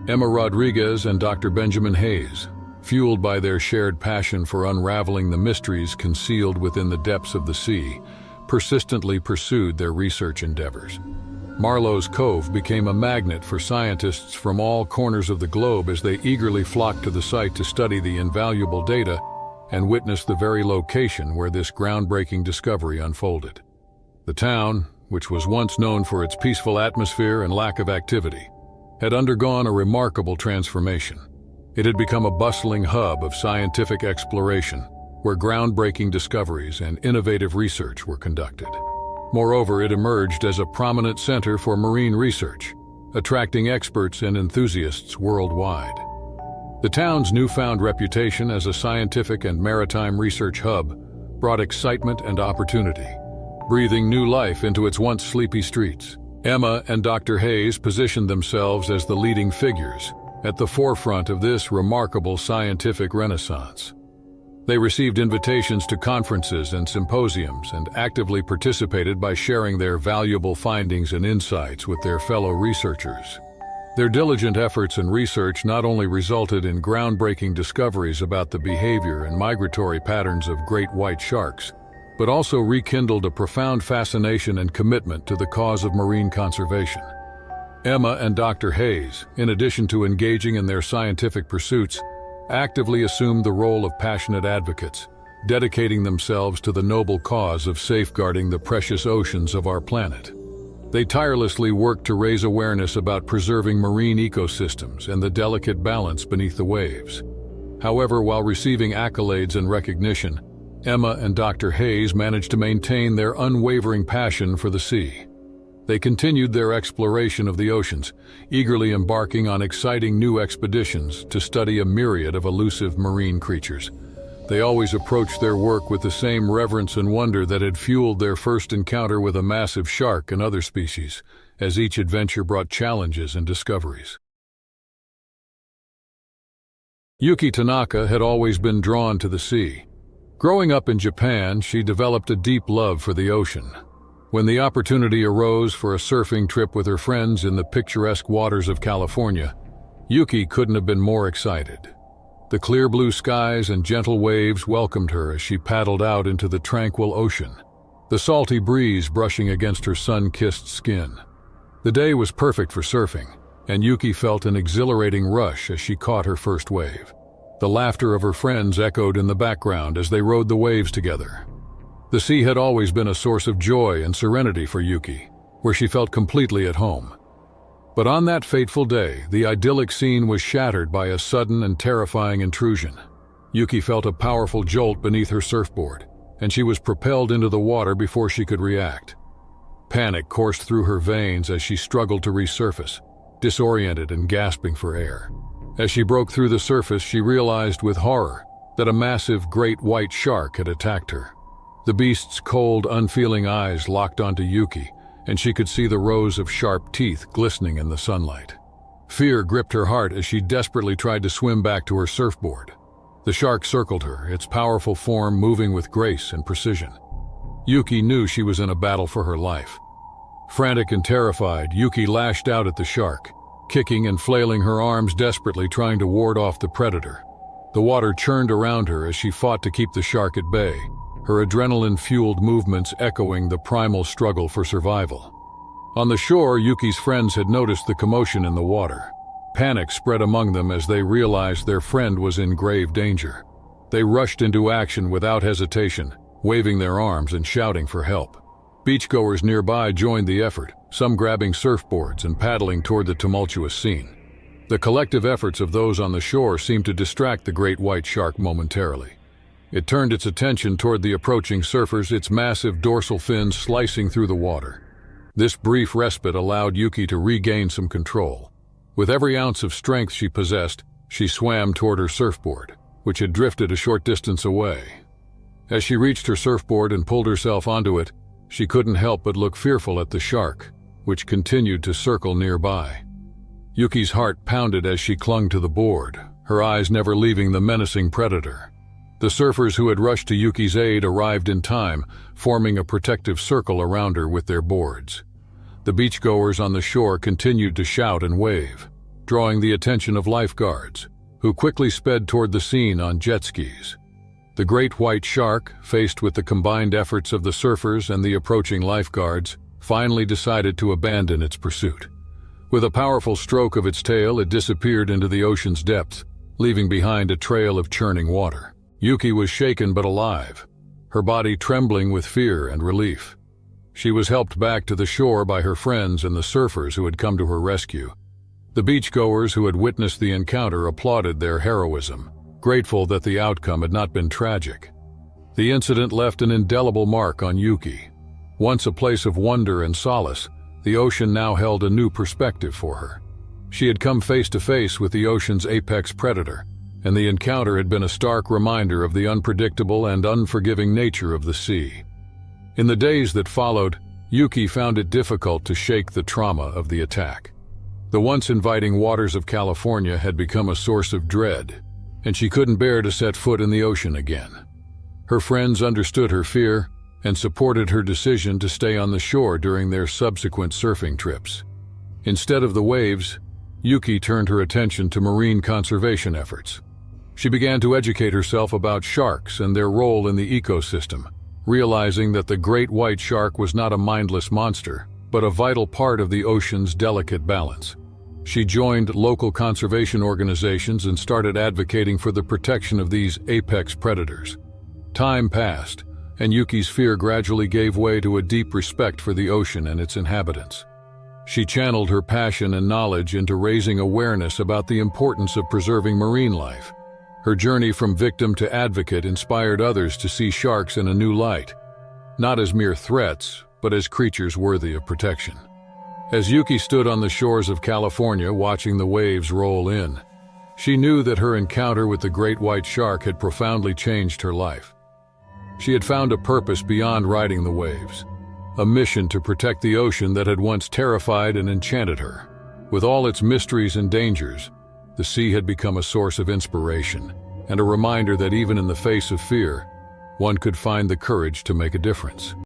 Emma Rodriguez and Dr. Benjamin Hayes, fueled by their shared passion for unraveling the mysteries concealed within the depths of the sea, persistently pursued their research endeavors. Marlowe's Cove became a magnet for scientists from all corners of the globe as they eagerly flocked to the site to study the invaluable data and witness the very location where this groundbreaking discovery unfolded. The town, which was once known for its peaceful atmosphere and lack of activity, had undergone a remarkable transformation. It had become a bustling hub of scientific exploration, where groundbreaking discoveries and innovative research were conducted. Moreover, it emerged as a prominent center for marine research, attracting experts and enthusiasts worldwide. The town's newfound reputation as a scientific and maritime research hub brought excitement and opportunity, breathing new life into its once sleepy streets. Emma and Dr. Hayes positioned themselves as the leading figures at the forefront of this remarkable scientific renaissance. They received invitations to conferences and symposiums and actively participated by sharing their valuable findings and insights with their fellow researchers. Their diligent efforts and research not only resulted in groundbreaking discoveries about the behavior and migratory patterns of great white sharks, but also rekindled a profound fascination and commitment to the cause of marine conservation. Emma and Dr. Hayes, in addition to engaging in their scientific pursuits, actively assumed the role of passionate advocates, dedicating themselves to the noble cause of safeguarding the precious oceans of our planet. They tirelessly worked to raise awareness about preserving marine ecosystems and the delicate balance beneath the waves. However, while receiving accolades and recognition, Emma and Dr. Hayes managed to maintain their unwavering passion for the sea. They continued their exploration of the oceans, eagerly embarking on exciting new expeditions to study a myriad of elusive marine creatures. They always approached their work with the same reverence and wonder that had fueled their first encounter with a massive shark and other species, as each adventure brought challenges and discoveries. Yuki Tanaka had always been drawn to the sea. Growing up in Japan, she developed a deep love for the ocean. When the opportunity arose for a surfing trip with her friends in the picturesque waters of California, Yuki couldn't have been more excited. The clear blue skies and gentle waves welcomed her as she paddled out into the tranquil ocean, the salty breeze brushing against her sun-kissed skin. The day was perfect for surfing, and Yuki felt an exhilarating rush as she caught her first wave. The laughter of her friends echoed in the background as they rode the waves together. The sea had always been a source of joy and serenity for Yuki, where she felt completely at home. But on that fateful day, the idyllic scene was shattered by a sudden and terrifying intrusion. Yuki felt a powerful jolt beneath her surfboard, and she was propelled into the water before she could react. Panic coursed through her veins as she struggled to resurface, disoriented and gasping for air. As she broke through the surface, she realized with horror that a massive great white shark had attacked her. The beast's cold, unfeeling eyes locked onto Yuki, and she could see the rows of sharp teeth glistening in the sunlight. Fear gripped her heart as she desperately tried to swim back to her surfboard. The shark circled her, its powerful form moving with grace and precision. Yuki knew she was in a battle for her life. Frantic and terrified, Yuki lashed out at the shark, kicking and flailing her arms desperately trying to ward off the predator. The water churned around her as she fought to keep the shark at bay, her adrenaline-fueled movements echoing the primal struggle for survival. On the shore, Yuki's friends had noticed the commotion in the water. Panic spread among them as they realized their friend was in grave danger. They rushed into action without hesitation, waving their arms and shouting for help. Beachgoers nearby joined the effort, some grabbing surfboards and paddling toward the tumultuous scene. The collective efforts of those on the shore seemed to distract the great white shark momentarily. It turned its attention toward the approaching surfers, its massive dorsal fins slicing through the water. This brief respite allowed Yuki to regain some control. With every ounce of strength she possessed, she swam toward her surfboard, which had drifted a short distance away. As she reached her surfboard and pulled herself onto it, she couldn't help but look fearful at the shark, which continued to circle nearby. Yuki's heart pounded as she clung to the board, her eyes never leaving the menacing predator. The surfers who had rushed to Yuki's aid arrived in time, forming a protective circle around her with their boards. The beachgoers on the shore continued to shout and wave, drawing the attention of lifeguards, who quickly sped toward the scene on jet skis. The great white shark, faced with the combined efforts of the surfers and the approaching lifeguards, finally decided to abandon its pursuit. With a powerful stroke of its tail, it disappeared into the ocean's depths, leaving behind a trail of churning water. Yuki was shaken but alive, her body trembling with fear and relief. She was helped back to the shore by her friends and the surfers who had come to her rescue. The beachgoers who had witnessed the encounter applauded their heroism, grateful that the outcome had not been tragic. The incident left an indelible mark on Yuki. Once a place of wonder and solace, the ocean now held a new perspective for her. She had come face to face with the ocean's apex predator, and the encounter had been a stark reminder of the unpredictable and unforgiving nature of the sea. In the days that followed, Yuki found it difficult to shake the trauma of the attack. The once inviting waters of California had become a source of dread, and she couldn't bear to set foot in the ocean again. Her friends understood her fear and supported her decision to stay on the shore during their subsequent surfing trips. Instead of the waves, Yuki turned her attention to marine conservation efforts. She began to educate herself about sharks and their role in the ecosystem, realizing that the great white shark was not a mindless monster, but a vital part of the ocean's delicate balance. She joined local conservation organizations and started advocating for the protection of these apex predators. Time passed, and Yuki's fear gradually gave way to a deep respect for the ocean and its inhabitants. She channeled her passion and knowledge into raising awareness about the importance of preserving marine life. Her journey from victim to advocate inspired others to see sharks in a new light, not as mere threats, but as creatures worthy of protection. As Yuki stood on the shores of California watching the waves roll in, she knew that her encounter with the great white shark had profoundly changed her life. She had found a purpose beyond riding the waves, a mission to protect the ocean that had once terrified and enchanted her. With all its mysteries and dangers, the sea had become a source of inspiration and a reminder that even in the face of fear, one could find the courage to make a difference.